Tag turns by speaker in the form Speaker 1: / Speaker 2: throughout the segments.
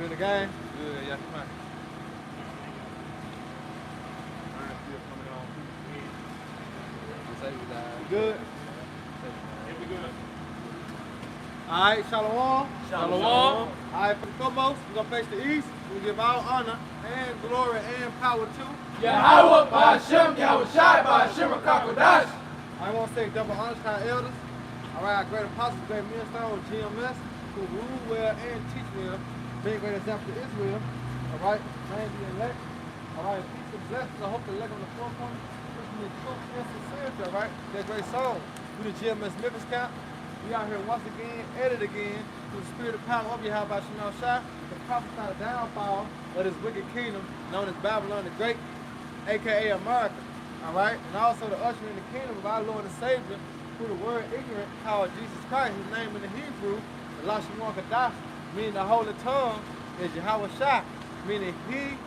Speaker 1: We in the game?
Speaker 2: Good, yeah, come on.
Speaker 1: Good? Alright, Shalom.
Speaker 2: Shalom.
Speaker 1: Alright, for the foremost, we're going to face the east. We give all honor and glory and power to
Speaker 2: Yahweh, Ba'Shem, Yahushai, Ba'Shem, Rakakodash.
Speaker 1: I want to say double honors to our elders. Alright, our great apostles, great millstone, GMS, who rule well and teach well, being a great example to Israel. Alright, man the elect. Alright, peace and blessings. I hope the elect on the forefront. This is truth and sincerity, alright? That great song. We the GMS Memphis camp. We out here once again, at it again, through the spirit of power of Yahweh by Shemal Shah, to prophesy the downfall of this wicked kingdom known as Babylon the Great, aka America. Alright? And also the usher in the kingdom of our Lord and Savior, who the word ignorant called Jesus Christ, his name in the Hebrew, the Lashimon Kadash, meaning the holy tongue, is Yahweh Shah, meaning he,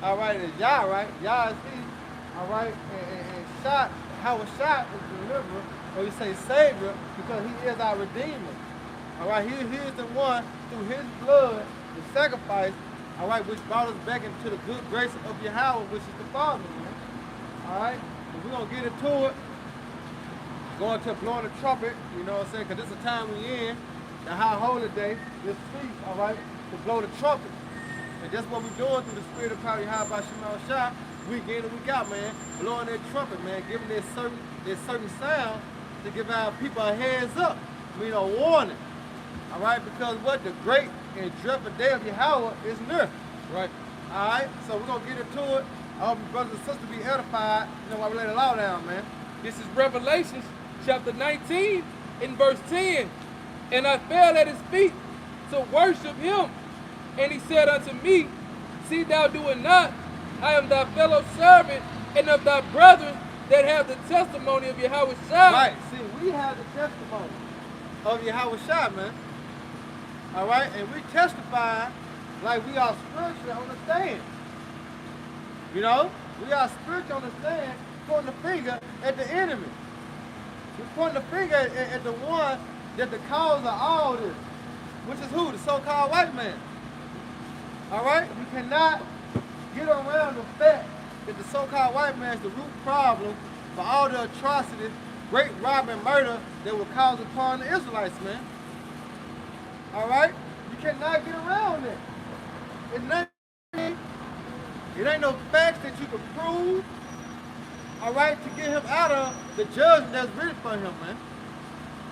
Speaker 1: alright, is Yah, right? Yah is he, alright, and Shah, Yahweh Shah is deliverer, or you say Savior, because he is our Redeemer. Alright, he is the one, through his blood, the sacrifice, alright, which brought us back into the good grace of Yahweh, which is the Father, man. Alright, we're going to get into it. Going to blowing the trumpet, you know what I'm saying? Because this is the time we in, the high holy day, this feast, all right, to blow the trumpet. And that's what we're doing through the spirit of power, Yahweh by Shemal Shah, week in and week out, man. Blowing that trumpet, man, giving that certain sound to give our people a heads up, a warning. All right, because what? The great and dreadful day of Yahweh is near.
Speaker 2: Right.
Speaker 1: All right, so we're going to get into it. I hope your brothers and sisters be edified, while we lay the law down, man.
Speaker 2: This is Revelations chapter 19 in verse 10. And I fell at his feet to worship him. And he said unto me, see thou do it not. I am thy fellow servant and of thy brethren that have the testimony of Yahweh Shah.
Speaker 1: Right, see, we have the testimony of Yahweh Shah, man. All right, and we testify like we are spiritually on the stand. We are spiritually on the stand, pointing the finger at the enemy. We're pointing the finger at the one that the cause of all this, which is who? The so-called white man. All right? We cannot get around the fact that the so-called white man is the root problem for all the atrocities, rape, robbery, and murder that were caused upon the Israelites, man. All right? You cannot get around that. It ain't no facts that you can prove, all right, to get him out of the judgment that's written for him, man.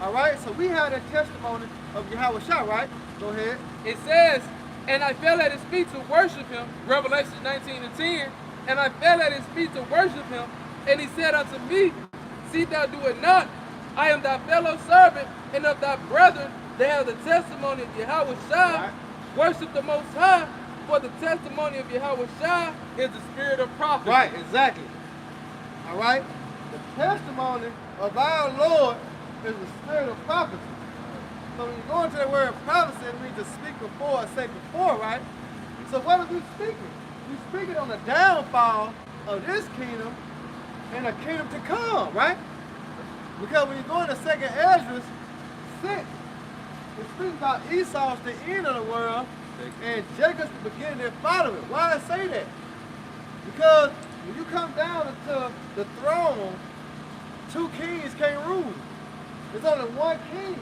Speaker 1: All right? So we have that testimony of Yahweh Shah, right? Go ahead.
Speaker 2: It says, and I fell at his feet to worship him, Revelation 19 and 10, and I fell at his feet to worship him, and he said unto me, see thou do it not. I am thy fellow servant and of thy brethren that have the testimony of Yahweh Shah. Right. Worship the Most High, for the testimony of Yahweh Shah is the spirit of prophecy.
Speaker 1: Right, exactly. All right? The testimony of our Lord is the spirit of prophecy. So when you go into the word prophecy, it means to speak before or say before, right? So what are we speaking? We're speaking on the downfall of this kingdom and a kingdom to come, right? Because when you go into 2nd Ezra 6, it speaks about Esau's the end of the world and Jacob's the beginning and following. Why I say that? Because when you come down to the throne, two kings can't rule. There's only one king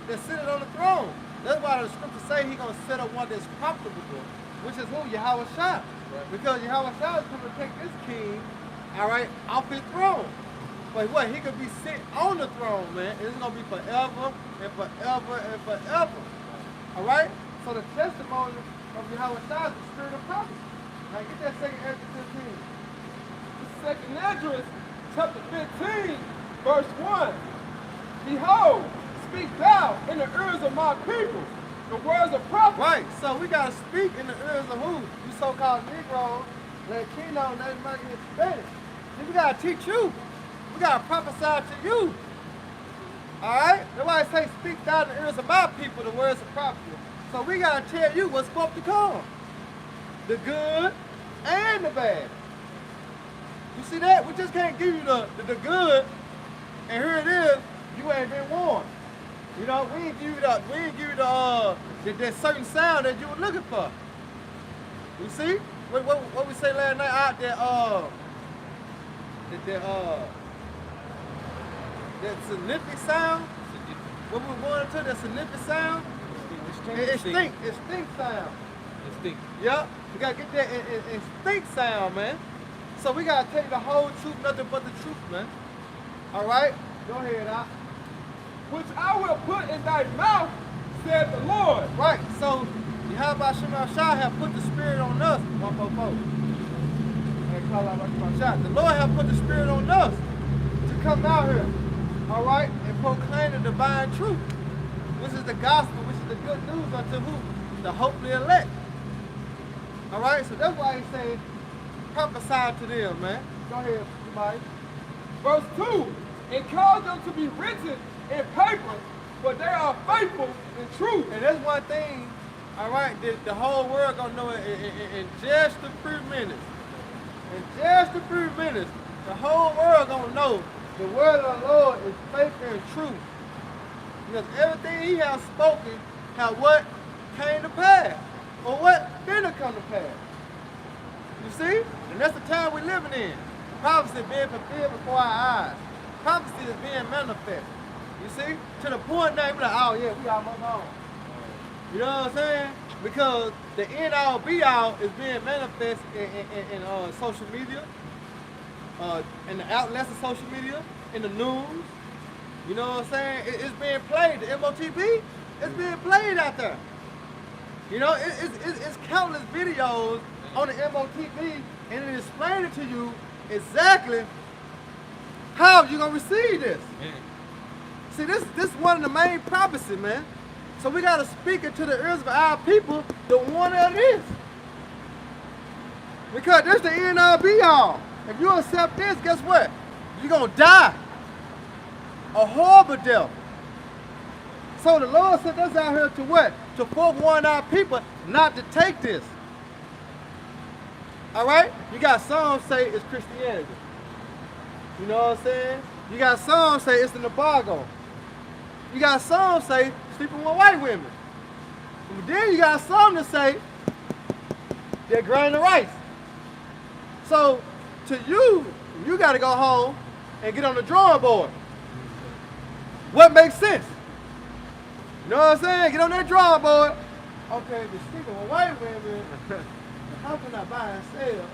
Speaker 1: that's sitting on the throne. That's why the scriptures say he's going to set up one that's profitable, which is who? Yahweh Shah. Right. Because Yahweh Shah is going to take this king, all right, off his throne. But what? He could be sit on the throne, man. It's going to be forever and forever and forever. All right? So the testimony of Yahweh Shah is the spirit of prophecy. Now get that 2nd Ezra 15. The 2nd Ezra chapter 15, verse 1. Behold, speak thou in the ears of my people,
Speaker 2: The words of prophet.
Speaker 1: Right. So we gotta speak in the ears of who? You so-called Negroes, Latino, Native American, Hispanic. See, we gotta teach you. We gotta prophesy to you. Alright? That's why I say speak down the ears of my people, the words of prophecy. So we gotta tell you what's supposed to come. The good and the bad. You see that? We just can't give you the good, and here it is, you ain't been warned. You know, we ain't give you that certain sound that you were looking for. You see? What we say last night out there, that significant sound? What we wanted to, that significant sound? Instinct sound.
Speaker 2: Instinct.
Speaker 1: Yep. We gotta get that instinct sound, man. So we gotta tell you the whole truth, nothing but the truth, man. Alright? Go ahead, Doc.
Speaker 2: Which I will put in thy mouth, said the Lord.
Speaker 1: Right. So Yahweh Shema Shah have put the spirit on us. 144. The Lord have put the spirit on us to come out here, all right, and proclaim the divine truth, which is the gospel, which is the good news unto who? The hopefully elect. All right, so that's why he said, prophesy to them, man. Go ahead, somebody.
Speaker 2: Verse 2, and cause them to be written in paper, but they are faithful in truth.
Speaker 1: And that's one thing, all right, that the whole world gonna know in just a few minutes. In just a few minutes, the whole world gonna know the word of the Lord is faithful and true. Because everything he has spoken have what came to pass, or what finna come to pass. You see? And that's the time we're living in. Prophecy being fulfilled before our eyes. Prophecy is being manifested. You see? To the point now, you're like, oh yeah, we almost home. You know what I'm saying? Because the end all be all is being manifested in social media, in the outlets of social media, in the news. You know what I'm saying? It's being played. The MOTB, it's being played out there. You know, it's countless videos on the MOTB, and it explains to you exactly how you're gonna receive this. Man. See, this is one of the main prophecies, man. So we gotta speak it to the ears of our people, the one of this. Because this the end all be all. If you accept this, guess what? You're gonna die. A horrible death. So the Lord sent us out here to what? To forewarn our people not to take this. Alright? You got some say it's Christianity. You know what I'm saying? You got some say it's an embargo. You got some say sleeping with white women. And then you got some to say they're growing the rice. So to you, you got to go home and get on the drawing board. What makes sense? You know what I'm saying? Get on that drawing board. Okay, the sleeping with white women, how can I buy and sell?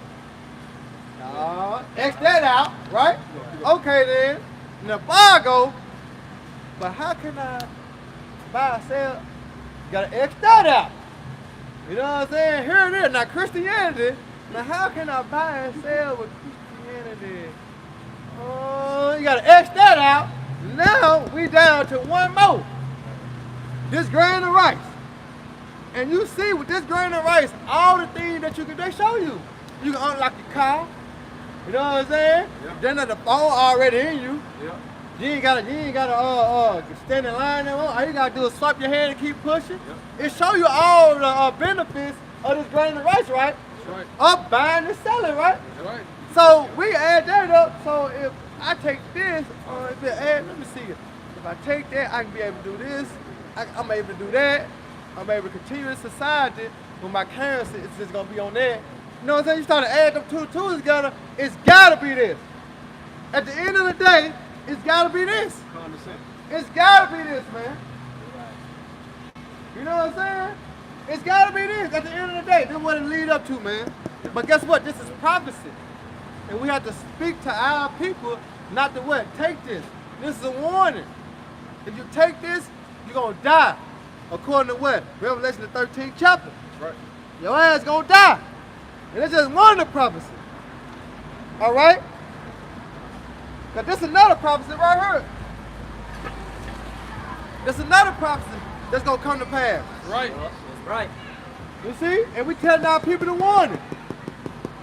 Speaker 1: X that out, right? Okay then, an embargo. But how can I buy and sell? You gotta X that out. You know what I'm saying? Here it is. Now Christianity. Now how can I buy and sell with Christianity? Oh, you gotta X that out. Now we down to one more. This grain of rice. And you see with this grain of rice, all the things that they show you. You can unlock your car. You know what I'm saying? Yep. Then the phone already in you. Yep. You ain't gotta stand in line no more. All you gotta do is swipe your hand and keep pushing. Yep. It show you all the benefits of this grain of rice, right?
Speaker 2: That's right.
Speaker 1: Of buying and selling, right?
Speaker 2: That's right.
Speaker 1: So we add that up. So if I take this, let me see. If I take that, I can be able to do this. I'm able to do that. I'm able to continue in society with my currency. It's just gonna be on there. You know what I'm saying? You start to add them two together. It's gotta be this. At the end of the day, it's gotta be this. It's gotta be this, man. You know what I'm saying? It's gotta be this. At the end of the day, this is what it lead up to, man. But guess what? This is prophecy, and we have to speak to our people not to what? Take this. This is a warning. If you take this, you're gonna die. According to what? Revelation the 13th chapter. Right. Your ass gonna die. And it's just one of the prophecies. Alright? Because this is another prophecy right here. This is another prophecy. that's gonna come to pass.
Speaker 2: Right.
Speaker 3: That's right.
Speaker 1: You see? And we telling our people to warn it.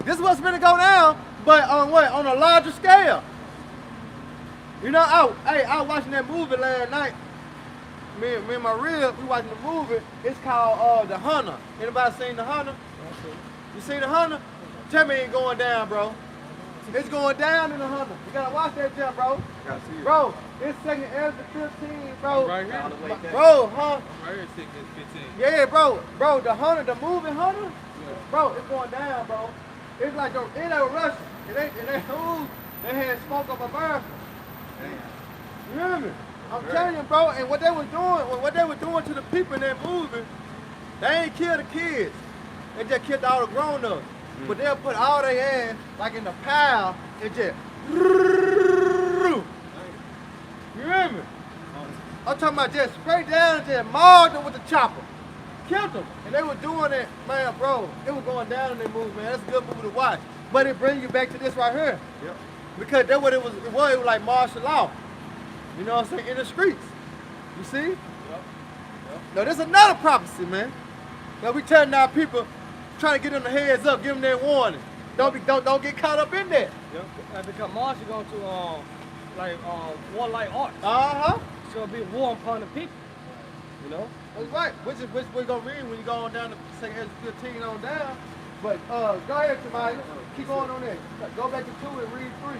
Speaker 1: This is what's gonna go down, but on what? On a larger scale. You know, I was watching that movie last night. Me and my rib, we watching the movie. It's called The Hunter. Anybody seen The Hunter? You seen The Hunter? Tell me it ain't going down, bro. It's going down in The Hunter. You gotta watch that jump, bro. Bro, it's second Ezra 15, bro.
Speaker 2: Right here.
Speaker 1: Bro, huh?
Speaker 2: Right here, 15.
Speaker 1: Yeah, bro. Bro, The Hunter, the movie Hunter, yeah. Bro, it's going down, bro. It's like it ain't Russian. It ain't who they had smoke up America. You hear me? I'm telling you, bro, and what they were doing to the people in that movie, they ain't killed the kids. They just killed all the grown-ups. But they'll put all their ass like in the pile and just you hear me? I'm talking about just straight down and just mauled them with the chopper. Killed them. And they were doing it, man, bro. It was going down in that movie, man. That's a good movie to watch. But it brings you back to this right here. Yep. Because that's what it was like martial law. You know what I'm saying? In the streets. You see? Yep. Now there's another prophecy, man. Now we telling our people, trying to get them the heads up, give them their warning. Don't get caught up in that.
Speaker 3: Yep. Because martial going to warlike arts.
Speaker 1: Uh-huh.
Speaker 3: It's gonna be a war upon the people. You know?
Speaker 1: That's right. Which we're gonna read when you go on down to second Ezra 15 on down. But go ahead, Tamaya. Keep going on there. Go back to 2 and read 3.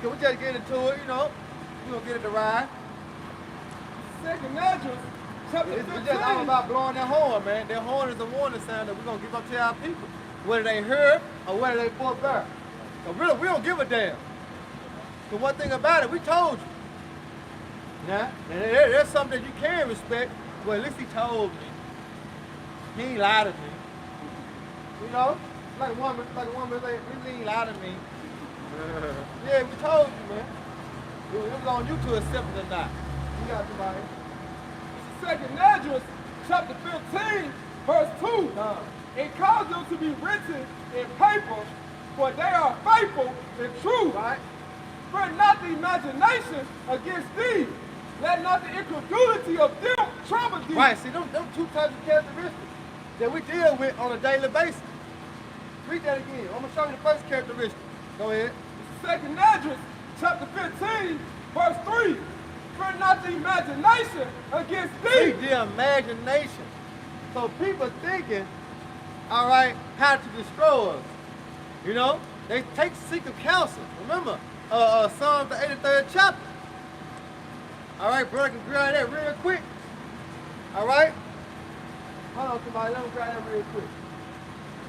Speaker 1: Can we just get into it, you know? We're gonna get it to ride.
Speaker 2: Second Ezra, chapter 15.
Speaker 1: It's just all about blowing that horn, man. That horn is a warning sound that we're gonna give up to our people. Whether they heard or whether they forbear. So really, we don't give a damn. The one thing about it, we told you. Now, and there's something that you can respect. Well, at least he told me. He ain't lied to me. You know? Like a woman, he ain't lied to me. Yeah, we told you, man. It was on you to accept it or not. You got somebody.
Speaker 2: Second Ezra, chapter 15, verse 2. It caused them to be written in paper, for they are faithful and true.
Speaker 1: Right?
Speaker 2: Spread not the imagination against thee. Let not the incredulity of them trouble thee.
Speaker 1: Right, see, them 2 types of characteristics that we deal with on a daily basis. Read that again. I'm going to show you the first characteristic. Go ahead.
Speaker 2: Second Ezra, chapter 15, verse 3. Spread not the imagination against thee.
Speaker 1: See, the imagination. So people thinking, all right, how to destroy us. You know, they take secret counsel. Remember, Psalms the 83rd chapter. All right, brother, can grab that real quick. All right? Hold on, somebody, let me grab that real quick.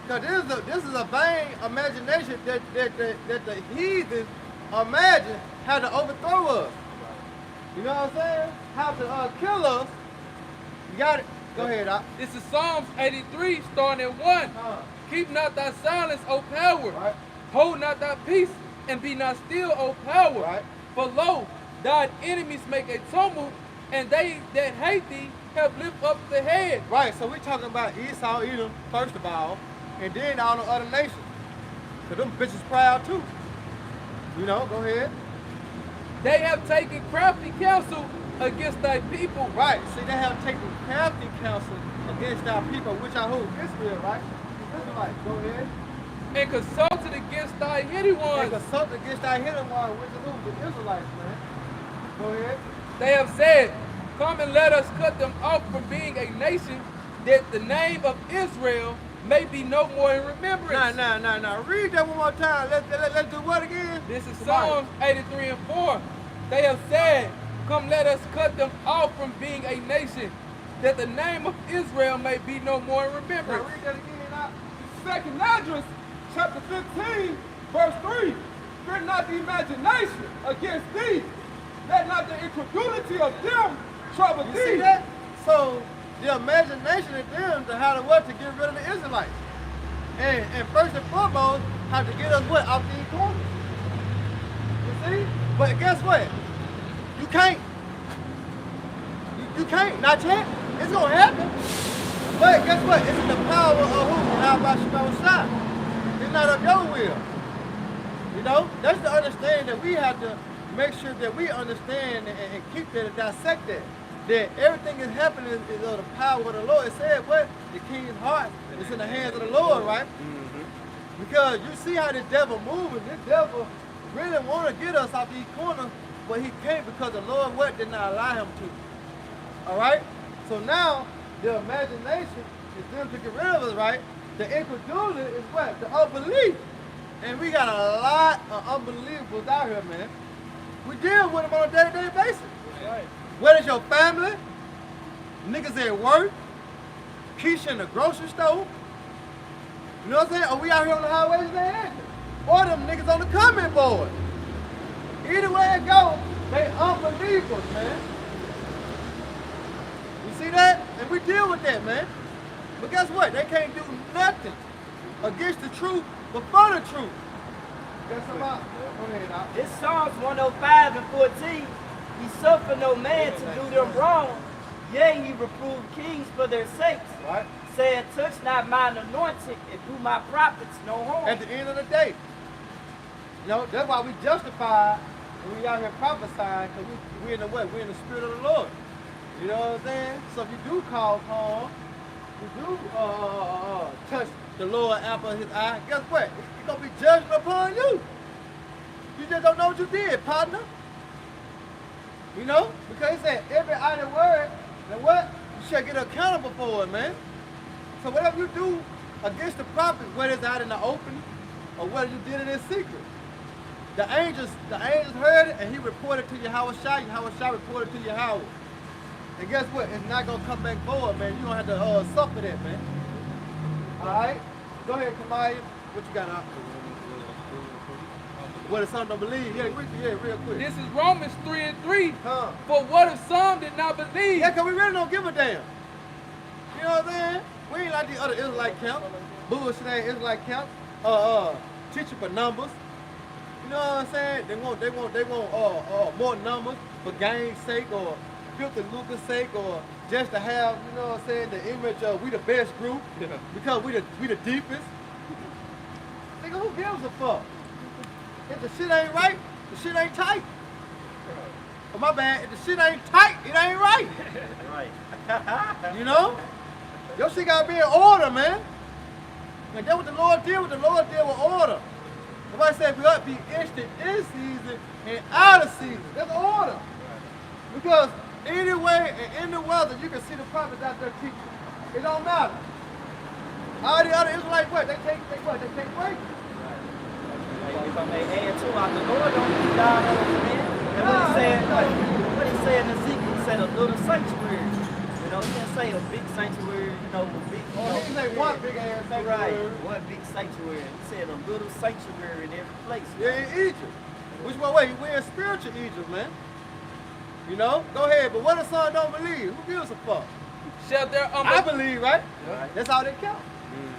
Speaker 1: Because this is a vain imagination that the heathen imagine how to overthrow us. You know what I'm saying? How to kill us. You got it? Go ahead, Doc.
Speaker 2: This is Psalms 83, starting at 1. Keep not thy silence, O power.
Speaker 1: Right.
Speaker 2: Hold not thy peace, and be not still, O power.
Speaker 1: Right.
Speaker 2: For lo, thine enemies make a tumult, and they that hate thee have lifted up the head.
Speaker 1: Right, so we're talking about Esau, Edom, first of all, and then all the other nations. Because them bitches proud too. You know, go ahead.
Speaker 2: They have taken crafty counsel against thy people.
Speaker 1: Right, see, they have taken crafty counsel against our people, which are who? Israel, right? Israelites, go ahead.
Speaker 2: And consulted against thy hidden
Speaker 1: They
Speaker 2: ones.
Speaker 1: consult against our hidden one, which is who? The Israelites, man. Go ahead.
Speaker 2: They have said, come and let us cut them off from being a nation, that the name of Israel may be no more in remembrance.
Speaker 1: Nah. Read that one more time. Let's do what again?
Speaker 2: This is Psalms 83 and 4. They have said, come let us cut them off from being a nation, that the name of Israel may be no more in remembrance.
Speaker 1: Now read that again.
Speaker 2: Second Ezra, chapter 15, verse 3. Fear not the imagination against thee. Let not the incredulity of them trouble
Speaker 1: You
Speaker 2: thee.
Speaker 1: see that? So the imagination of them to how to what? To get rid of the Israelites. And first and foremost, how to get us what? Out these corners. You see? But guess what? You can't. You can't. Not yet. It's gonna happen. But guess what? It's in the power of who? How about Shema? It's not of your will. You know? That's the understanding that we have to make sure that we understand and keep that and dissect that. that everything is happening is of the power of the Lord. It said what? The king's heart is in the hands of the Lord, right? Because you see how the devil moving. This devil really want to get us out these corners, but he can't because the Lord what did not allow him to. All right? So now the imagination is them to get rid of us, right? The incredulity is what? The unbelief. And we got a lot of unbelievers out here, man. We deal with them on a day-to-day basis.
Speaker 3: Right.
Speaker 1: Whether it's your family, niggas at work, Keisha in the grocery store, you know what I'm saying? Or we out here on the highways and they acting. Or them niggas on the comment board. Either way it goes, they unbelievers, man. You see that? And we deal with that, man. But guess what? They can't do nothing against the truth but for the truth. Guess what? Go ahead, Doc.
Speaker 4: It's Psalms 105 and 14. He suffered no man to do them wrong. Yea, he reproved kings for their sakes.
Speaker 1: Right?
Speaker 4: Saying, touch not mine anointed and do my prophets no harm.
Speaker 1: At the end of the day. You know, that's why we justify when we out here prophesying, because we in the what? We're in the spirit of the Lord. You know what I'm saying? So if you do cause harm, you do touch the Lord apple of his eye, guess what? It's going to be judged upon you. You just don't know what you did, partner. You know? Because he said every idle word, then what? You shall get accountable for it, man. So whatever you do against the prophet, whether it's out in the open or whether you did it in secret, the angels heard it and he reported to Yahweh Shai reported to Yahweh. And guess what? It's not gonna come back forward, man. You're gonna have to suffer that, man. Alright? Go ahead, Kamaya. What you got out? What if some don't believe? Yeah, real quick.
Speaker 2: This is Romans 3 and 3.
Speaker 1: Huh?
Speaker 2: For what if some did not believe?
Speaker 1: Yeah, because we really don't give a damn. You know what I'm saying? We ain't like the other Israelite camp. Bullshit ain't Israelite camp. Teaching for numbers. You know what I'm saying? They want more numbers for game's sake or filthy lucre's sake or just to have, you know what I'm saying, the image of we the best group because we the deepest. Nigga, who gives a fuck? If the shit ain't right, the shit ain't tight. Oh, my bad. If the shit ain't tight, it ain't right.
Speaker 4: Right.
Speaker 1: You know? Your shit gotta be in order, man. And that's what the Lord did with order. Nobody said we ought to be instant in season and out of season. That's order. Because anyway and in the weather, you can see the prophets out there teaching. It don't matter. All the other Israelites, what? They take breaks.
Speaker 4: If I may add to it, the Lord don't be down on us, man. And what he said in Ezekiel, he said a little sanctuary. You know, he didn't say a big sanctuary, you know, a big.
Speaker 1: He said one big ass sanctuary.
Speaker 4: Right, one big sanctuary. He said a little sanctuary in every place.
Speaker 1: Yeah, in Egypt. Which one way? We're in spiritual Egypt, man. You know? Go ahead, but what if son don't believe? Who gives a fuck?
Speaker 2: Shall their
Speaker 1: I believe, right?
Speaker 4: Right.
Speaker 1: That's all that counts.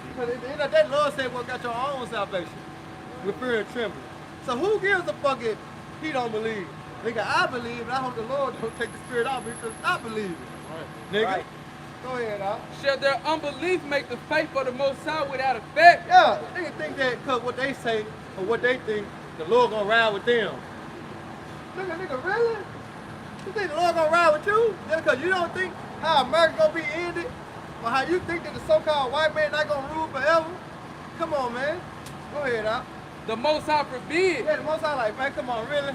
Speaker 1: Because at the end of that, Lord said, well, got your own salvation with fear and trembling. So who gives a fuck if he don't believe? Nigga, I believe, and I hope the Lord don't take the spirit out of me because I believe it. Right. Nigga,
Speaker 4: Right.
Speaker 1: Go ahead, Al.
Speaker 2: Shall their unbelief make the faith of the Most High without effect?
Speaker 1: Yeah, nigga think that because what they say or what they think, the Lord gonna ride with them. Nigga, really? You think the Lord gonna ride with you? Just because you don't think how America gonna be ended? Or how you think that the so-called white man not gonna rule forever? Come on, man. Go ahead, Al.
Speaker 2: The Most High forbid.
Speaker 1: Yeah, the Most High like, man, come on, really?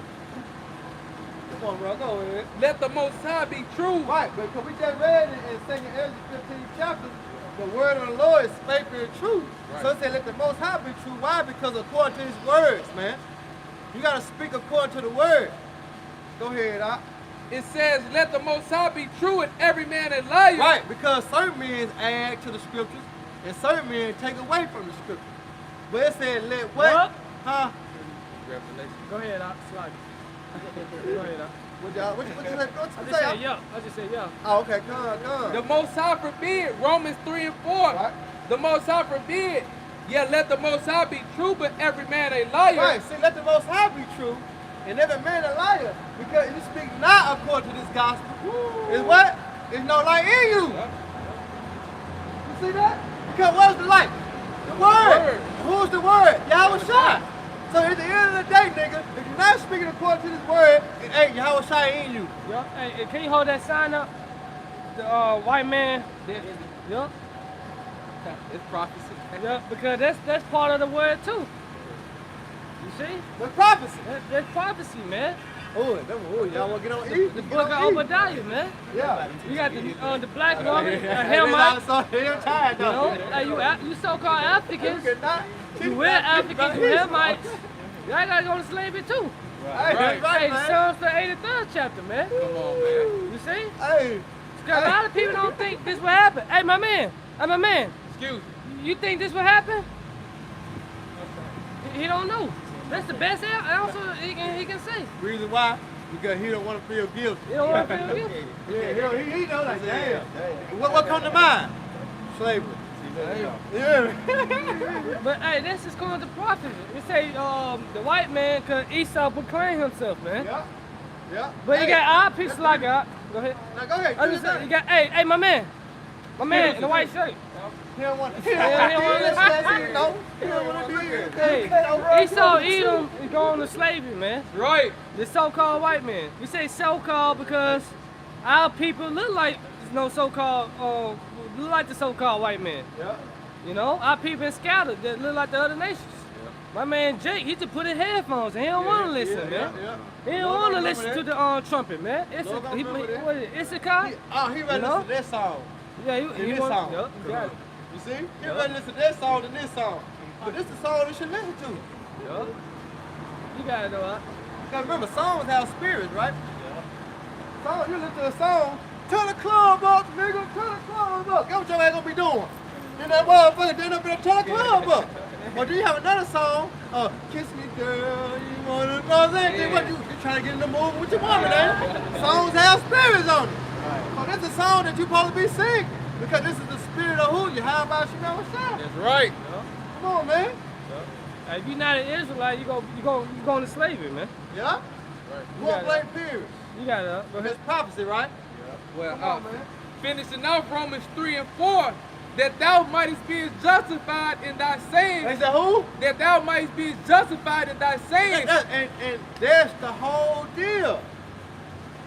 Speaker 1: Come on, bro, go ahead.
Speaker 2: Let the Most High be true.
Speaker 1: Right, but because we just read in 2 Ezra 15 chapter, the word of the Lord is faithful and true.
Speaker 2: Right.
Speaker 1: So it said, let the Most High be true. Why? Because according to his words, man. You got to speak according to the word. Go ahead, Al.
Speaker 2: It says, let the Most High be true and every man a liar.
Speaker 1: Right, because certain men add to the scriptures and certain men take away from the scriptures. But it said, let what? Huh?
Speaker 2: Revelation.
Speaker 3: Go ahead, slide. Go ahead,
Speaker 1: What you
Speaker 3: I just said, yeah.
Speaker 1: Oh, okay, come
Speaker 2: The Most High forbid. Romans 3 and 4.
Speaker 1: Right.
Speaker 2: The Most High forbid. Yet let the Most High be true, but every man a liar.
Speaker 1: Right, see, let the Most High be true, and every man a liar, because you speak not according to this gospel. Is what? There's no light in you. You see that? Because what's the light? The word. Who's the word? Yahweh Shai. So at the end of the day, nigga, if you're not speaking according to this word, it ain't Yahweh Shai in you.
Speaker 3: Yeah. Hey, can you hold that sign up? white man. Yup.
Speaker 2: It's prophecy.
Speaker 3: Yeah, because that's part of the word too. You see?
Speaker 1: The prophecy.
Speaker 3: That's prophecy, man.
Speaker 1: Oh, y'all want to get on E?
Speaker 3: The book of Obadiah, man.
Speaker 1: Yeah.
Speaker 3: You got the black woman, a
Speaker 1: Hey,
Speaker 3: Hamite.
Speaker 1: so they're tired,
Speaker 3: You know,
Speaker 1: though.
Speaker 3: you so-called Africans,
Speaker 1: You
Speaker 3: you wear Africans, you Hamites. Y'all gotta go to slavery too.
Speaker 1: Right,
Speaker 3: Hey,
Speaker 1: man.
Speaker 3: Psalms the 83rd chapter, man.
Speaker 2: Come on, man.
Speaker 3: You see?
Speaker 1: Hey.
Speaker 3: Cause a lot of people don't think this will happen. Hey, my man.
Speaker 2: Excuse me.
Speaker 3: You think this will happen? He don't know. That's the best answer he can say.
Speaker 1: Reason why? Because he don't want to feel guilty.
Speaker 3: He don't want to feel guilty.
Speaker 1: Yeah, he knows like, damn. What come to mind? Slavery. Yeah.
Speaker 3: But hey, this is called the prophet. It say the white man, cause Esau proclaimed himself, man.
Speaker 1: Yeah.
Speaker 3: But you got our pieces like that. Go ahead.
Speaker 1: Now go ahead.
Speaker 3: I just said, you got hey, my man in the white shirt.
Speaker 1: He don't want to. He
Speaker 3: don't want to
Speaker 1: listen. No. He don't want to be here.
Speaker 3: Hey, Esau Edom is going to slavery, man.
Speaker 2: Right.
Speaker 3: The so-called white man. We say so-called because our people look like no so-called look like the so-called white man.
Speaker 1: Yeah.
Speaker 3: You know, our people is scattered that look like the other nations. My man Jake, he just put his headphones and he don't want to listen, man. He don't want to listen to the trumpet, man. What is it? Issachar?
Speaker 1: He ready to listen to this song.
Speaker 3: Yeah,
Speaker 1: he this song.
Speaker 3: Yep, you got it.
Speaker 1: You see? He ready to listen to this song than this song. But this is the song you should listen to.
Speaker 3: Yep. You got it, though, huh?
Speaker 1: Because remember, songs have spirits, right? Song, you listen to a song, turn the club up, nigga, turn the club up. Guess what your ass gonna be doing? Then that motherfucker then up there, turn the club up. Or do you have another song? Kiss me, girl, you wanna know that? Yeah. What you trying to get in the mood with your woman, eh? Songs have spirits on it. So this is a song that you're supposed to be singing. Because this is the spirit of who you? How about you know what's up?
Speaker 2: That's right.
Speaker 1: Come on, man.
Speaker 3: Hey, if you're not an Israelite, you going to slavery, man.
Speaker 1: Yeah?
Speaker 2: Right.
Speaker 1: You won't blame periods.
Speaker 3: You got it. Go ahead.
Speaker 1: It's prophecy, right?
Speaker 2: Well,
Speaker 1: Come on, man.
Speaker 2: finishing off Romans 3 and 4, that thou mightest be justified in thy sayings.
Speaker 1: They said who?
Speaker 2: That thou mightest be justified in thy sayings.
Speaker 1: And that's the whole deal.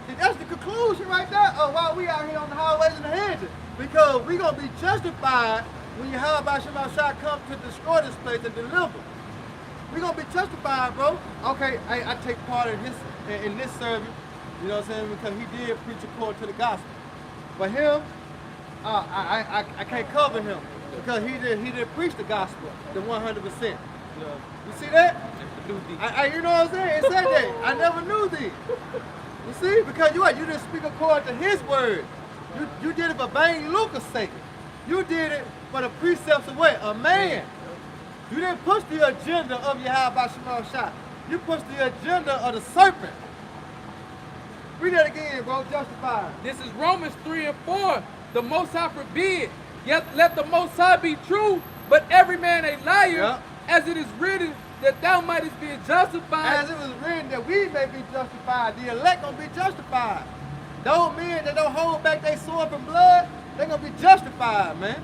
Speaker 1: See, that's the conclusion right there of why we out here on the highways and the hedges. Because we're going to be justified when Yahweh Shema Shah come to destroy this place and deliver. We're going to be justified, bro. Okay, I take part in this service, you know what I'm saying, because he did preach according to the gospel. But him, I can't cover him because he did preach the gospel, the 100%. You see that? You know what I'm saying? It said that. I never knew thee. You see? Because you didn't speak according to his word. You did it for vain lucre's sake. You did it for the precepts of what? A man. You didn't push the agenda of Yahweh Shema Shah. You pushed the agenda of the serpent. Read that again, bro. Justified.
Speaker 2: This is Romans 3 and 4. The Most High forbid, yet let the Most High be true, but every man a liar, as it is written, that thou mightest be justified.
Speaker 1: As it was written that we may be justified. The elect gonna be justified. Those men that don't hold back their sword from blood, they gonna be justified, man.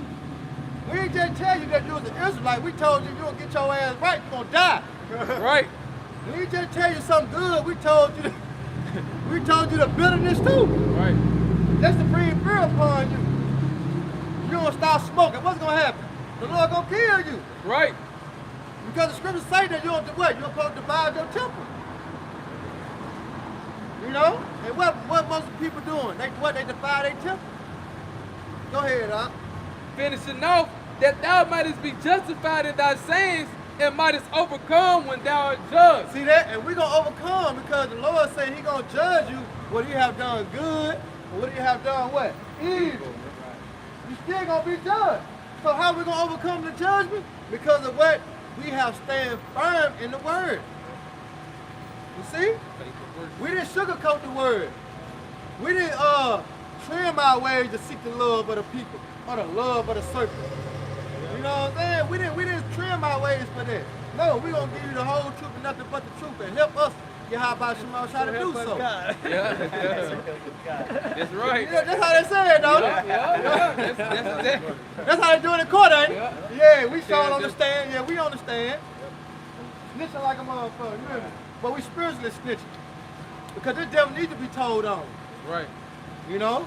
Speaker 1: We ain't just tell you that you was an Israelite. We told you don't get your ass right, you gonna die.
Speaker 2: Right.
Speaker 1: We ain't just tell you something good. We told you the bitterness too.
Speaker 2: Right.
Speaker 1: That's the free fear upon you. You don't stop smoking. What's gonna happen? The Lord gonna kill you.
Speaker 2: Right.
Speaker 1: Because the scriptures say that you don't do what? You're supposed to divide your temple. You know? And what most people doing? They divide their temple. Go ahead, huh?
Speaker 2: Finishing off, that thou mightest be justified in thy sayings, and mightest overcome when thou art judged.
Speaker 1: See that? And we're gonna overcome because the Lord said he gonna judge you whether you have done good or whether you have done what? Evil. You still gonna be judged. So how we gonna overcome the judgment? Because of what? We have stand firm in the word. You see? We didn't sugarcoat the word. We didn't trim our ways to seek the love of the people or the love of the serpent. You know what I'm saying? We didn't trim our ways for that. No, we're gonna give you the whole truth and nothing but the truth and help us Yahweh Shema Shah to do so.
Speaker 2: Yeah. That's right.
Speaker 1: Yeah, that's how they say it, though.
Speaker 2: Yeah.
Speaker 1: That's how they do it in court, ain't it? Yeah, we sure
Speaker 2: Yeah,
Speaker 1: understand. Yeah, we understand. Snitching like a motherfucker, you hear me? But we spiritually snitching. Because this devil needs to be told on.
Speaker 2: Right.
Speaker 1: You know?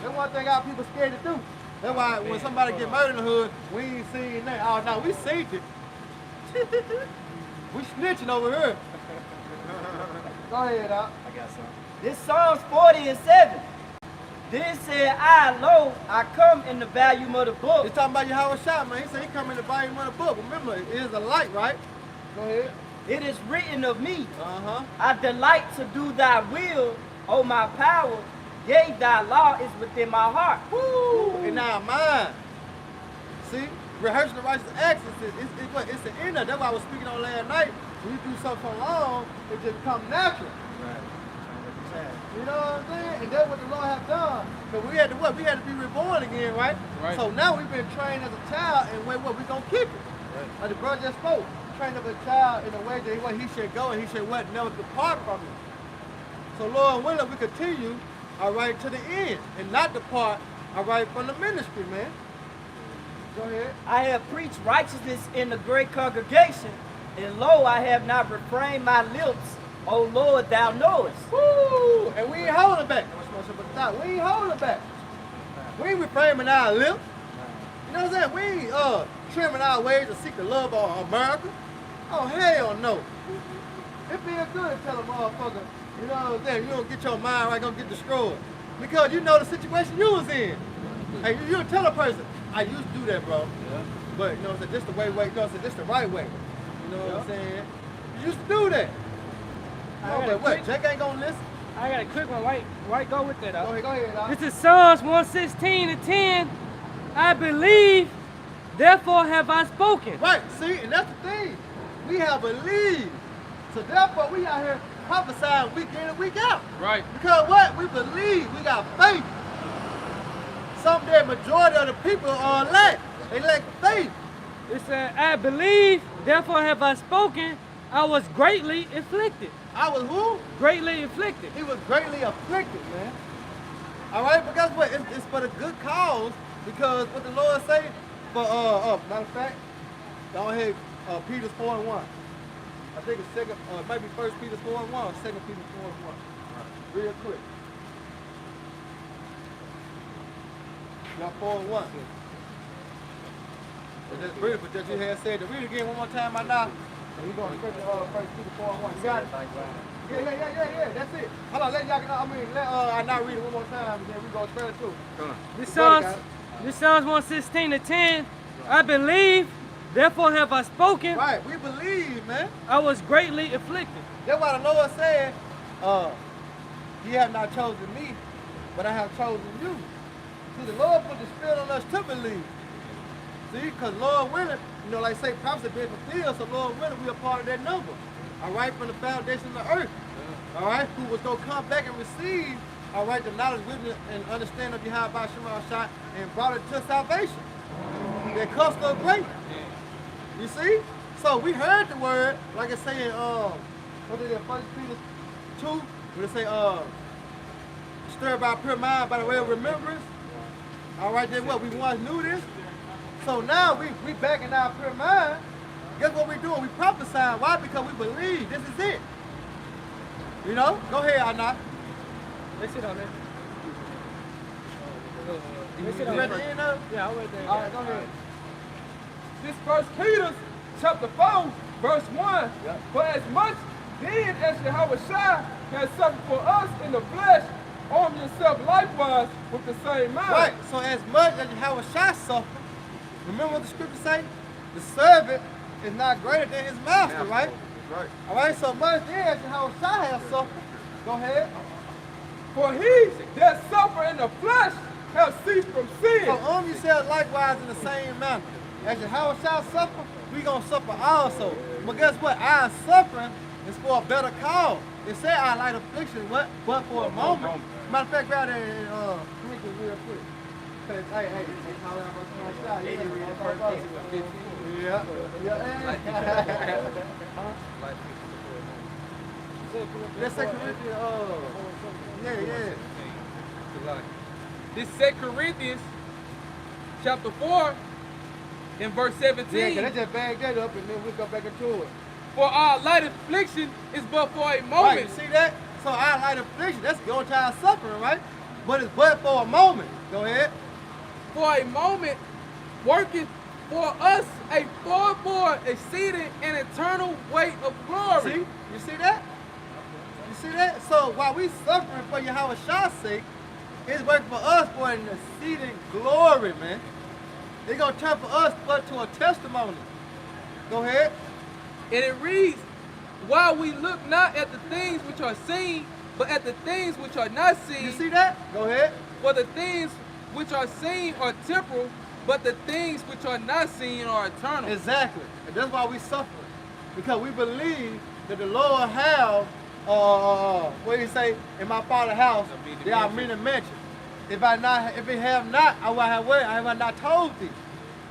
Speaker 1: That's one thing our people scared to do. That's why when somebody get murdered in the hood, we ain't seen that. Oh, no, we seen it. We snitching over here. Go ahead, Doc.
Speaker 4: I got some. This Psalms 40:7. Then said I, lo, I come in the volume of the book.
Speaker 1: He's talking about Yahweh Shah, man. He said he come in the volume of the book. Remember, it is a light, right? Go ahead.
Speaker 4: It is written of me.
Speaker 1: Uh-huh.
Speaker 4: I delight to do thy will, O my power. Yea, thy law is within my heart.
Speaker 1: Woo! In our mind. See? Rehearsing the righteous acts, it's an inner. That's why I was speaking on last night. When you do something for long, it just becomes natural.
Speaker 4: Right.
Speaker 1: You know what I'm saying? And that's what the Lord have done. Because we had to what? We had to be reborn again, right? So now we've been trained as a child, and what? We're going to keep it. Right. Like the brother just spoke. Train up a child in a way that he should go, and he should what? Never depart from it. So Lord willing, we continue, all right, to the end, and not depart, all right, from the ministry, man. Go ahead.
Speaker 4: I have preached righteousness in the great congregation, and lo, I have not refrained my lips. O Lord, thou knowest.
Speaker 1: Woo! And we ain't holding back. We ain't holding back. We ain't reframing our lips. You know what I'm saying? We ain't trimming our ways to seek the love of America. Oh, hell no. It feels good to tell a motherfucker, you know what I'm saying, you don't get your mind right, gonna get destroyed. Because you know the situation you was in. Hey, you tell a person, I used to do that, bro. Yeah. But, you know what I'm saying, this the way, you know what I'm saying, this the right way. You know what I'm saying? You used to do that. Oh, but what? Jake ain't gonna listen?
Speaker 3: I got a quick one. Why go with that?
Speaker 1: Go ahead, Doc.
Speaker 3: This is Psalms 116:10. I believe, therefore have I spoken.
Speaker 1: Right, see, and that's the thing. We have believed. So therefore we out here prophesying week in and week out.
Speaker 2: Right.
Speaker 1: Because what? We believe. We got faith. Some day majority of the people are lack. They lack faith.
Speaker 3: It said, I believe, therefore have I spoken. I was greatly afflicted.
Speaker 1: I was who?
Speaker 3: Greatly afflicted.
Speaker 1: He was greatly afflicted, man. All right, but guess what? It's for the good cause. Because what the Lord say, for matter of fact, go ahead, Peter 4:1. I think it's maybe 1 Peter 4:1 or 2 Peter 4:1. Real quick. Got 4:1. That's beautiful that you had said that. Read it again one more time, my now. And we're going to script 1 Peter 4:1. You got it? Yeah. That's it. Hold on, let I not read it one more time, and then we go straight to it.
Speaker 3: This Psalms 116:10. I believe, therefore have I spoken.
Speaker 1: Right, we believe, man.
Speaker 3: I was greatly afflicted.
Speaker 1: That's why the Lord said, ye have not chosen me, but I have chosen you. See, the Lord put the Spirit on us to believe. See, because Lord willing, you know, like say, prophets have been fulfilled, so Lord willing, we are part of that number. All right, from the foundation of the earth. All right, who was going to come back and receive, all right, the knowledge, wisdom, and understanding of Yahweh Shema Shah and brought it to salvation. That cost us great. You see? So we heard the word, like it say in, what is it, 1 Peter 2, where it say, stir by pure mind by the way of remembrance. All right, then what? We once knew this. So now we back in our pure mind. Guess what we doing? We prophesying. Why? Because we believe this is it. You know? Go ahead, Anna.
Speaker 3: Let's sit on it.
Speaker 1: You ready to end up?
Speaker 3: Yeah, I'll wait there.
Speaker 1: All right, go ahead.
Speaker 2: This 1 Peter chapter 4, verse 1. Yep. For as much then as Yahweh Shai has suffered for us in the flesh, arm yourself likewise with the same mind.
Speaker 1: Right, so as much as Yahweh Shai suffered, remember what the scripture say? The servant is not greater than his master, right?
Speaker 2: Right.
Speaker 1: All right, so much then as Yahweh Shai has suffered. Go ahead.
Speaker 2: For he that suffer in the flesh have ceased from sin.
Speaker 1: So arm yourselves likewise in the same manner. As Yahweh Shai suffer, we gonna suffer also. But guess what? Our suffering is for a better cause. It said our light affliction, what? But for a moment. Matter of fact, grab that and drink it real quick. Cause hey, call out my shot. Yeah. Let's say Corinthians. Yeah.
Speaker 2: This 2 Corinthians chapter 4 in verse 17.
Speaker 1: Yeah, cause they just bag that up and then we'll go back into it.
Speaker 2: For our light affliction is but for a moment.
Speaker 1: Right, see that? So our light affliction, that's going to our suffering, right? but it's but for a moment. Go ahead.
Speaker 2: For a moment, working for us a far more exceeding and eternal weight of glory.
Speaker 1: See? You see that? You see that? So while we suffering for Yahweh Shah's sake, it's working for us for an exceeding glory, man. It's going to turn for us but to a testimony. Go ahead.
Speaker 2: And it reads, while we look not at the things which are seen, but at the things which are not seen.
Speaker 1: You see that? Go ahead.
Speaker 2: For the things which are seen are temporal, but the things which are not seen are eternal.
Speaker 1: Exactly. And that's why we suffer. Because we believe that the Lord have, what do you say, in my Father's house, there are many mansions. If it have not, I have not told thee.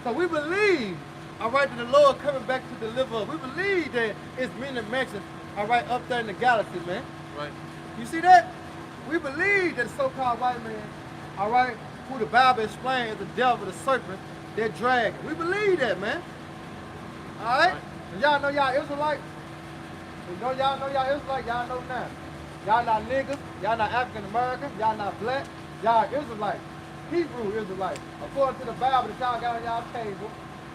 Speaker 1: So we believe, all right, that the Lord coming back to deliver us. We believe that it's many mansions, all right, up there in the galaxy, man.
Speaker 2: Right.
Speaker 1: You see that? We believe that the so-called white man, all right, who the Bible explains the devil, the serpent, that dragon. We believe that, man. All right? And y'all know y'all Israelites? Y'all know y'all Israelites? Y'all know now. Y'all not niggas. Y'all not African American. Y'all not black. Y'all Israelites. Hebrew Israelites. According to the Bible that y'all got on y'all table,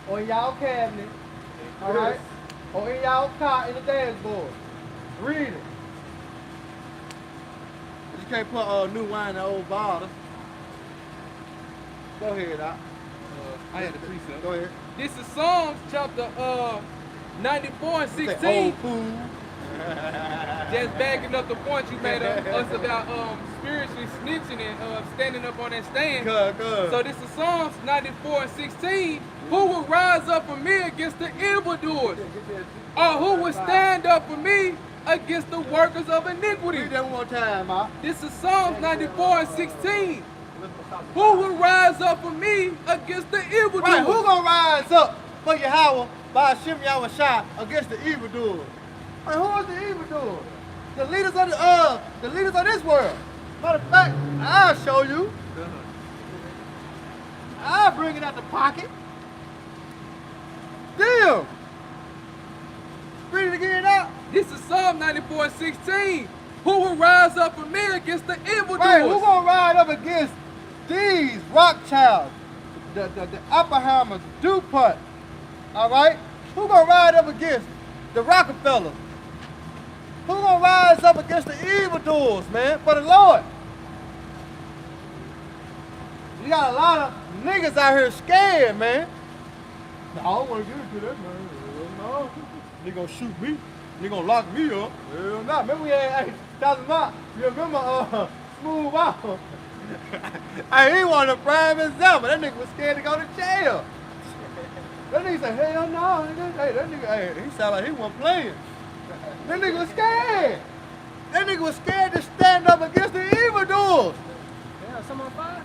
Speaker 1: or in y'all cabinet, all right? Or in y'all car in the dashboard. Read it. You can't put new wine in old bottles. Go ahead, Doc.
Speaker 2: I had the precept.
Speaker 1: Go ahead.
Speaker 2: This is Psalms chapter 94 and 16.
Speaker 1: Old fool.
Speaker 2: Just backing up the point you made of us about spiritually snitching and standing up on that stand.
Speaker 1: Good.
Speaker 2: So this is Psalms 94 and 16. Who will rise up for me against the evildoers? Or who will stand up for me against the workers of iniquity?
Speaker 1: Read that one more time, Ma.
Speaker 2: This is Psalms 94 and 16. Who will rise up for me against the evildoers?
Speaker 1: Right, who gonna rise up for Yahweh by Hashem Yahweh Shah against the evildoers? Right, who is the evildoers? The leaders of this world. Matter of fact, I'll show you. I'll bring it out the pocket. Damn. Read it again out.
Speaker 2: This is Psalm 94 and 16. Who will rise up for me against the evildoers?
Speaker 1: Right, who gonna ride up against these Rothschilds, the Oppenheimers, DuPont, all right? Who gonna ride up against the Rockefellers? Who gonna rise up against the evildoers, man, for the Lord? You got a lot of niggas out here scared, man. I don't want to get into that, man. No. They gonna shoot me. They gonna lock me up. Hell no. Remember we had, you remember Smooth Wow? Hey, he wanted a prime example. That nigga was scared to go to jail. That nigga said, hell no, nigga. Hey, that nigga, he sounded like he wasn't playing. That nigga was scared. That nigga was scared to stand up against the evildoers.
Speaker 3: Yeah, some on fire.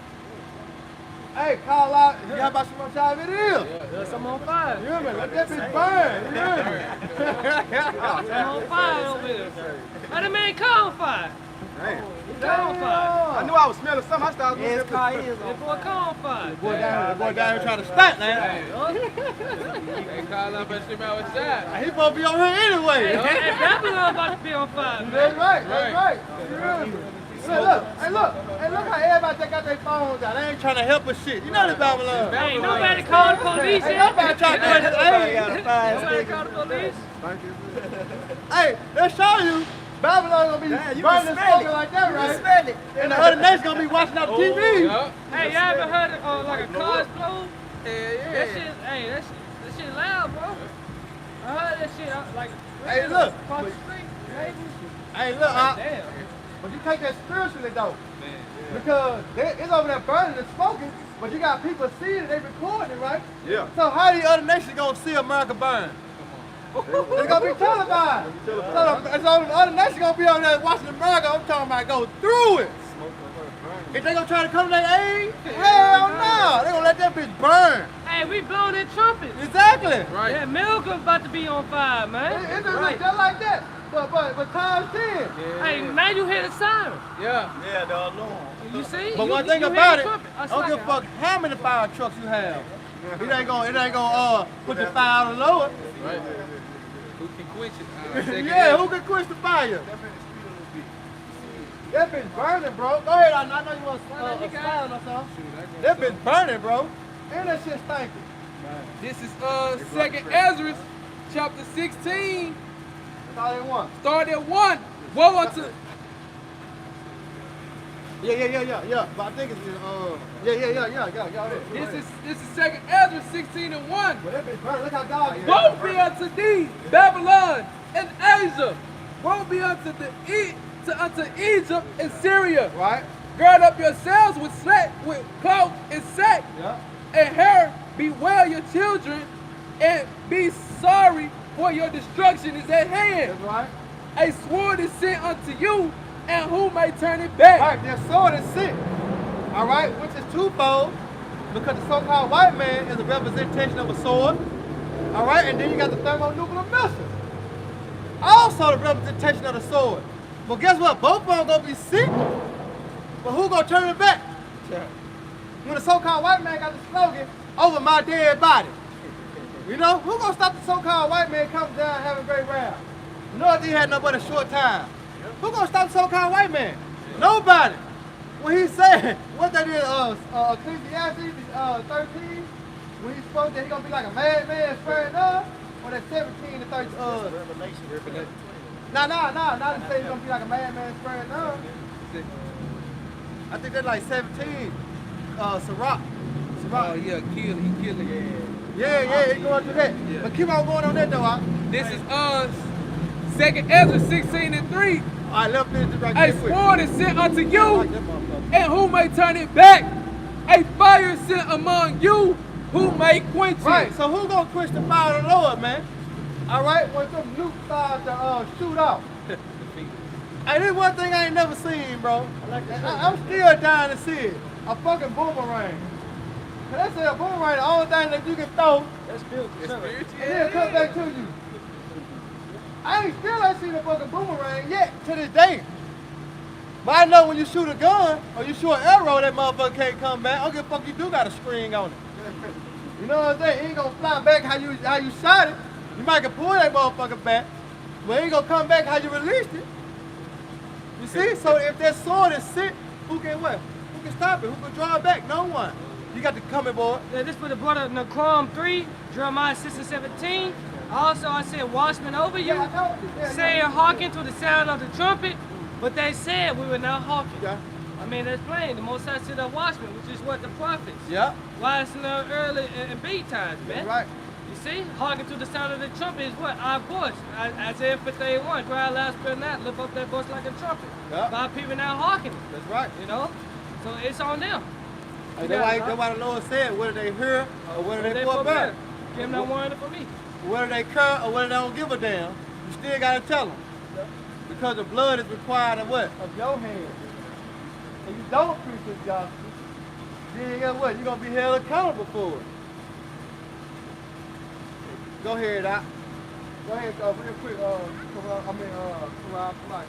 Speaker 1: Hey, call out. You got about how much time it is.
Speaker 3: Yeah, some on fire.
Speaker 1: You hear me? Let that bitch burn. You hear me?
Speaker 3: Some on fire over there. Why the man caught on fire?
Speaker 5: Damn.
Speaker 3: He caught on fire.
Speaker 5: I knew I was smelling something. I started looking
Speaker 4: His
Speaker 5: at the
Speaker 4: car is
Speaker 3: That
Speaker 4: on
Speaker 3: boy caught on fire.
Speaker 1: The boy down here trying to stunt, man.
Speaker 2: They call up and shit out with shot.
Speaker 1: He supposed to be on here anyway.
Speaker 3: Hey, Babylon about to be on fire, man.
Speaker 1: That's right. That's right. You hear me? Look how everybody take out their phones out. They ain't trying to help us shit. You know the Babylon.
Speaker 3: Ain't nobody called the police
Speaker 1: Ain't
Speaker 3: yet.
Speaker 1: nobody trying to do it.
Speaker 4: Everybody got a fire
Speaker 3: Nobody
Speaker 4: sticker.
Speaker 3: called the police.
Speaker 1: Hey, they show you Babylon gonna be
Speaker 4: Damn, you
Speaker 1: burning
Speaker 4: can
Speaker 1: and
Speaker 4: smell
Speaker 1: smoking
Speaker 4: it.
Speaker 1: like that,
Speaker 4: You
Speaker 1: right?
Speaker 4: can smell it.
Speaker 1: And the other nation gonna be watching on TV.
Speaker 2: Yup.
Speaker 3: Hey, y'all ever heard of like a car explode?
Speaker 2: Hell yeah.
Speaker 3: That shit, hey, that shit loud, bro. I heard that shit, like,
Speaker 1: Hey, look.
Speaker 3: across the street, maybe.
Speaker 1: Hey, look,
Speaker 3: Damn.
Speaker 1: but you take that spiritually though. Because it's over there burning and smoking, but you got people seeing it, they recording it, right?
Speaker 5: Yeah.
Speaker 1: So how the other nations gonna see America burn? It's gonna be televised. So the other nations gonna be over there watching America. I'm talking about go through it. If they gonna try to come to their aid, hell no. They gonna let that bitch burn.
Speaker 3: Hey, we blowing that trumpet.
Speaker 1: Exactly.
Speaker 2: Right.
Speaker 3: Yeah, Milcom's about to be on fire, man.
Speaker 1: It's just like that. But times 10.
Speaker 2: Yeah.
Speaker 3: Hey, man, you hear the siren.
Speaker 2: Yeah.
Speaker 4: Yeah, the alarm.
Speaker 3: You see?
Speaker 1: But
Speaker 3: You-
Speaker 1: one thing
Speaker 3: you hear
Speaker 1: about
Speaker 3: the
Speaker 1: it,
Speaker 3: trumpet.
Speaker 1: I don't give a fuck how many fire trucks you have. It ain't gonna put the fire on the lower.
Speaker 2: Right. Who can quench it?
Speaker 1: Yeah, who can quench the fire? That bitch burning, bro. Go ahead, I know you want to sound or something. That bitch burning, bro. And that shit stinking.
Speaker 2: This is 2nd Ezra, chapter 16.
Speaker 1: That's all they want.
Speaker 2: Start at 1. Woe unto.
Speaker 1: Yeah. But I think it's yeah.
Speaker 2: This is 2nd Ezra 16 and 1.
Speaker 1: But that bitch burning. Look how God is.
Speaker 2: Woe be unto thee, Babylon and Asia. Woe be unto Egypt and Syria.
Speaker 1: Right?
Speaker 2: Gird up yourselves with cloak and sack, and hair. Bewail your children, and be sorry, for your destruction is at hand.
Speaker 1: That's right.
Speaker 2: A sword is sent unto you, and who may turn it back?
Speaker 1: Right, their sword is sent. All right, which is twofold, because the so-called white man is a representation of a sword. All right, and then you got the thermonuclear missile, also the representation of the sword. But guess what? Both of them gonna be sent. But who gonna turn it back? When the so-called white man got the slogan, "Over my dead body." You know, who gonna stop the so-called white man coming down and having a great round? North, he had no but a short time. Who gonna stop the so-called white man? Nobody. When he said, what that is, Ecclesiastes 13, when he spoke that he gonna be like a madman spreading up, or that 17 to 13,
Speaker 4: Revelation.
Speaker 1: Nah, not to say he's gonna be like a madman spreading up. I think that's like 17, Sirach.
Speaker 2: Oh yeah, he killing it.
Speaker 1: Yeah, he going through that.
Speaker 2: Yeah.
Speaker 1: But keep on going on that though,
Speaker 2: This is 2nd Ezra 16 and 3.
Speaker 1: All right, let's finish this right
Speaker 2: A
Speaker 1: quick.
Speaker 2: sword is sent unto you,
Speaker 1: Like that motherfucker.
Speaker 2: and who may turn it back? A fire is sent among you, who may quench it.
Speaker 1: Right, so who gonna quench the fire of the Lord, man? All right, when some nukes start to shoot off. And this one thing I ain't never seen, bro. I'm still dying to see it. A fucking boomerang. Cause they say a boomerang the only thing that you can throw,
Speaker 4: That's spiritual.
Speaker 1: and then it come back to you. I ain't seen a fucking boomerang yet to this day. But I know when you shoot a gun or you shoot an arrow, that motherfucker can't come back. I don't give a fuck, you do got a string on it. You know what I'm saying? It ain't gonna fly back how you shot it. You might can pull that motherfucker back, but it ain't gonna come back how you released it. You see? So if that sword is sent, who can what? Who can stop it? Who can draw it back? No one. You got the coming board.
Speaker 3: Yeah, this was the brother Nahum 3, Jeremiah 6 and 17. Also, I said, watchmen over you,
Speaker 1: Yeah, I told you. Yeah,
Speaker 3: saying, hearken to the sound of the trumpet, but they said we were not hearken.
Speaker 1: Yeah.
Speaker 3: I mean, that's plain. The Most High said of watchmen, which is what the prophets.
Speaker 1: Yeah.
Speaker 3: Why it's in the early and beat times, man.
Speaker 1: That's right.
Speaker 3: You see, hearken to the sound of the trumpet is what? Our voice. Isaiah 58:1, cry loud, spare not, lift up that voice like a trumpet.
Speaker 1: Yeah.
Speaker 3: By people now hearkening,
Speaker 1: That's right.
Speaker 3: you know? So it's on them.
Speaker 1: Hey, that's why the Lord said, whether they hear or whether they forbear.
Speaker 3: Give them that warning for me.
Speaker 1: Whether they care or whether they don't give a damn, you still gotta tell them. Because the blood is required of what? Of your hand. If you don't preach this gospel, then guess what? You're gonna be held accountable for it. Go ahead, Doc. Go ahead, real quick. Come on.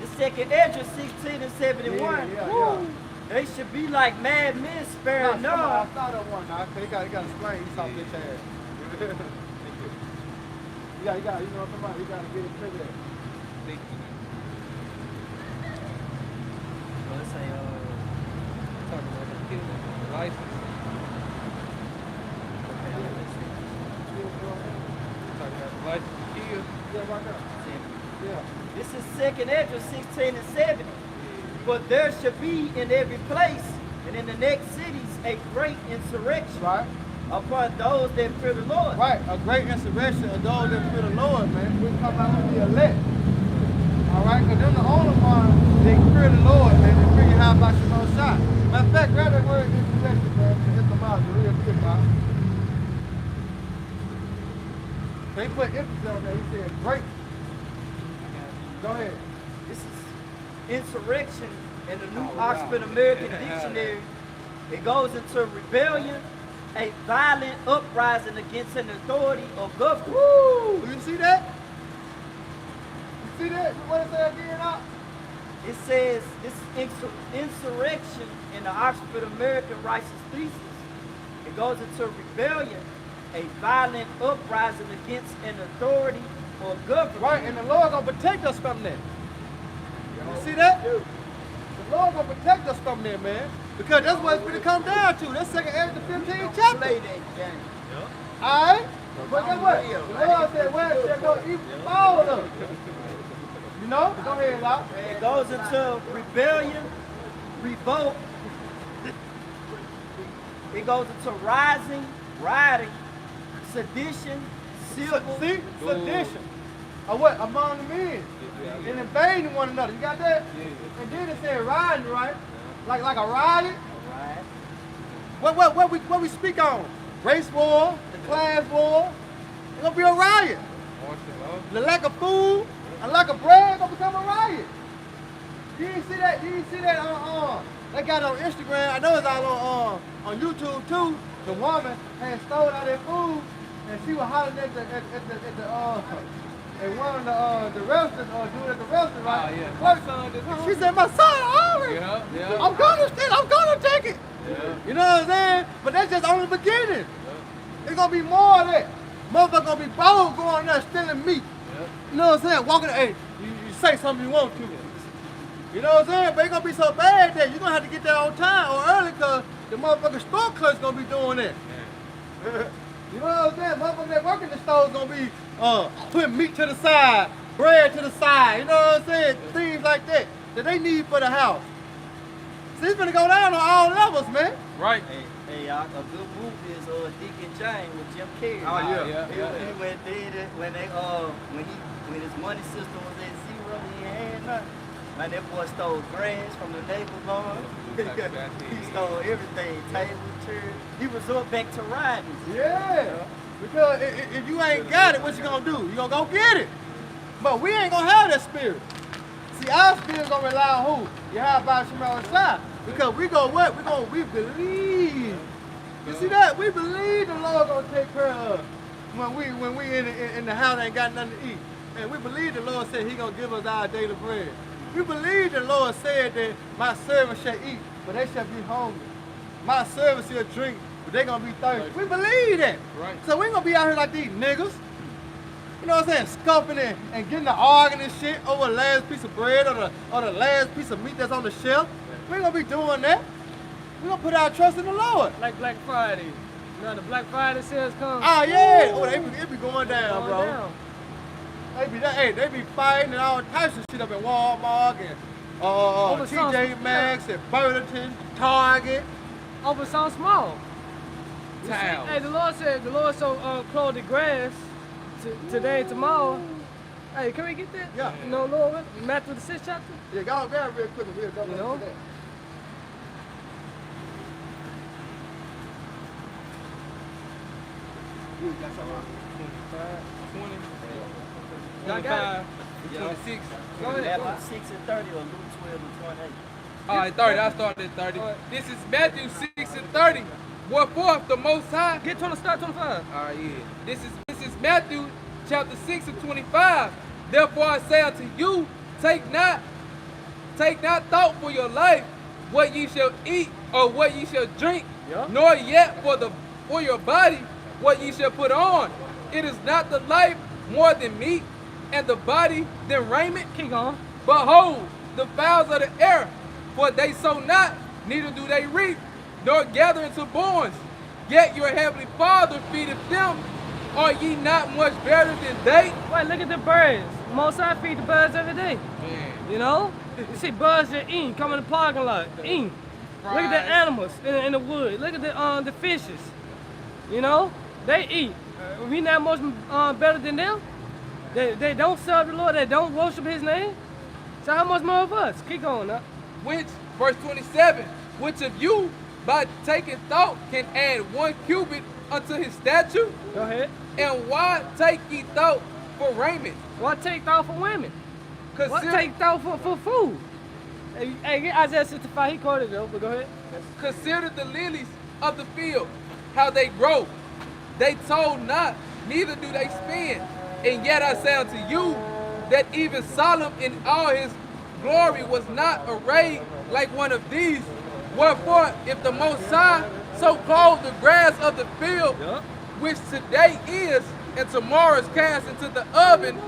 Speaker 4: The 2nd Ezra 16 and 71.
Speaker 1: Yeah.
Speaker 4: Woo. They should be like madmen sparing
Speaker 1: No, I
Speaker 4: none.
Speaker 1: thought of one now. He got to explain. He saw bitch ass. You know what I'm talking about? You got to get it triggered.
Speaker 4: Let's say,
Speaker 2: Talking about the killing, the license. Talking about the license to kill.
Speaker 1: Yeah, right now. Yeah.
Speaker 4: this is 2nd Ezra 16 and 70. But there should be in every place and in the next cities a great insurrection
Speaker 1: Right.
Speaker 4: upon those that fear the Lord.
Speaker 1: Right. A great insurrection of those that fear the Lord, man. We come out with the elect. All right? Because they're the only ones that fear the Lord, man. They fear how about your own shot. Matter of fact, grab that word insurrection, man. Hit them out real quick, man. They put emphasis on that. He said great. Go ahead.
Speaker 4: This is insurrection in the New Oxford American Dictionary. It goes into rebellion, a violent uprising against an authority or government.
Speaker 1: Woo! You see that? You see that? What it say again, Doc?
Speaker 4: It says this insurrection in the Oxford American Righteous Thesis. It goes into rebellion, a violent uprising against an authority or government.
Speaker 1: Right, and the Lord gonna protect us from that. You see that? The Lord gonna protect us from there, man. Because that's what it's gonna come down to. That's 2 Ezra 15 chapter.
Speaker 4: Play that game.
Speaker 1: Alright? But guess what? The Lord said, where shall go eat all of them? You know? Go ahead, Locke.
Speaker 4: It goes into rebellion, revolt. It goes into rising, rioting, sedition, civil.
Speaker 1: See? Sedition. Or what? Among the men. And invading one another. You got that? And then it said riding, right? Like a riot.
Speaker 4: Right.
Speaker 1: What we speak on? Race war, the class war. It's gonna be a riot. The lack of food, a lack of bread, gonna become a riot. You didn't see that? You didn't see that they got it on Instagram. I know it's all on YouTube too. The woman had stole out their food and she was hollering at one of the restaurants doing at the restaurant, right?
Speaker 2: Yeah. My son is hungry.
Speaker 1: She said, my son hungry.
Speaker 2: Yeah.
Speaker 1: I'm gonna take it.
Speaker 2: Yeah.
Speaker 1: You know what I'm saying? But that's just only the beginning. It's gonna be more of that. Motherfucker gonna be bold going there stealing meat. You know what I'm saying? Walking, hey, you say something you want to. You know what I'm saying? But it's gonna be so bad that you're gonna have to get there on time or early because the motherfucking store clerk's gonna be doing that. You know what I'm saying? Motherfuckers that work in the store is gonna be putting meat to the side, bread to the side, you know what I'm saying? Things like that they need for the house. See, it's gonna go down on all levels, man.
Speaker 2: Right.
Speaker 4: Hey, a good movie is Dick and Jane with Jim Carrey.
Speaker 1: Oh,
Speaker 2: yeah.
Speaker 4: He went there when his money system was at zero, he ain't had nothing. Man, that boy stole grass from the neighbor's lawn. He stole everything, table, chair. He resort back to riding.
Speaker 1: Yeah. Because if you ain't got it, what you gonna do? You gonna go get it. But we ain't gonna have that spirit. See, our spirit gonna rely on who? Yahweh Shema Shai. Because we go what? We believe. You see that? We believe the Lord gonna take care of us when we in the house ain't got nothing to eat. And we believe the Lord said he gonna give us our daily bread. We believe the Lord said that my servants shall eat, but they shall be hungry. My servants shall drink, but they gonna be thirsty. We believe that.
Speaker 2: Right.
Speaker 1: So we ain't gonna be out here like these niggas. You know what I'm saying? Scuffing and getting the arguing and shit over the last piece of bread or the last piece of meat that's on the shelf. We ain't gonna be doing that. We gonna put our trust in the Lord.
Speaker 3: Like Black Friday. You know, the Black Friday sales come.
Speaker 1: Oh yeah. Oh, it be going down, bro.
Speaker 3: Down.
Speaker 1: They be fighting and all types of shit up at Walmart and TJ Maxx and Burlington, Target.
Speaker 3: Over something small. You see,
Speaker 2: Towels.
Speaker 3: hey, the Lord so clothed the grass today and tomorrow. Hey, can we get that?
Speaker 1: Yeah.
Speaker 3: You know, Lord, Matthew the 6th chapter?
Speaker 1: Yeah, go down real quick and we'll go
Speaker 3: You know?
Speaker 1: to that. You got something?
Speaker 2: 20,
Speaker 3: Y'all got it?
Speaker 2: 26.
Speaker 3: Go ahead.
Speaker 4: Matthew 6 and 30 or Luke 12 and 28.
Speaker 2: All right, 30. I started at 30. This is Matthew 6 and 30. Wherefore the Most High.
Speaker 3: Get 20, start 25.
Speaker 2: All right, yeah. This is Matthew chapter 6 and 25. Therefore I say unto you, take not thought for your life, what ye shall eat or what ye shall drink,
Speaker 3: Yeah.
Speaker 2: nor yet for your body, what ye shall put on. It is not the life more than meat, and the body than raiment.
Speaker 3: Keep going.
Speaker 2: Behold, the fowls of the air, for they sow not, neither do they reap, nor gather into barns. Yet your heavenly Father feedeth them. Are ye not much better than they?
Speaker 3: Wait, look at the birds. Most I feed the birds every day.
Speaker 2: Man,
Speaker 3: You know? You see birds that eating, come in the parking lot, eating. Look at the
Speaker 2: fries.
Speaker 3: animals in the wood. Look at the fishes. You know? They eat. We not much better than them. They don't serve the Lord. They don't worship his name. So how much more of us? Keep going up.
Speaker 2: Which, verse 27, which of you, by taking thought, can add 1 cubit unto his stature?
Speaker 3: Go ahead.
Speaker 2: And why take ye thought for raiment?
Speaker 3: Why take thought for women? Why
Speaker 2: Consider,
Speaker 3: take thought for food? Hey, get Isaiah 65, he quoted it though, but go ahead.
Speaker 2: consider the lilies of the field, how they grow. They told not, neither do they spin. And yet I say unto you, that even Solomon in all his glory was not arrayed like one of these. Wherefore, if the Most High so clothe the grass of the field,
Speaker 3: Yeah.
Speaker 2: which today is and tomorrow is cast into the oven,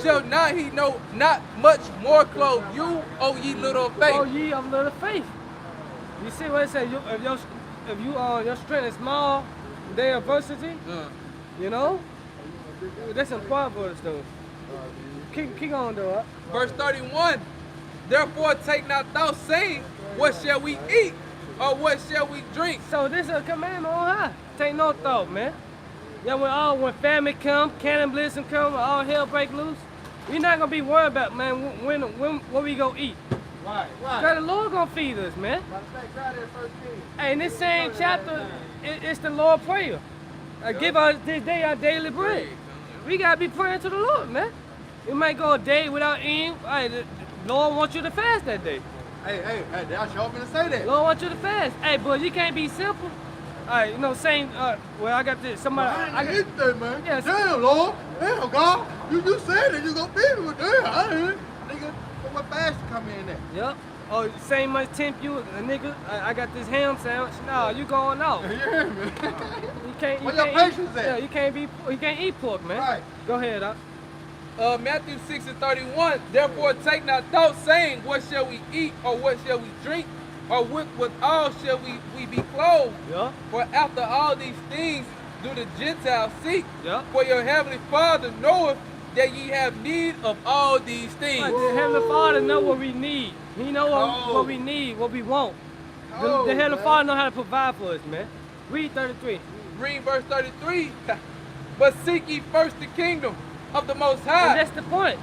Speaker 2: Shall not he know not much more clothe you, O ye little of faith?
Speaker 3: Oh, ye of little faith. You see what it says? If your strength is small, their adversity, you know, that's important for us though. Keep on though.
Speaker 2: Verse 31. Therefore take not thought, saying, what shall we eat, or what shall we drink?
Speaker 3: So this is a commandment on high. Take no thought, man. Yeah, when famine come, cannibalism come, all hell break loose, we're not gonna be worried about, man, when what we gonna eat.
Speaker 1: Right.
Speaker 3: Cause the Lord gonna feed us, man. Hey, in this same chapter, it's the Lord prayer. Give us this day our daily bread. We gotta be praying to the Lord, man. We might go a day without eating. Hey, the Lord wants you to fast that day.
Speaker 1: Hey, that's y'all finna say that.
Speaker 3: Lord wants you to fast. Hey, but you can't be simple. Alright, you know, saying, well, I got this. Somebody,
Speaker 1: I ain't eat that, man.
Speaker 3: Yes.
Speaker 1: Damn, Lord. Damn, God. You said that you gonna feed me with that. I ain't. Nigga, what fast you come in there?
Speaker 3: Yep. Oh, same much tempt you, nigga. I got this ham sandwich. No, you going out.
Speaker 1: Yeah, man.
Speaker 3: You can't.
Speaker 1: Where
Speaker 3: You
Speaker 1: your
Speaker 3: can't
Speaker 1: patience
Speaker 3: eat,
Speaker 1: at?
Speaker 3: Yeah, you can't eat pork, man.
Speaker 1: Right.
Speaker 3: Go ahead,
Speaker 2: Matthew 6:31. Therefore take not thought, saying, what shall we eat, or what shall we drink, or withal shall we be clothed?
Speaker 3: Yeah.
Speaker 2: For after all these things do the Gentiles seek.
Speaker 3: Yeah.
Speaker 2: For your heavenly Father knoweth that ye have need of all these things.
Speaker 3: Right, the Heavenly Father know what we need. He know what we need, what we want. The Heavenly Father know how to provide for us, man. Read 33.
Speaker 2: Read verse 33. But seek ye first the kingdom of the Most High.
Speaker 3: And that's the point.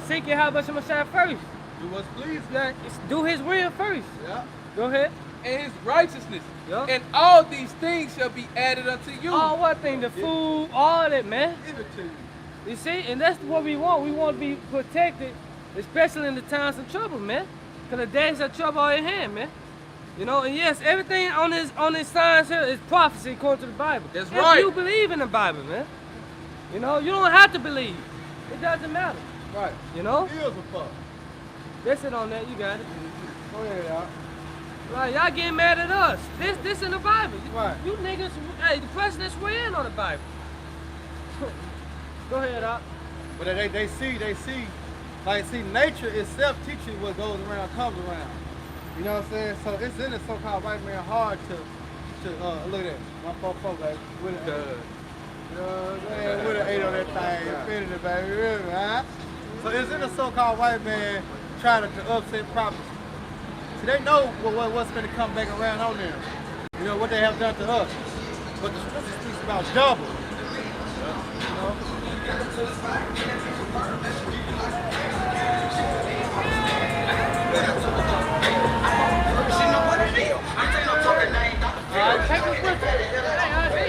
Speaker 3: Seek your how much Messiah first.
Speaker 1: You was pleased.
Speaker 3: Yeah, do His will first.
Speaker 1: Yeah.
Speaker 3: Go ahead.
Speaker 2: And his righteousness.
Speaker 3: Yeah.
Speaker 2: And all these things shall be added unto you.
Speaker 3: All what thing? The food, all that, man.
Speaker 1: Give it to you.
Speaker 3: You see, and that's what we want. We want to be protected, especially in the times of trouble, man. Because the days of trouble are in hand, man. You know, and yes, everything on this signs here is prophecy according to the Bible.
Speaker 2: That's
Speaker 3: if
Speaker 2: right.
Speaker 3: you believe in the Bible, man. You know, you don't have to believe. It doesn't matter.
Speaker 1: Right.
Speaker 3: You know?
Speaker 1: Feels a fuck.
Speaker 3: That's it on that. You got it.
Speaker 1: Go ahead, y'all.
Speaker 3: Right, y'all getting mad at us. This in the Bible.
Speaker 1: Right.
Speaker 3: You niggas, hey, the president swear in on the Bible. Go ahead, Doc.
Speaker 1: But they see, like, see, nature itself teaches you what goes around comes around. You know what I'm saying? So it's in the so-called white man hard to look at that. My folks like, with an 8. You know what I'm saying? With an 8 on that thing, infinity, baby, really, huh? So it's in the so-called white man trying to upset prophecy. So they know what's going to come back around on them. You know, what they have done to us. But the scripture speaks about double. You know?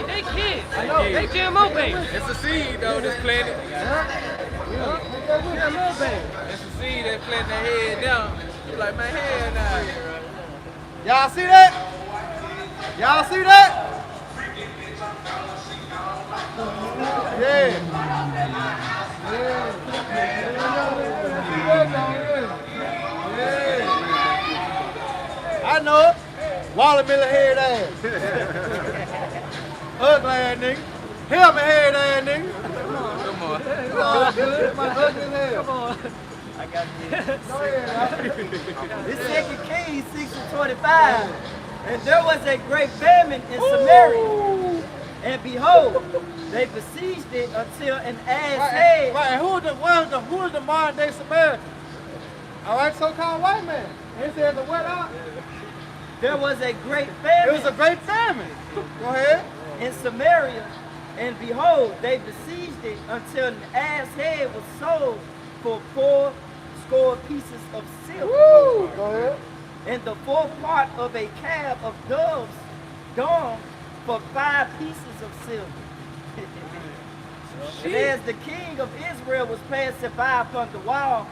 Speaker 3: They kids. I know. They GMO babies.
Speaker 2: It's a seed though that's planted.
Speaker 3: GMO babies.
Speaker 2: It's a seed that's planting their head down. You're like, man, hell nah.
Speaker 1: Y'all see that? Y'all see that? I know it. Watermelon head ass. Ugly ass nigga. Helmet head ass nigga.
Speaker 2: Come on.
Speaker 1: It's all good. My ugly as hell.
Speaker 3: Come on.
Speaker 4: I got this.
Speaker 1: Go ahead,
Speaker 4: This 2 Kings 6:25. And there was a great famine in Samaria. And behold, they besieged it until an ass head.
Speaker 1: Right, and who is the modern day Samaritan? All right, so-called white man. He said the what out?
Speaker 4: There was a great
Speaker 1: It
Speaker 4: famine
Speaker 1: was a great famine. Go ahead.
Speaker 4: in Samaria. And behold, they besieged it until an ass head was sold for 80 pieces of silver.
Speaker 1: Woo! Go ahead.
Speaker 4: And the 4th part of a calf of doves gone for 5 pieces of silver. And as the king of Israel was passing by upon the wall,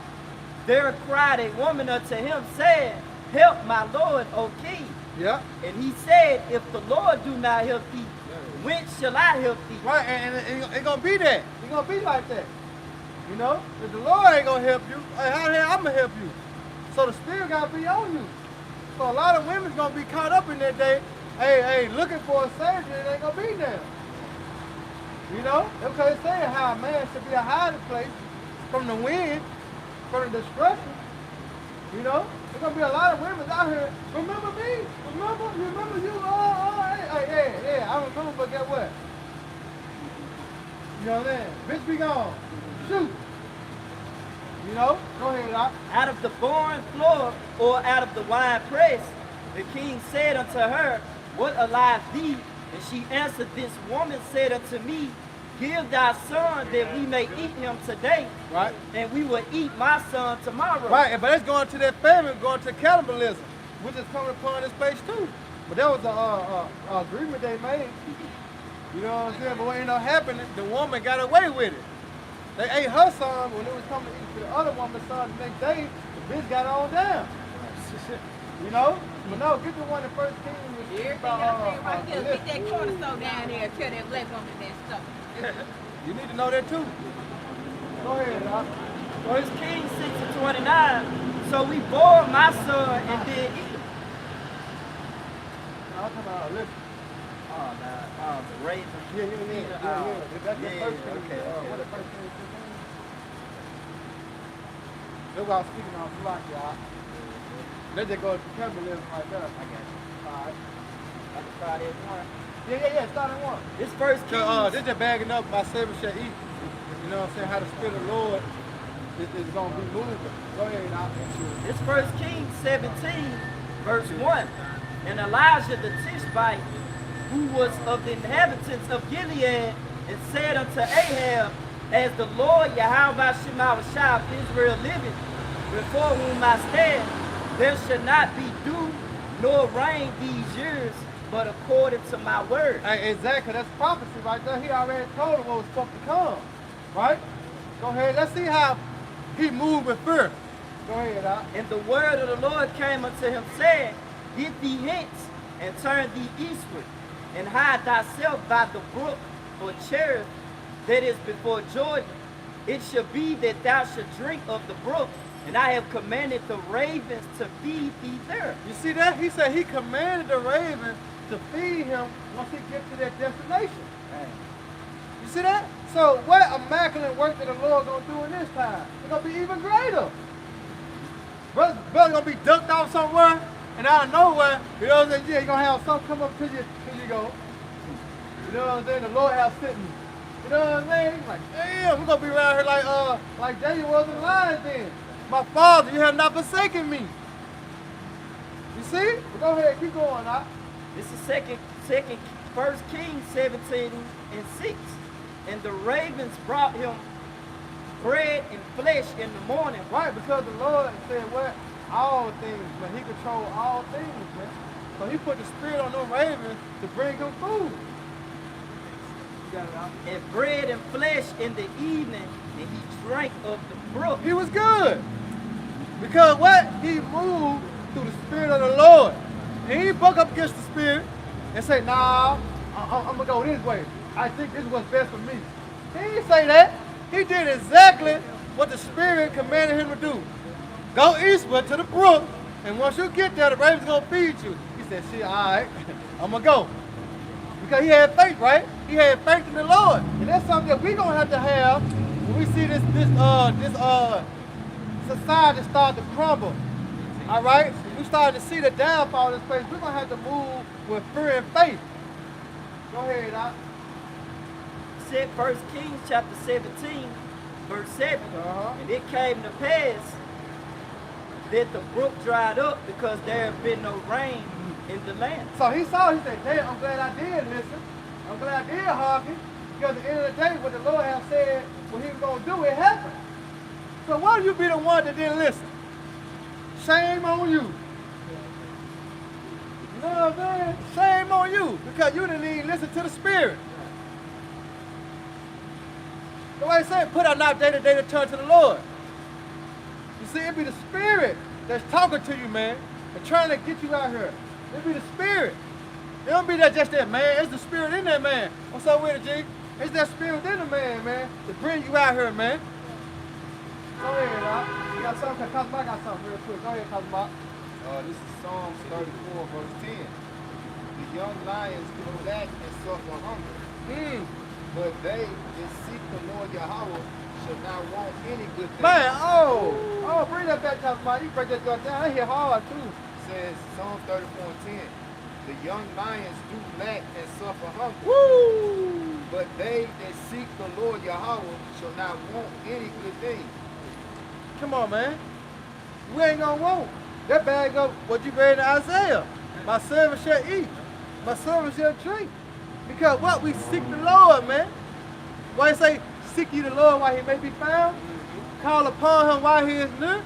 Speaker 4: there cried a woman unto him, saying, Help my lord, O king.
Speaker 1: Yeah.
Speaker 4: And he said, If the Lord do not help thee, whence shall I help thee?
Speaker 1: Right, and it's gonna be that. It's gonna be like that. You know? If the Lord ain't gonna help you, how the hell I'm gonna help you? So the spirit gotta be on you. So a lot of women's gonna be caught up in that day, hey, looking for a savior, it ain't gonna be there. You know? Because they say how a man should be a hiding place from the wind, from the destruction. You know, there's gonna be a lot of women out here. Remember me? Remember you? Hey, I remember, but guess what? You know what I'm saying? Bitch be gone. Shoot. You know? Go ahead, Doc.
Speaker 4: Out of the barn floor or out of the wine press, the king said unto her, what alive thee? And she answered, this woman said unto me, give thy son that we may eat him today,
Speaker 1: right?
Speaker 4: And we will eat my son tomorrow.
Speaker 1: Right, but it's going to that family, going to cannibalism, which is coming upon this place too. But that was a agreement they made. You know what I'm saying? But what ended up happening, the woman got away with it. They ate her son, but when it was coming to eat to the other woman's son the next day, the bitch got on down. You know? But no, get the one in First Kings.
Speaker 5: Everything right here. Get that cornerstone down there and tell that black woman that stuff.
Speaker 1: You need to know that too. Go ahead, Doc.
Speaker 4: Well, it's King 6:29. So we bore my son and did eat him.
Speaker 1: No, I'm talking about listen.
Speaker 4: Oh, nah. The raven.
Speaker 1: Yeah. That's the first thing.
Speaker 4: Okay.
Speaker 1: What the first thing? That's what I was speaking on block, y'all. Let's just go to cannibalism right there.
Speaker 4: I got you.
Speaker 1: All right.
Speaker 4: I can start at one.
Speaker 1: Yeah, start at one.
Speaker 4: This first Kings.
Speaker 1: This just bagging up by seven shall eat. You know what I'm saying? How the Spirit of the Lord is going to be moving. Go ahead, Doc.
Speaker 4: This First Kings 17, verse 1. And Elijah the Tishbite, who was of the inhabitants of Gilead, and said unto Ahab, as the Lord Yahweh Shemawashah of Israel liveth, before whom I stand, there shall not be dew nor rain these years, but according to my word.
Speaker 1: Hey, exactly. That's prophecy right there. He already told him what was supposed to come. Right? Go ahead. Let's see how he moved with fear. Go ahead, Doc.
Speaker 4: And the word of the Lord came unto him, saying, get thee hence, and turn thee eastward, and hide thyself by the brook or Cherith that is before Jordan. It shall be that thou shalt drink of the brook, and I have commanded the ravens to feed thee there.
Speaker 1: You see that? He said he commanded the ravens to feed him once he gets to that destination.
Speaker 4: Right.
Speaker 1: You see that? So what immaculate work that the Lord going to do in this time? It's going to be even greater. Brother going to be ducked off somewhere, and out of nowhere, you know what I'm saying? Yeah, you're going to have something come up to you go. You know what I'm saying? The Lord has sitting. You know what I'm saying? Like, damn, we're going to be around here like Daniel was in the lions then. My Father, you have not forsaken me. You see? Well, go ahead, keep going, Doc.
Speaker 4: This is First Kings 17 and 6. And the ravens brought him bread and flesh in the morning.
Speaker 1: Right, because the Lord said what? All things, man. He controlled all things, man. So he put the spirit on them ravens to bring him food. You got it, Doc.
Speaker 4: And bread and flesh in the evening, and he drank of the brook.
Speaker 1: He was good. Because what? He moved through the spirit of the Lord. And he buck up against the spirit and say, nah, I'm going to go this way. I think this is what's best for me. He didn't say that. He did exactly what the spirit commanded him to do. Go eastward to the brook, and once you get there, the raven's going to feed you. He said, see, all right, I'm going to go. Because he had faith, right? He had faith in the Lord. And that's something that we're going to have when we see this society start to crumble. All right? We starting to see the downfall of this place. We're going to have to move with fear and faith. Go ahead, Doc.
Speaker 4: Said First Kings chapter 17, verse 7. And it came to pass that the brook dried up because there had been no rain in the land.
Speaker 1: So he saw, he said, damn, I'm glad I did listen. I'm glad I did hearken. Because at the end of the day, what the Lord has said, what he was going to do, it happened. So why do you be the one that didn't listen? Shame on you. You know what I'm saying? Shame on you. Because you didn't even listen to the Spirit. The way I say, put out not day to day to turn to the Lord. You see, it be the Spirit that's talking to you, man, and trying to get you out here. It be the Spirit. It don't be that just that man. It's the Spirit in that man. What's up with it, G? It's that Spirit within the man, to bring you out here, man. Go ahead, Doc. You got something? Cosmo, I got something real quick. Go ahead, Cosmo.
Speaker 6: This is Psalms 34, verse 10. The young lions do lack and suffer hunger, But they that seek the Lord Yahweh shall not want any good thing.
Speaker 1: Man, bring that back to my. You break that stuff down. I hit hard too.
Speaker 6: Says Psalm 34:10. The young lions do lack and suffer hunger.
Speaker 1: Woo!
Speaker 6: But they that seek the Lord Yahweh shall not want any good thing.
Speaker 1: Come on, man. We ain't gonna want. That bag up what you read in Isaiah. My servant shall eat. My servant shall drink. Because what? We seek the Lord, man. Why it say, seek ye the Lord while he may be found? Call upon him while he is near.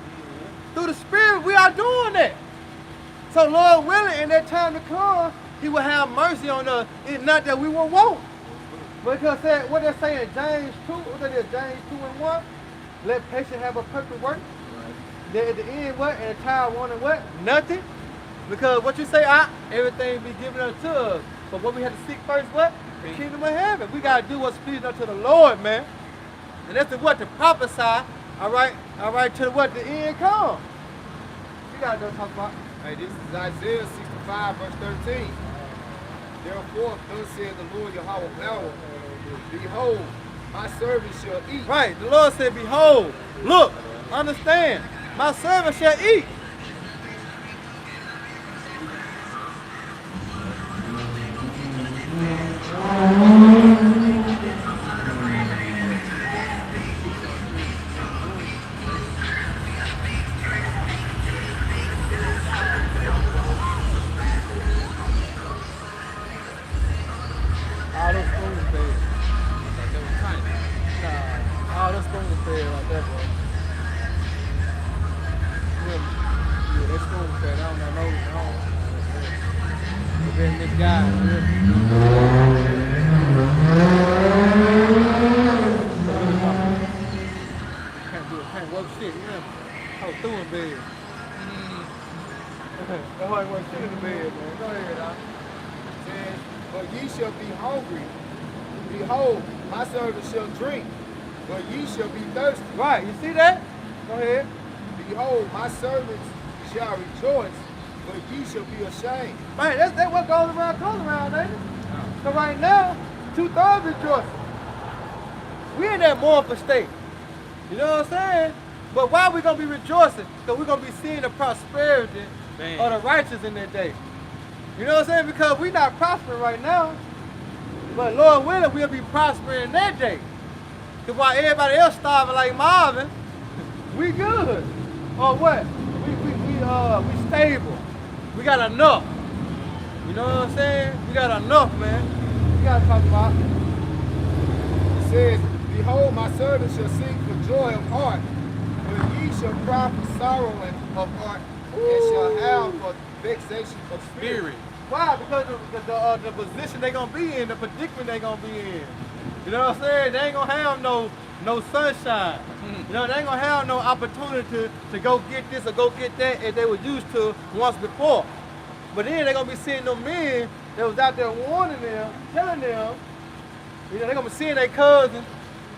Speaker 1: Through the Spirit, we are doing that. So Lord willing, in that time to come, he will have mercy on us. It's not that we will want. Because what they say in James 2, what that is, James 2:1, let patience have a perfect work. Then at the end, what? And the child wanted what? Nothing. Because what you say, everything be given unto us. But what we have to seek first, what? The kingdom of heaven. We got to do what's pleasing unto the Lord, man. And that's what? To prophesy, all right, to what? The end comes. You got to know what I'm talking about.
Speaker 6: Hey, this is Isaiah 65, verse 13. Therefore, thus said the Lord Yahweh, behold, my servant shall eat.
Speaker 1: Right, the Lord said, behold, look, understand, my servant shall eat. All those spoons fed. Nah, all those spoons fed right there, bro. Yeah, they spoon fed. I don't know. But then this guy, can't work shit, you know? I was through in bed. That's why I work shit in the bed, man. Go ahead, dog.
Speaker 6: Says, but ye shall be hungry. Behold, my servant shall drink, but ye shall be thirsty.
Speaker 1: Right, you see that? Go ahead.
Speaker 6: Behold, my servants shall rejoice, but ye shall be ashamed.
Speaker 1: Man, that's what goes around, ain't it? So right now, 2/3 rejoicing. We in that mournful state. You know what I'm saying? But why we gonna be rejoicing? Because we're gonna be seeing the prosperity of the righteous in that day. You know what I'm saying? Because we not prospering right now. But Lord willing, we'll be prospering that day. Because while everybody else starving like Marvin, we good. Or what? We stable. We got enough. You know what I'm saying? We got enough, man. We gotta talk about it.
Speaker 6: It says, behold, my servant shall sing for joy of heart, but ye shall cry for sorrow of heart, and shall have for vexation of spirit.
Speaker 1: Why? Because the position they gonna be in, the predicament they gonna be in. You know what I'm saying? They ain't gonna have no sunshine. You know, they ain't gonna have no opportunity to go get this or go get that as they were used to once before. But then they gonna be seeing them men that was out there warning them, telling them, you know, they gonna be seeing their cousins,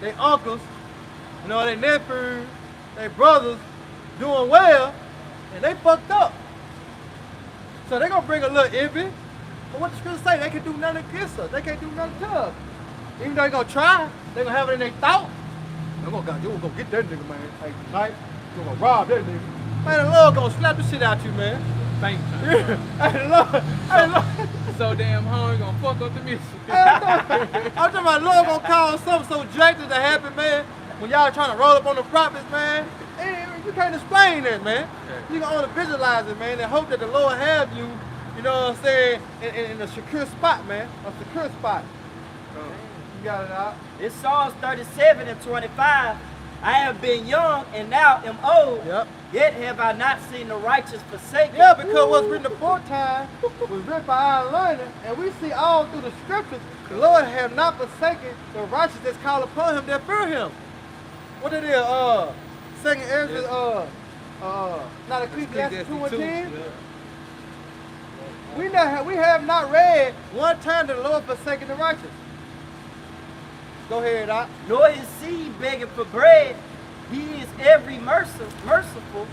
Speaker 1: their uncles, you know, their nephews, their brothers doing well, and they fucked up. So they gonna bring a little envy. But what the scripture say, they can do nothing against us. They can't do nothing to us. Even though they gonna try, they gonna have it in their thought. You gonna go get that nigga, man. Hey, tonight, you gonna rob that nigga. Man, the Lord gonna slap the shit out you, man.
Speaker 2: Thank you.
Speaker 1: Hey, Lord.
Speaker 2: So damn hungry, gonna fuck up the mission.
Speaker 1: I'm talking about the Lord gonna cause something so drastic to happen, man. When y'all trying to roll up on the prophets, man. You can't explain that, man. You can only visualize it, man, and hope that the Lord have you, you know what I'm saying, in a secure spot, man. A secure spot. You got it out.
Speaker 4: It's Psalms 37 and 25. I have been young and now am old.
Speaker 1: Yep.
Speaker 4: Yet have I not seen the righteous forsaken.
Speaker 1: Yeah, because what's written aforetime was written by our learning, and we see all through the scriptures, the Lord have not forsaken the righteous that's called upon him that fear him. What it is, second Ezra, not Ecclesiastes 2 and 10.
Speaker 6: Yeah.
Speaker 1: We have not read one time that the Lord forsaken the righteous. Go ahead, Doc.
Speaker 4: Nor his seed begging for bread. He is every merciful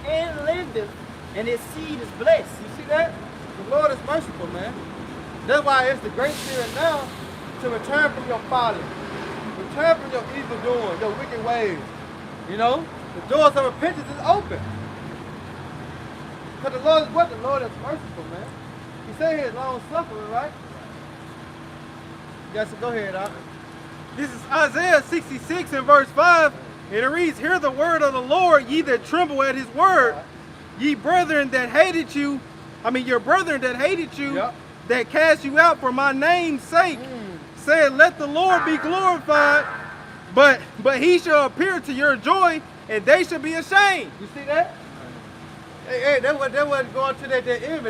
Speaker 4: and liveth, and his seed is blessed.
Speaker 1: You see that? The Lord is merciful, man. That's why it's the great spirit now to return from your folly. Return from your evil doing, your wicked ways. You know, the doors of repentance is open. Because the Lord is what? The Lord is merciful, man. He said he is long suffering, right? Yes, go ahead, Doc.
Speaker 2: This is Isaiah 66 and verse 5, and it reads, "Hear the word of the Lord, ye that tremble at his word, ye brethren that hated you, your brethren that hated you,
Speaker 1: Yep.
Speaker 2: that cast you out for my name's sake, said, let the Lord be glorified, but he shall appear to your joy, and they shall be ashamed."
Speaker 1: You see that? Hey, they wasn't going to that envy.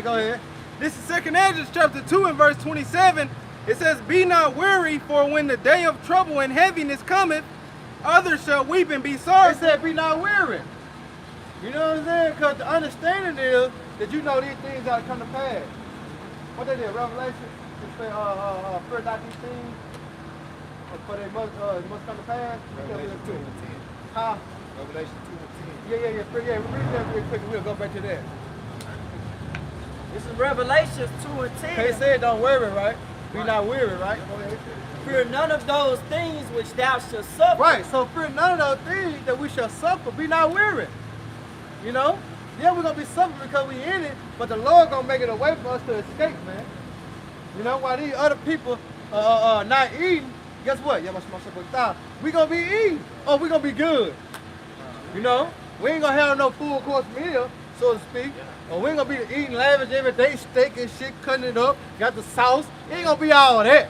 Speaker 1: Go ahead.
Speaker 2: This is 2 Ezra chapter 2 and verse 27. It says, "Be not weary, for when the day of trouble and heaviness cometh, others shall weep and be sorry."
Speaker 1: They said, be not weary. You know what I'm saying? Because the understanding is that you know these things got to come to pass. What they did, Revelation? They say, fear not these things, for they must come to pass.
Speaker 6: Revelation 2 and 10.
Speaker 1: Huh?
Speaker 6: Revelation 2 and 10.
Speaker 1: Yeah. Read that real quick and we'll go back to that.
Speaker 4: This is Revelation 2 and 10.
Speaker 1: They said don't worry, right? Be not weary, right?
Speaker 4: Fear none of those things which thou shalt suffer.
Speaker 1: Right, so fear none of those things that we shall suffer. Be not weary. You know? Yeah, we're going to be suffering because we in it, but the Lord going to make it a way for us to escape, man. You know, while these other people not eating, guess what? We going to be eating. Oh, we going to be good. You know? We ain't going to have no full course meal, so to speak. Or we ain't going to be eating lavish every day, steak and shit, cutting it up, got the sauce. It ain't going to be all that.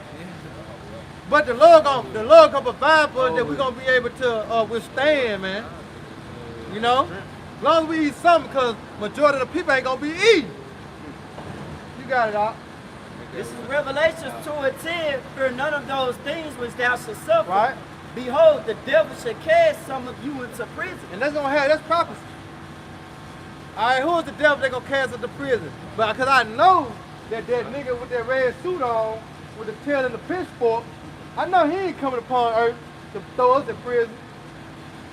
Speaker 1: But the Lord gonna provide for us that we're gonna be able to withstand, man. You know? As long as we eat something, because majority of the people ain't gonna be eating. You got it, Doc.
Speaker 4: This is Revelation 2 and 10. Fear none of those things which thou shalt suffer.
Speaker 1: Right.
Speaker 4: Behold, the devil shall cast some of you into prison.
Speaker 1: And that's prophecy. Alright, who is the devil that gonna cast us to prison? But because I know that nigga with that red suit on, with the tail and the pitchfork, I know he ain't coming upon earth to throw us in prison.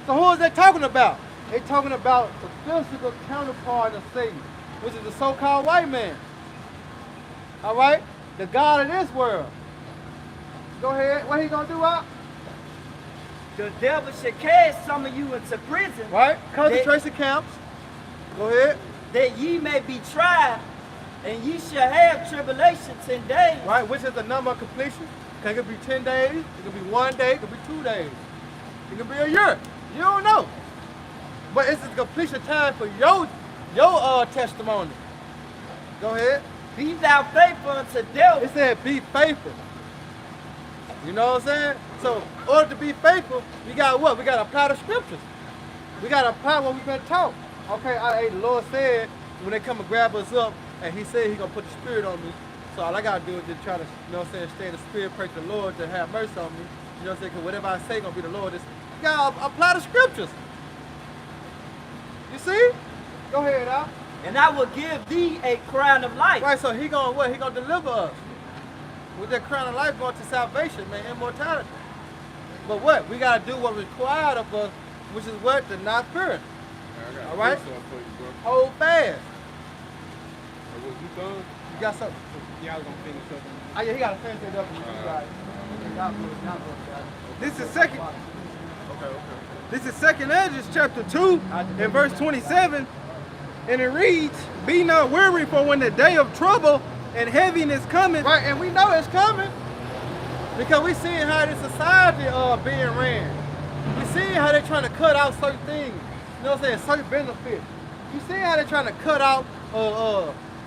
Speaker 1: So who is they talking about? They talking about the physical counterpart of Satan, which is the so-called white man. All right? The God of this world. Go ahead. What he gonna do, Op?
Speaker 4: The devil shall cast some of you into prison.
Speaker 1: Right? Concentration camps. Go ahead.
Speaker 4: That ye may be tried, and ye shall have tribulation 10 days.
Speaker 1: Right? Which is the number of completion. It could be 10 days, it could be 1 day, it could be 2 days. It could be a year. You don't know. But it's the completion time for your testimony. Go ahead.
Speaker 4: Be thou faithful unto death.
Speaker 1: It said be faithful. You know what I'm saying? So in order to be faithful, we got what? We got to apply the scriptures. We got to apply what we've been taught. Okay, the Lord said when they come and grab us up, and he said he going to put the spirit on me. So all I gotta do is just try to, you know what I'm saying, stay in the spirit, pray to the Lord to have mercy on me. You know what I'm saying? Because whatever I say gonna be the Lord. You gotta apply the scriptures. You see? Go ahead, Al.
Speaker 4: And I will give thee a crown of life.
Speaker 1: Right, so he gonna what? He gonna deliver us. With that crown of life going to salvation, man, immortality. But what? We gotta do what's required of us, which is what? To not fear. All right? Hold fast. You got something?
Speaker 6: Yeah, I was gonna finish up.
Speaker 1: Oh yeah, he gotta finish it up.
Speaker 2: This is second. This is 2 Ezra chapter 2 and verse 27, and it reads, "Be not weary, for when the day of trouble and heaviness cometh."
Speaker 1: Right, and we know it's coming because we seeing how this society being ran. We seeing how they're trying to cut out certain things. You know what I'm saying? Certain benefits. You see how they're trying to cut out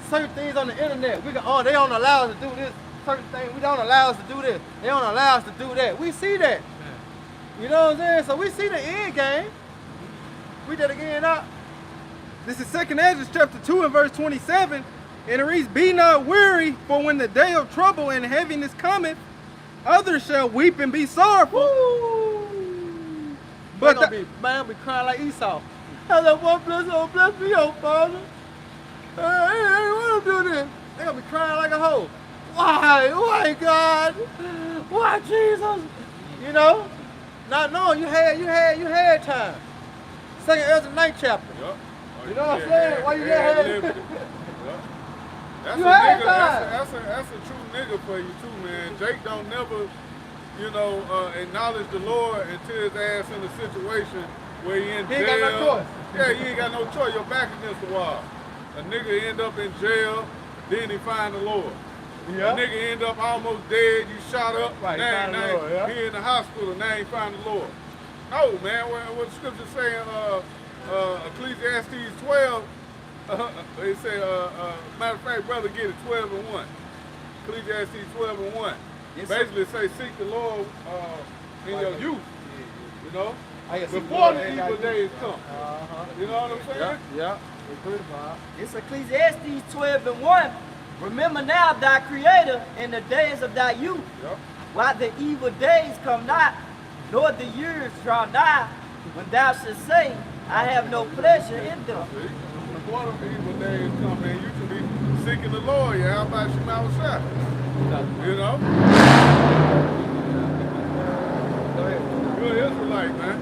Speaker 1: certain things on the internet. They don't allow us to do this certain thing. We don't allow us to do this. They don't allow us to do that. We see that. You know what I'm saying? So we see the end game. We did again now.
Speaker 2: This is 2 Ezra chapter 2 and verse 27, and it reads, "Be not weary, for when the day of trouble and heaviness cometh, others shall weep and be sorrowful."
Speaker 1: Woo!
Speaker 2: But
Speaker 1: man, be crying like Esau. I said, "One bless me, oh Father. I ain't want to do this." They gonna be crying like a hoe. Why, God? Why, Jesus? You know, not knowing you had time. 2 Ezra 9th chapter.
Speaker 6: Yep.
Speaker 1: You know what I'm saying? Why you had?
Speaker 6: That's
Speaker 1: You
Speaker 6: a
Speaker 1: had
Speaker 6: nigga.
Speaker 1: time.
Speaker 6: That's a true nigga for you too, man. Jake don't never, acknowledge the Lord until his ass in a situation where he in
Speaker 1: He
Speaker 6: jail.
Speaker 1: ain't got no choice.
Speaker 6: Yeah, you ain't got no choice. Your back against the wall. A nigga end up in jail, then he find the Lord.
Speaker 1: Yeah.
Speaker 6: A nigga end up almost dead, you shot up,
Speaker 1: Right,
Speaker 6: now,
Speaker 1: find the Lord, yeah.
Speaker 6: he in the hospital, now he find the Lord. No, man, what the scripture saying, Ecclesiastes 12, they say, matter of fact, brother, get it 12 and 1. Ecclesiastes 12 and 1.
Speaker 4: Yes,
Speaker 6: Basically say seek the Lord in your youth, you know,
Speaker 1: I guess
Speaker 6: before the evil days come. You know what I'm saying?
Speaker 1: Yeah. It's pretty fine.
Speaker 4: It's Ecclesiastes 12 and 1. Remember now thy creator in the days of thy youth,
Speaker 6: Yep.
Speaker 4: while the evil days come not, nor the years draw nigh, when thou shalt say, I have no pleasure in them.
Speaker 6: See? Before the evil days come, man, you should be seeking the Lord. Yeah, how about you outside? You know?
Speaker 1: Go ahead.
Speaker 6: You're an Israelite, man.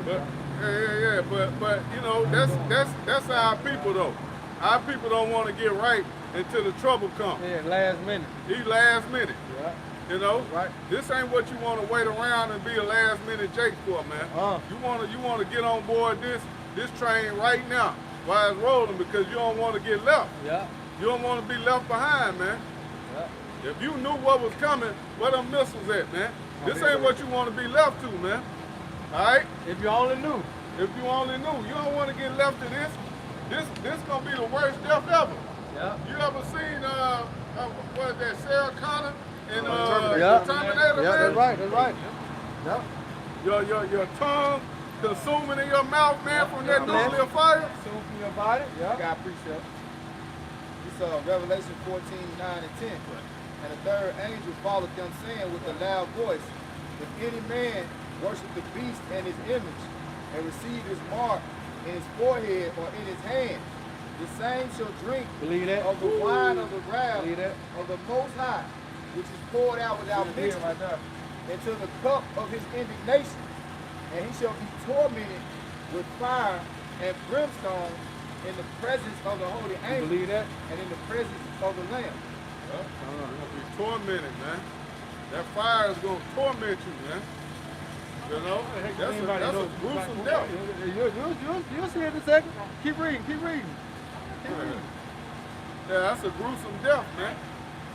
Speaker 6: But yeah. But you know, that's our people though. Our people don't want to get right until the trouble comes.
Speaker 1: Yeah, last minute.
Speaker 6: He last minute.
Speaker 1: Yeah.
Speaker 6: You know?
Speaker 1: Right.
Speaker 6: This ain't what you want to wait around and be a last minute Jake for, man. You want to get on board this train right now while it's rolling because you don't want to get left.
Speaker 1: Yeah.
Speaker 6: You don't want to be left behind, man.
Speaker 1: Yeah.
Speaker 6: If you knew what was coming, where them missiles at, man? This ain't what you want to be left to, man. All right?
Speaker 1: If you only knew.
Speaker 6: If you only knew. You don't want to get left to this. This gonna be the worst death ever.
Speaker 1: Yeah.
Speaker 6: You ever seen what is that, Sarah Connor in
Speaker 1: Yeah.
Speaker 6: the Terminator,
Speaker 1: Yeah,
Speaker 6: man?
Speaker 1: that's right. Yeah.
Speaker 6: Your tongue consuming in your mouth, man, from that nuclear fire.
Speaker 1: Soon from your body. Yeah.
Speaker 6: God precept.
Speaker 7: This Revelation 14, 9 and 10. And the third angel followed them, saying with a loud voice, if any man worship the beast and his image, and receive his mark in his forehead or in his hand, the same shall drink
Speaker 1: Believe that.
Speaker 7: of the wine of the wrath
Speaker 1: Believe that.
Speaker 7: of the Most High, which is poured out without mixture
Speaker 1: right there.
Speaker 7: into the cup of his indignation. And he shall be tormented with fire and brimstone in the presence of the holy angels
Speaker 1: Believe that.
Speaker 7: and in the presence of the Lamb.
Speaker 6: You're gonna be tormented, man. That fire is gonna torment you, man. You know? That's a gruesome death.
Speaker 1: You'll see it in a second. Keep reading.
Speaker 6: Yeah, that's a gruesome death, man.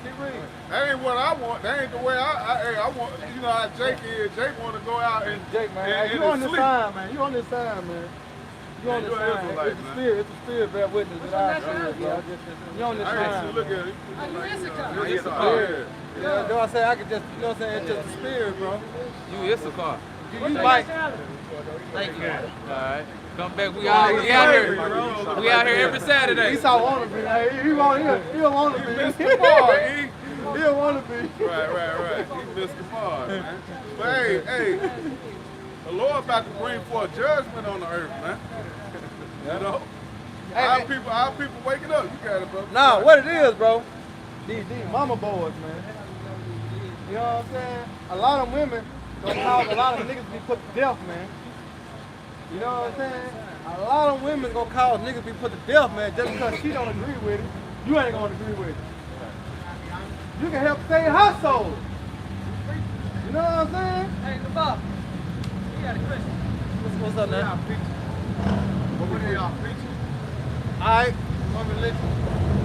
Speaker 1: Keep reading.
Speaker 6: That ain't what I want. That ain't the way I want. You know how Jake is. Jake want to go out and
Speaker 1: Jake, man,
Speaker 6: and
Speaker 1: you on this
Speaker 6: sleep.
Speaker 1: side, man. You on this side, man. You on this
Speaker 6: you're an
Speaker 1: side.
Speaker 6: Israelite,
Speaker 1: It's the
Speaker 6: man.
Speaker 1: spirit. It's the spirit bear witness that I spirit, bro. You on this
Speaker 6: I
Speaker 1: side.
Speaker 6: actually look at it.
Speaker 2: You
Speaker 6: It's
Speaker 2: Issachar.
Speaker 1: Yeah, that's why I say I could just, you know what I'm saying? It's just the spirit, bro.
Speaker 2: You Issachar.
Speaker 1: You might.
Speaker 2: Thank you. All right. Come back. We out here. We out here every Saturday.
Speaker 1: Esau wanna be. Hey, he don't wanna be.
Speaker 6: Mr. Bar, E.
Speaker 1: He don't wanna be.
Speaker 6: Right. He Mr. Bar, man. But hey, the Lord about to bring forth judgment on the earth, man. You know? Our people waking up. You got it, bro.
Speaker 1: Nah, what it is, bro? These mama boys, man. You know what I'm saying? A lot of women gonna cause a lot of niggas to be put to death, man. You know what I'm saying? A lot of women gonna cause niggas to be put to death, man, just because she don't agree with it. You ain't gonna agree with it. You can help save her soul. You know what I'm saying?
Speaker 3: Hey, the Bob. You got a question.
Speaker 1: What's up, man?
Speaker 6: What are y'all preaching?
Speaker 1: Alright, what religion?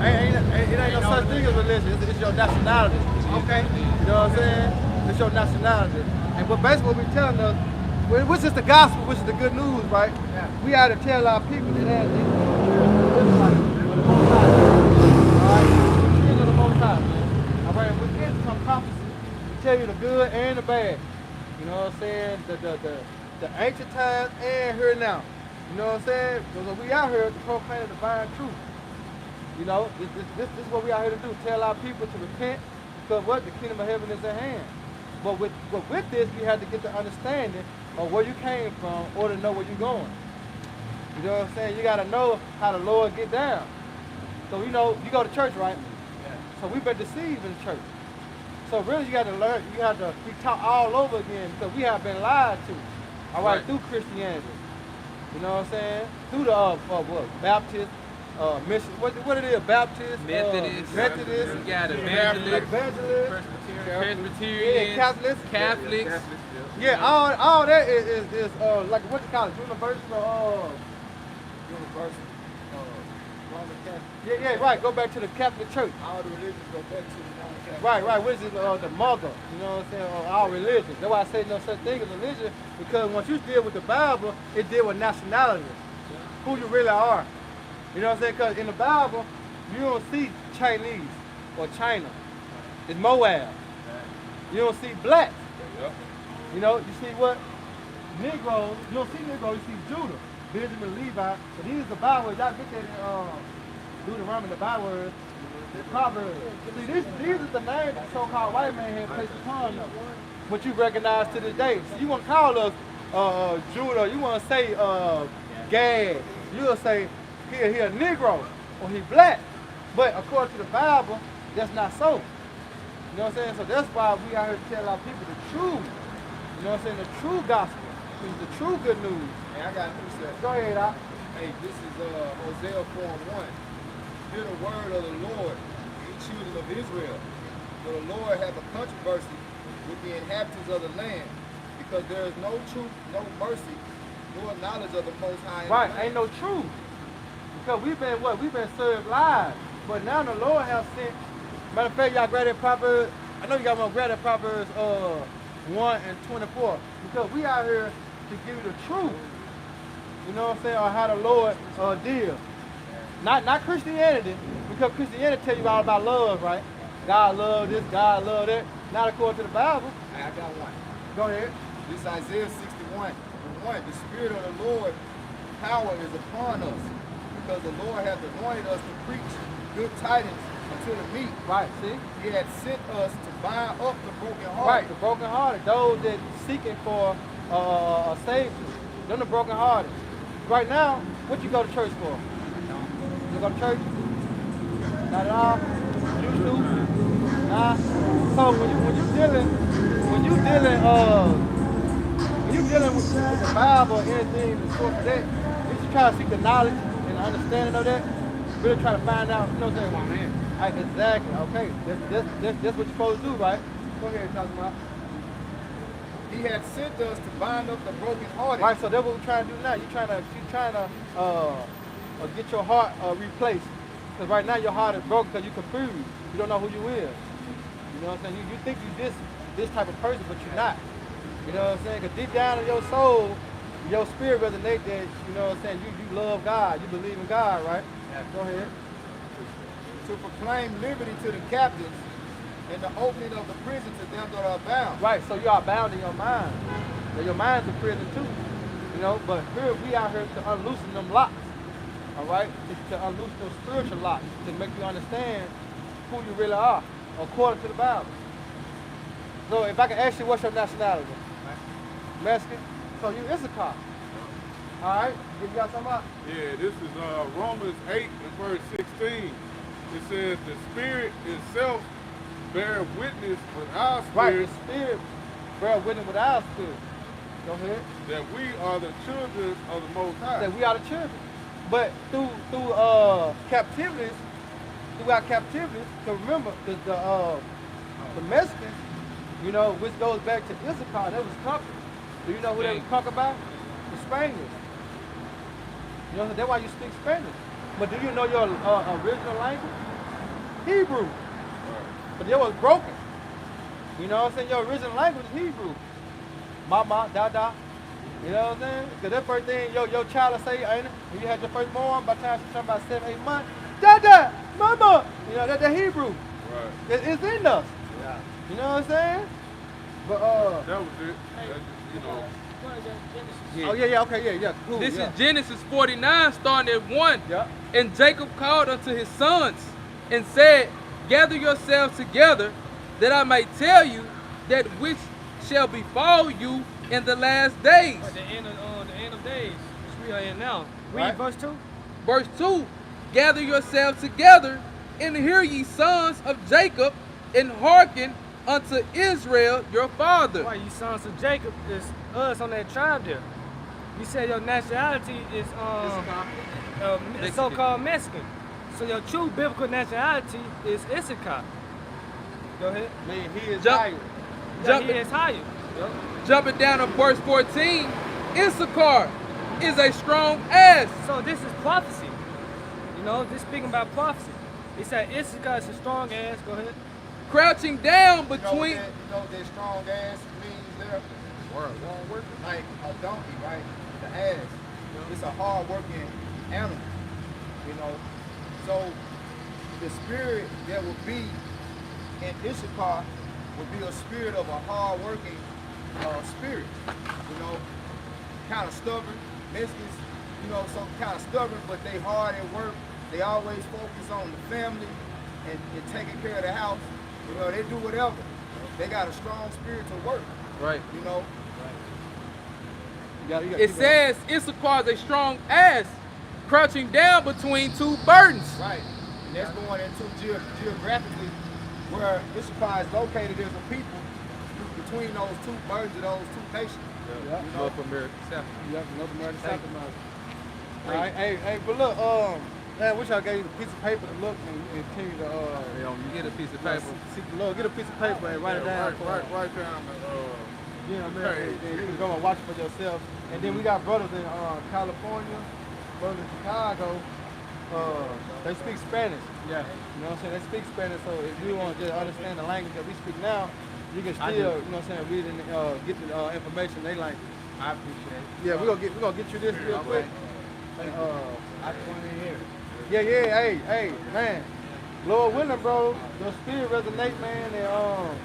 Speaker 1: It ain't no such thing as religion. It's your nationality.
Speaker 6: Okay.
Speaker 1: You know what I'm saying? It's your nationality. And but basically what we're telling us, which is the gospel, which is the good news, right? Yeah. We had to tell our people that they the Most High. Alright? The children of the Most High, man. Alright, we get some prophecy to tell you the good and the bad. You know what I'm saying? The ancient times and here now. You know what I'm saying? Because we out here to proclaim the divine truth. You know, this is what we out here to do. Tell our people to repent, because what? The kingdom of heaven is at hand. But with this, we had to get the understanding of where you came from in order to know where you're going. You know what I'm saying? You got to know how the Lord get down. So, you know, you go to church, right? Yeah. So we've been deceived in church. So really, you got to learn, you have to be taught all over again, because we have been lied to. All right, through Christianity. You know what I'm saying? Through the Baptist, mission. What it is? Baptist,
Speaker 2: Methodist. You got evangelist, Presbyterian,
Speaker 1: yeah, Catholics.
Speaker 2: Catholics.
Speaker 1: Yeah, all that is like what you call it, universal. Roman Catholic. Yeah, right. Go back to the Catholic Church.
Speaker 7: All the religions go back to the Roman Catholic.
Speaker 1: Right, which is the mother, you know what I'm saying, of all religions. That's why I say no such thing as religion, because once you deal with the Bible, it deal with nationality, who you really are. You know what I'm saying? Because in the Bible, you don't see Chinese or China. It's Moab. You don't see blacks. You know, you see what? Negroes. You don't see Negroes, you see Judah, Benjamin, Levi. But these are the Bible words. Y'all get that in Deuteronomy, the Bible words. The Proverbs. See, these are the names the so-called white man had placed upon them, what you recognize to this day. So you want to call us Judah, you want to say Gad, you'll say he a Negro or he black. But according to the Bible, that's not so. You know what I'm saying? So that's why we out here to tell our people the truth. You know what I'm saying? The true gospel. The true good news.
Speaker 7: Hey, I got a new set.
Speaker 1: Go ahead, Doc.
Speaker 7: Hey, this is Hosea 4:1. Hear the word of the Lord, ye children of Israel. For the Lord hath a controversy with the inhabitants of the land, because there is no truth, no mercy, nor knowledge of the Most High.
Speaker 1: Right, ain't no truth. Because we've been what? We've been served lies. But now the Lord has sent. Matter of fact, y'all grab that Proverbs. I know you got one. Grab that Proverbs 1 and 24. Because we out here to give you the truth. You know what I'm saying? Or how the Lord deal. Not Christianity, because Christianity tell you all about love, right? God love this, God love that. Not according to the Bible.
Speaker 7: Hey, I got one.
Speaker 1: Go ahead.
Speaker 7: This is Isaiah 61:1. The Spirit of the Lord power is upon us, because the Lord hath anointed us to preach good tidings unto the meek.
Speaker 1: Right, see?
Speaker 7: He had sent us to bind up the broken heart.
Speaker 1: Right, the brokenhearted. Those that seeking for a savior. Them the brokenhearted. Right now, what you go to church for? You go to church? Not at all? Used to? Nah? So when you dealing with the Bible or anything that's sort of that, you should try to seek the knowledge and the understanding of that. Really try to find out, you know what I'm saying? Right, exactly, okay. That's what you're supposed to do, right? Go ahead and talk about.
Speaker 7: He had sent us to bind up the broken hearted.
Speaker 1: Right, so that's what we're trying to do now. You're trying to get your heart replaced. Because right now your heart is broken because you're confused. You don't know who you is. You know what I'm saying? You think you this type of person, but you're not. You know what I'm saying? Because deep down in your soul, your spirit resonate that, you know what I'm saying, you love God, you believe in God, right? Yeah. Go ahead.
Speaker 7: To proclaim liberty to the captives and the opening of the prison to them that are bound.
Speaker 1: Right, so you are bound in your mind. So your mind's in prison too. You know, but here we out here to unloosen them locks. All right? To unloose those spiritual locks, to make you understand who you really are, according to the Bible. So if I can ask you, what's your nationality? Mexican? So you Issachar. All right? You got something up?
Speaker 8: Yeah, this is Romans 8 and verse 16. It says, the Spirit itself bear witness with our spirit.
Speaker 1: Right, the Spirit bear witness with our spirit. Go ahead.
Speaker 8: That we are the children of the Most High.
Speaker 1: That we are the children. But through captivities, throughout captivities, because remember, the Mexicans, you know, which goes back to Issachar, that was conquered. Do you know who they was conquered by? The Spaniards. You know, that's why you speak Spanish. But do you know your original language? Hebrew. But it was broken. You know what I'm saying? Your original language is Hebrew. Mama, da. You know what I'm saying? Because that first thing your child will say, ain't it? When you had your firstborn, by the time she's about 7, 8 months, da, mama. You know, that's Hebrew.
Speaker 8: Right.
Speaker 1: It's in us.
Speaker 7: Yeah.
Speaker 1: You know what I'm saying? But
Speaker 8: that was it. That, you know.
Speaker 1: Yeah. Oh yeah, okay, yeah, cool.
Speaker 2: This is Genesis 49, starting at 1.
Speaker 1: Yeah.
Speaker 2: And Jacob called unto his sons and said, gather yourselves together, that I may tell you that which shall befall you in the last days.
Speaker 3: At the end of days, which we are in now. Read
Speaker 1: Right.
Speaker 3: verse 2.
Speaker 2: Verse 2, gather yourselves together, and hear ye sons of Jacob, and hearken unto Israel your father.
Speaker 3: Why you sons of Jacob is us on that tribe there. You said your nationality is so-called Mexican. So your true biblical nationality is Issachar. Go ahead.
Speaker 1: I mean, he is
Speaker 2: Jump.
Speaker 1: higher.
Speaker 3: Yeah, he is higher. Yep.
Speaker 2: Jumping down to verse 14, Issachar is a strong ass.
Speaker 3: So this is prophecy. You know, this speaking about prophecy. He said Issachar is a strong ass. Go ahead.
Speaker 2: Crouching down
Speaker 7: You know
Speaker 2: between.
Speaker 7: what that strong ass means there? Like a donkey, right? The ass. It's a hard working animal. You know. So the spirit that will be in Issachar would be a spirit of a hard working spirit. You know, kind of stubborn, Mexicans, you know, some kind of stubborn, but they hard at work. They always focus on the family and taking care of the house. You know, they do whatever. They got a strong spirit to work.
Speaker 2: Right.
Speaker 7: You know.
Speaker 2: It says Issachar is a strong ass, crouching down between two burdens.
Speaker 7: Right. And that's going into geographically where Issachar is located as a people between those two burdens of those two nations.
Speaker 1: Yeah.
Speaker 7: You know?
Speaker 2: North America, South.
Speaker 1: Yep, North America, South America. All right, hey, but look, man, I wish I gave you a piece of paper to look and continue to,
Speaker 2: You get a piece of paper.
Speaker 1: Look, get a piece of paper and write it down.
Speaker 8: Right down
Speaker 1: Yeah, man, and you can go and watch it for yourself. And then we got brothers in California, brothers in Chicago. They speak Spanish.
Speaker 2: Yeah.
Speaker 1: You know what I'm saying? They speak Spanish, so if you want to just understand the language that we speak now, you can still, you know what I'm saying, read and get the information they like.
Speaker 2: I appreciate it.
Speaker 1: Yeah, we're gonna get you this real quick.
Speaker 6: I just want to hear it.
Speaker 1: Yeah, hey, man. Lord willing, bro, your spirit resonate, man, and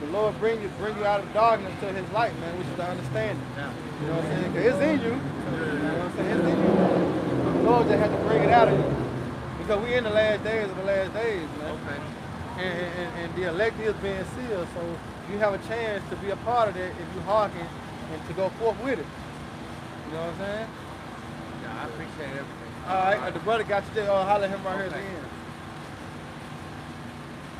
Speaker 1: the Lord bring you out of darkness to His light, man, which is the understanding. You know what I'm saying? 'Cause it's in you. You know what I'm saying? It's in you. The Lord just had to bring it out of you. Because we in the last days of the last days, man.
Speaker 2: Okay.
Speaker 1: And the elect is being sealed, so you have a chance to be a part of that if you hearken and to go forth with it. You know what I'm saying?
Speaker 2: Yeah, I appreciate everything.
Speaker 1: All right, the brother got you there. Holler at him right here at the end.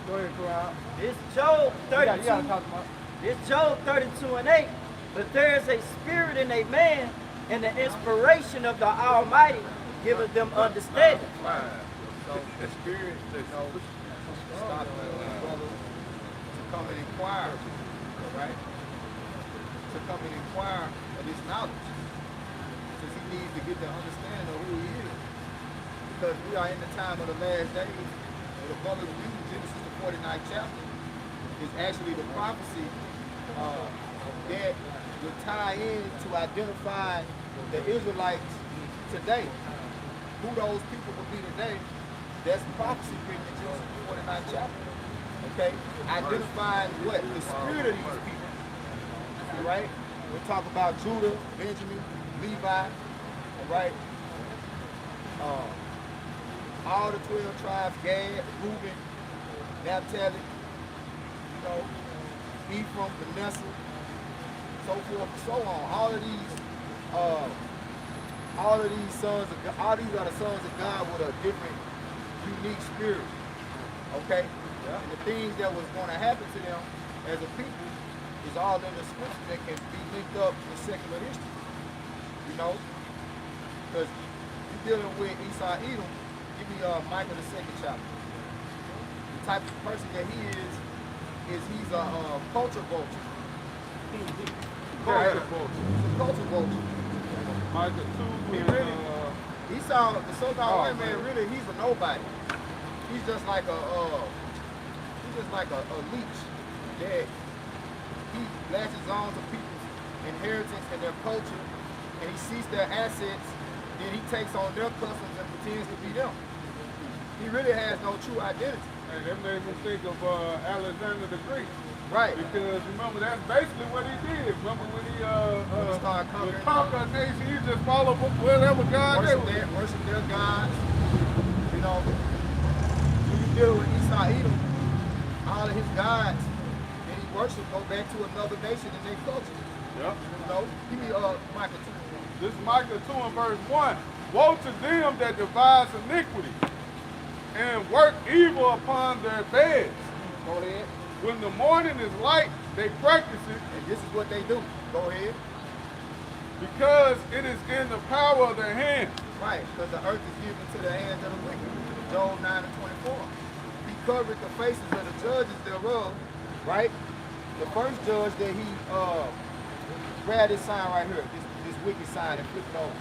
Speaker 1: Go ahead, crowd.
Speaker 4: It's Job
Speaker 1: You gotta
Speaker 4: 32.
Speaker 1: talk about.
Speaker 4: It's Job 32:8. But there is a spirit in a man, and the inspiration of the Almighty giveth them understanding.
Speaker 7: So the spirit, you know, stop the brother to come and inquire, right? To come and inquire of this knowledge. Since he needs to get the understanding of who he is. Because we are in the time of the last days. And the brother reading Genesis the 49th chapter is actually the prophecy that will tie in to identify the Israelites today. Who those people will be today, that's prophecy written in Genesis the 49th chapter. Okay? Identifying what? The spirit of these people. Right? We'll talk about Judah, Benjamin, Levi, all right? All the 12 tribes, Gad, Reuben, Naphtali, you know, Ephraim, Manasseh, so forth and so on. All of these sons of God, all these are the sons of God with a different, unique spirit. Okay? And the things that was going to happen to them as a people is all in the scripture that can be linked up with secular history. You know? Because you're dealing with Esau Edom. Give me Micah the 2nd chapter. The type of person that he is he's a culture vulture.
Speaker 8: Culture vulture.
Speaker 7: He's a culture vulture.
Speaker 8: Micah 2.
Speaker 7: He really, Esau, the so-called white man, really, he's a nobody. He's just like a leech that he latches on to people's inheritance and their culture, and he sees their assets, then he takes on their customs and pretends to be them. He really has no true identity.
Speaker 8: Hey, that made me think of Alexander the Great.
Speaker 7: Right.
Speaker 8: Because remember, that's basically what he did. Remember when he
Speaker 7: started conquering
Speaker 8: conquered a nation, he just followed whatever God they were.
Speaker 7: Worship their gods. You know, when you deal with Esau Edom, all of his gods that he worshipped go back to another nation and their culture.
Speaker 8: Yep.
Speaker 7: You know, give me Micah 2.
Speaker 8: This is Micah 2 and verse 1. Woe to them that devise iniquity and work evil upon their beds.
Speaker 7: Go ahead.
Speaker 8: When the morning is light, they practice it.
Speaker 7: And this is what they do. Go ahead.
Speaker 8: Because it is in the power of their hand.
Speaker 7: Right, because the earth is given to the hands of the wicked. Job 9:24. He covered the faces of the judges thereof, right? The first judge that he grabbed this sign right here, this wicked sign, and flipped it over.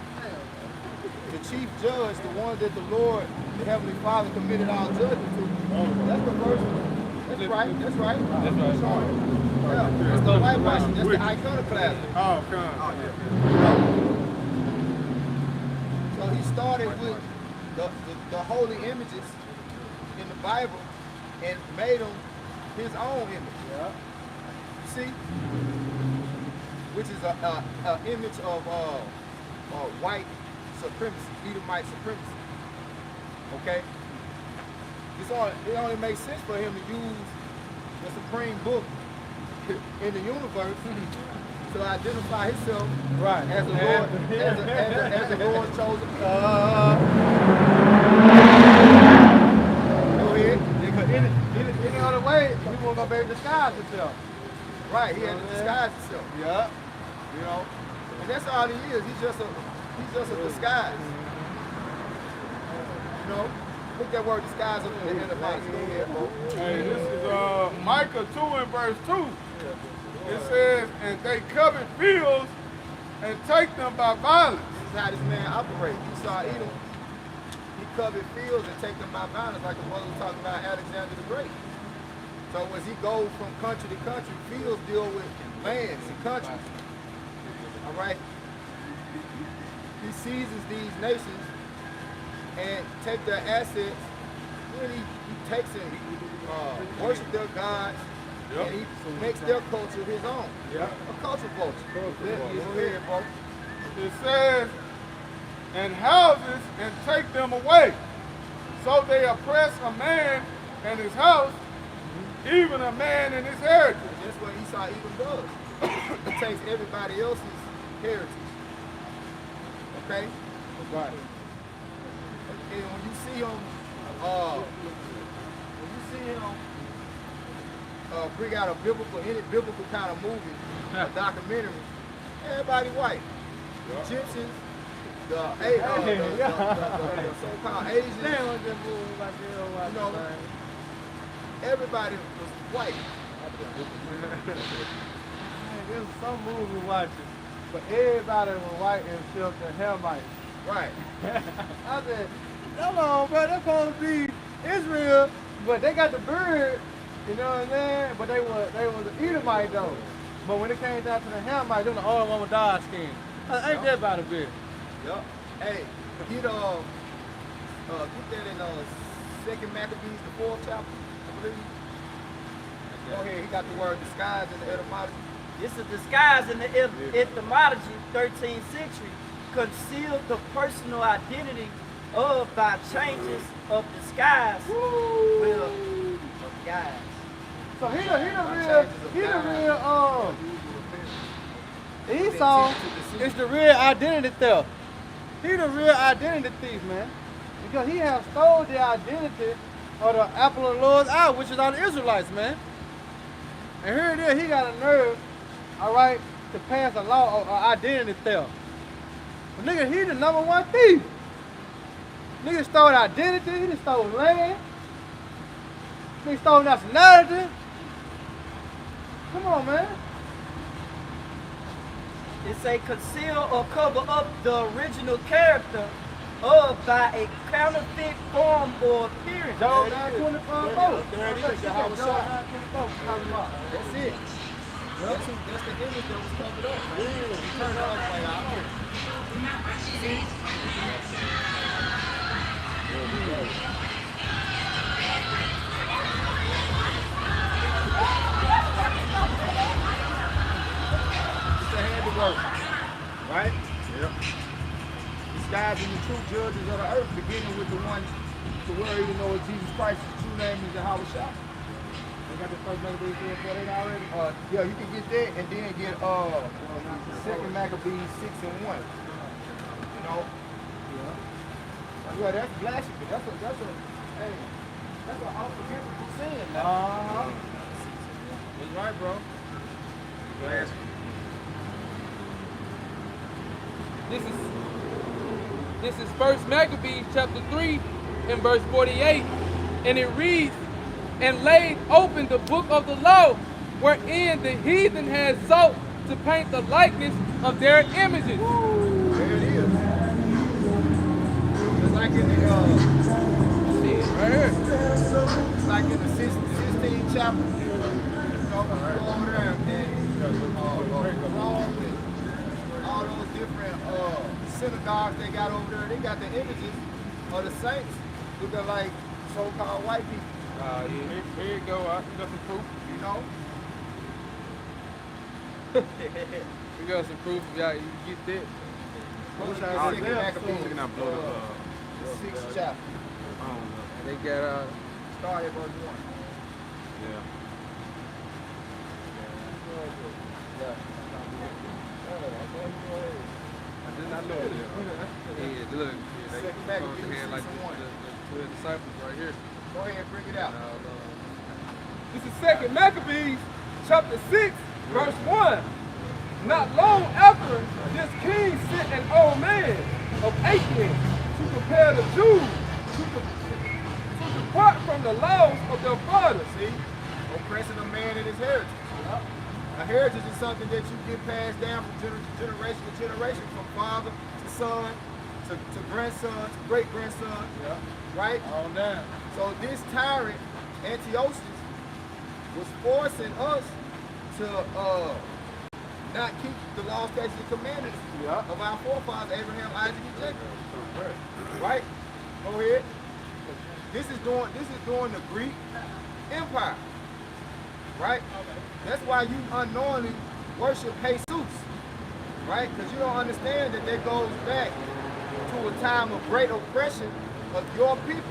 Speaker 7: The chief judge, the one that the Lord, the Heavenly Father, committed our judgment to. That's the first one. That's right. That's right.
Speaker 8: That's right.
Speaker 7: Yeah, that's the whitewashing. That's the iconoclasm.
Speaker 8: Oh, come on.
Speaker 7: So he started with the holy images in the Bible and made them his own image.
Speaker 1: Yeah.
Speaker 7: You see? Which is an image of white supremacy, Edomite supremacy. Okay? It only makes sense for him to use the supreme book in the universe to identify himself as the Lord, as the Lord's chosen. Go ahead.
Speaker 1: Any other way, he wasn't gonna be able to disguise himself.
Speaker 7: Right, he had to disguise himself.
Speaker 1: Yeah.
Speaker 7: You know? And that's all he is. He's just a disguise. You know? Put that word disguise up in the end of box. Go ahead, bro.
Speaker 8: Hey, this is Micah 2 and verse 2. It says, and they covet fields and take them by violence.
Speaker 7: This is how this man operates. You saw Edom. He covet fields and take them by violence, like the brother was talking about Alexander the Great. So as he goes from country to country, fields deal with lands and countries. All right? He seizes these nations and take their assets, then he takes and worship their gods, and he makes their culture his own. A culture vulture. Bro.
Speaker 8: It says, and houses and take them away. So they oppress a man and his house, even a man and his heritage.
Speaker 7: That's what Esau even does. He takes everybody else's heritage. Okay?
Speaker 1: Right.
Speaker 7: And when you see him, bring out any biblical kind of movie, a documentary, everybody white. The Egyptians, the so-called Asians, everybody was white.
Speaker 1: There's some movie watching, but everybody was white except the Hamites.
Speaker 7: Right.
Speaker 1: I said, hold on, bro, that's supposed to be Israel, but they got the bird, you know what I'm saying? But they was the Edomite though. But when it came down to the Hamites, they was the only one with dark skin. Ain't that about a bit?
Speaker 7: Yup. Hey, get that in 2 Maccabees, the 4th chapter, I believe. Go ahead, he got the word disguise in the etymology.
Speaker 4: It's a disguise in the etymology, 13th century, concealed the personal identity of by changes of disguise with guise.
Speaker 1: So he the real Esau is the real identity theft. He the real identity thief, man. Because he has stole the identity of the apple of the Lord's eye, which is our Israelites, man. And here it is, he got a nerve, all right, to pass a law of identity theft. But nigga, he the #1 thief. Nigga stole identity, he just stole land. Nigga stole nationality. Come on, man.
Speaker 4: It say conceal or cover up the original character of by a counterfeit form or appearance.
Speaker 1: Job 9:25.
Speaker 7: There it is. That's it. That's the image that was covered up. He turned it off like out here. See? It's the handiwork, right? Yep. Disguising the true judges of the earth, beginning with the one to where even though Jesus Christ's true name is Yahweh Shah.
Speaker 1: They got the first Maccabees 3:48 already?
Speaker 7: Yeah, you can get that and then get 2 Maccabees 6:1. You know? Yeah, that's blasphemy. That's an unforgivable sin, man. That's right, bro.
Speaker 2: This is This is 1 Maccabees chapter 3 and verse 48. And it reads, and laid open the book of the law, wherein the heathen had sought to paint the likeness of their images.
Speaker 7: There it is. It's like in the
Speaker 2: Right here.
Speaker 7: it's like in the 16th chapter. You know, go over there and Rome and all those different synagogues they got over there. They got the images of the saints looking like so-called white people.
Speaker 2: Yeah, here you go. I got some proof.
Speaker 7: You know?
Speaker 2: We got some proof. Yeah, you get that.
Speaker 7: Second Maccabees, the 6th chapter.
Speaker 2: They got
Speaker 7: Start at verse 1.
Speaker 8: Yeah.
Speaker 2: I did not know it. Yeah, look. They
Speaker 7: Second Maccabees,
Speaker 2: had like
Speaker 7: 6 and 1.
Speaker 2: the 12 disciples right here.
Speaker 7: Go ahead and bring it out.
Speaker 2: This is 2 Maccabees chapter 6, verse 1. Not long after, this king sent an old man of 8 men to prepare the Jews to depart from the laws of their fathers.
Speaker 7: See? Oppressing a man in his heritage. A heritage is something that you get passed down from generation to generation, from father to son, to grandson, to great-grandson. Right?
Speaker 1: On down.
Speaker 7: So this tyrant, Antiochus, was forcing us to not keep the law, statutes, and commandments of our forefathers, Abraham, Isaac, and Jacob. Right? Go ahead. This is during the Greek Empire. Right? That's why you unknowingly worship Jesus. Right? Because you don't understand that goes back to a time of great oppression of your people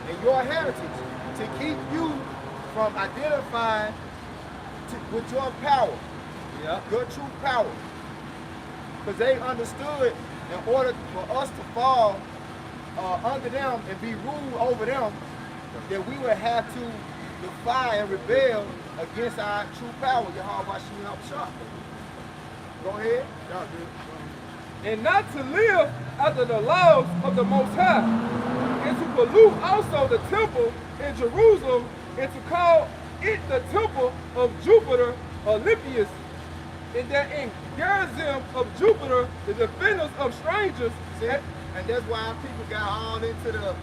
Speaker 7: and your heritage to keep you from identifying with your power, your true power. Because they understood in order for us to fall under them and be ruled over them, that we would have to defy and rebel against our true power, Yahweh Shah. Go ahead.
Speaker 2: And not to live after the laws of the Most High, and to pollute also the temple in Jerusalem, and to call it the temple of Jupiter Olympius, and that in Gerizim of Jupiter, the defenders of strangers.
Speaker 7: See? And that's why people got all into the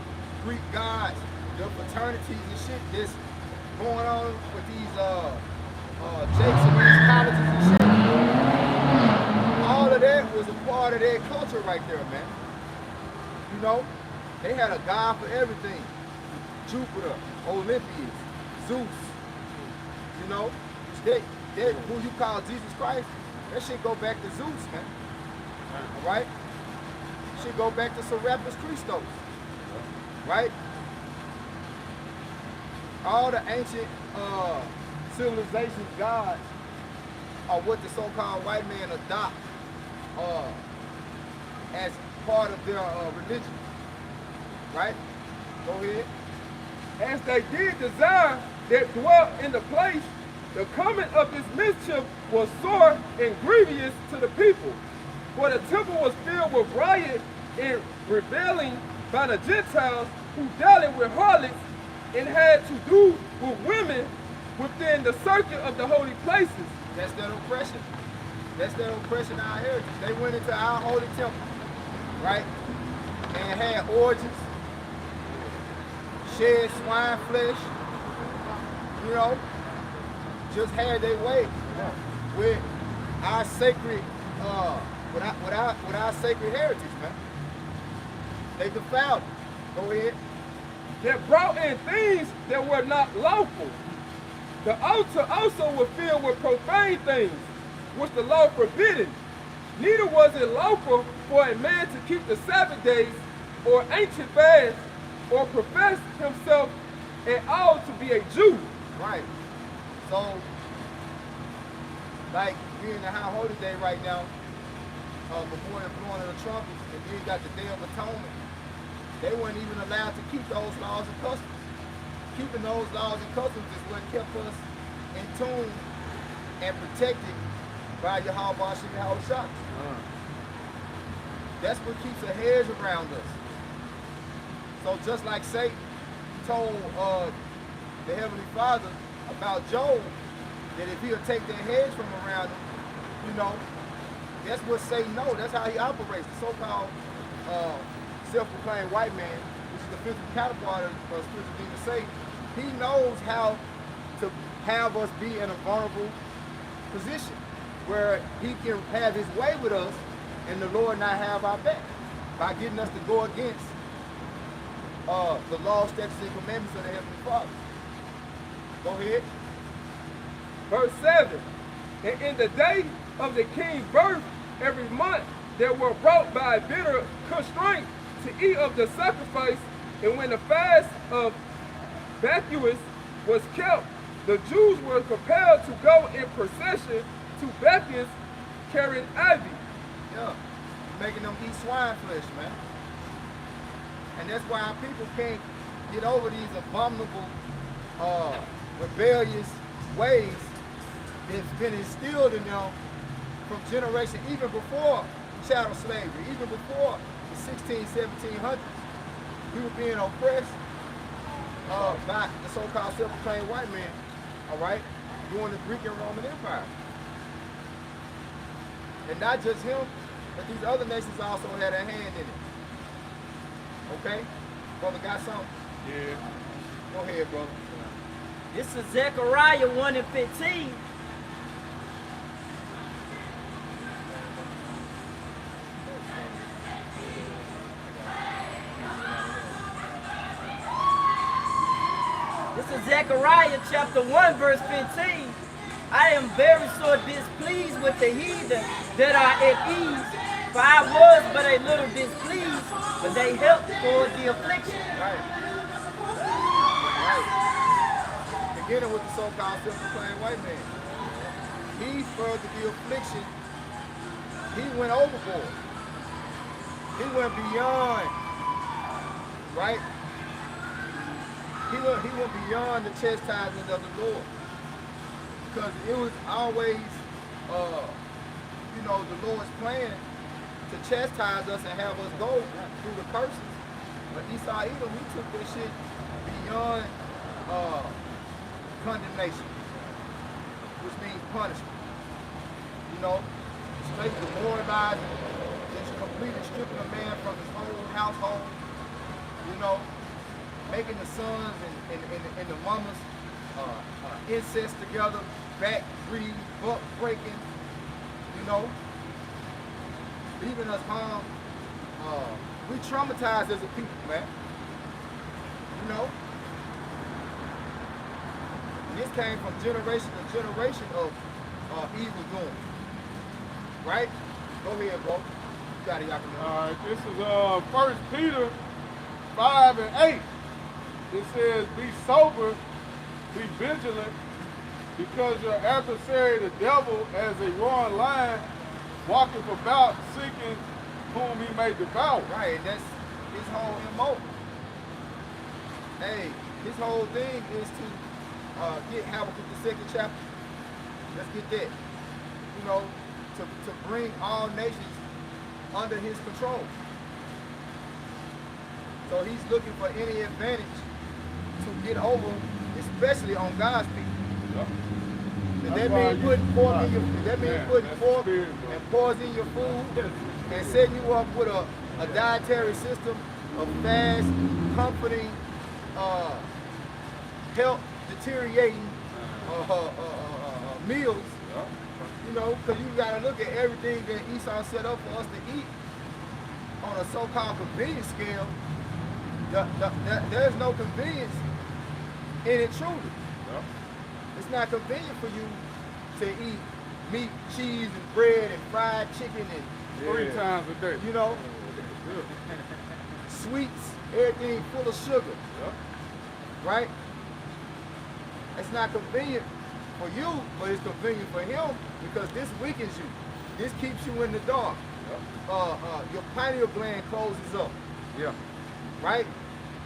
Speaker 7: Greek gods, the fraternities and shit that's going on with these jakes and these colleges and shit. All of that was a part of their culture right there, man. You know, they had a god for everything. Jupiter, Olympius, Zeus. You know, they who you call Jesus Christ, that shit go back to Zeus, man. All right? Shit go back to Serapis Christos. Right? All the ancient civilizations, gods, are what the so-called white man adopt as part of their religion. Right? Go ahead.
Speaker 2: As they did desire that dwelt in the place, the coming of this mischief was sore and grievous to the people. For the temple was filled with riot and rebelling by the Gentiles who dallied with harlots and had to do with women within the circuit of the holy places.
Speaker 7: That's that oppression. That's that oppression of our heritage. They went into our holy temple, right? And had orgies, shed swine flesh, you know, just had their way with our sacred, with our sacred heritage, man. They defiled it. Go ahead.
Speaker 2: That brought in things that were not lawful. The altar also was filled with profane things, which the law forbidden. Neither was it lawful for a man to keep the Sabbath days or ancient fasts or profess himself at all to be a Jew.
Speaker 7: Right. So, like being the high holy day right now, before the blowing of the trumpets, and then you got the Day of Atonement, they weren't even allowed to keep those laws and customs. Keeping those laws and customs is what kept us in tune and protected by Yahweh Shah. That's what keeps a hedge around us. So just like Satan told the Heavenly Father about Job, that if he'll take that hedge from around him, you know, that's what Satan knows. That's how he operates. The so-called self-proclaimed white man, which is the physical counterpart of spiritual demon Satan, he knows how to have us be in a vulnerable position where he can have his way with us and the Lord not have our back by getting us to go against the law, statutes, and commandments of the Heavenly Father. Go ahead.
Speaker 2: Verse 7. And in the day of the king's birth, every month they were brought by bitter constraint to eat of the sacrifice. And when the fast of Bacchus was kept, the Jews were compelled to go in procession to Bacchus carrying ivy.
Speaker 7: Yeah, making them eat swine flesh, man. And that's why our people can't get over these abominable, rebellious ways that's been instilled in them from generation, even before chattel slavery, even before the 1700s. We were being oppressed by the so-called self-proclaimed white man, all right, during the Greek and Roman Empire. And not just him, but these other nations also had a hand in it. Okay? Brother got something?
Speaker 8: Yeah.
Speaker 7: Go ahead, brother.
Speaker 4: This is Zechariah 1:15. This is Zechariah chapter 1, verse 15. I am very sore displeased with the heathen that are at ease, for I was but a little displeased, but they helped for the affliction.
Speaker 7: Right. Beginning with the so-called self-proclaimed white man. He furthered the affliction. He went overboard. He went beyond, right? He went beyond the chastisement of the Lord. Because it was always, the Lord's plan to chastise us and have us go through the curses. But Esau Edom, he took that shit beyond condemnation, which means punishment. You know, straight demoralizing, just completely stripping a man from his whole household. You know, making the sons and the mamas incest together, back breeding, buck breaking, you know, leaving us harmed. We traumatized as a people, man. You know? And this came from generation to generation of evil doing. Right? Go ahead, bro. You got it, y'all can
Speaker 8: All right, this is 1 Peter 5 and 8. It says, be sober, be vigilant, because your adversary, the devil, as a roaring lion, walketh about seeking whom he may devour.
Speaker 7: Right, and that's his whole MO. Hey, his whole thing is to get Habakkuk the 2nd chapter. Let's get that. You know, to bring all nations under his control. So he's looking for any advantage to get over, especially on God's people.
Speaker 8: Yep.
Speaker 7: Does that mean putting pork in your food? That means putting pork and pork in your food and setting you up with a dietary system of fast, comforting, health deteriorating meals. You know, because you got to look at everything that Esau set up for us to eat on a so-called convenience scale. There's no convenience in it truly.
Speaker 8: Yep.
Speaker 7: It's not convenient for you to eat meat, cheese, and bread, and fried chicken, and
Speaker 8: 3 times a day.
Speaker 7: you know, sweets, everything full of sugar.
Speaker 8: Yep.
Speaker 7: Right? It's not convenient for you, but it's convenient for him because this weakens you. This keeps you in the dark.
Speaker 8: Yep.
Speaker 7: Your pineal gland closes up.
Speaker 8: Yeah.
Speaker 7: Right?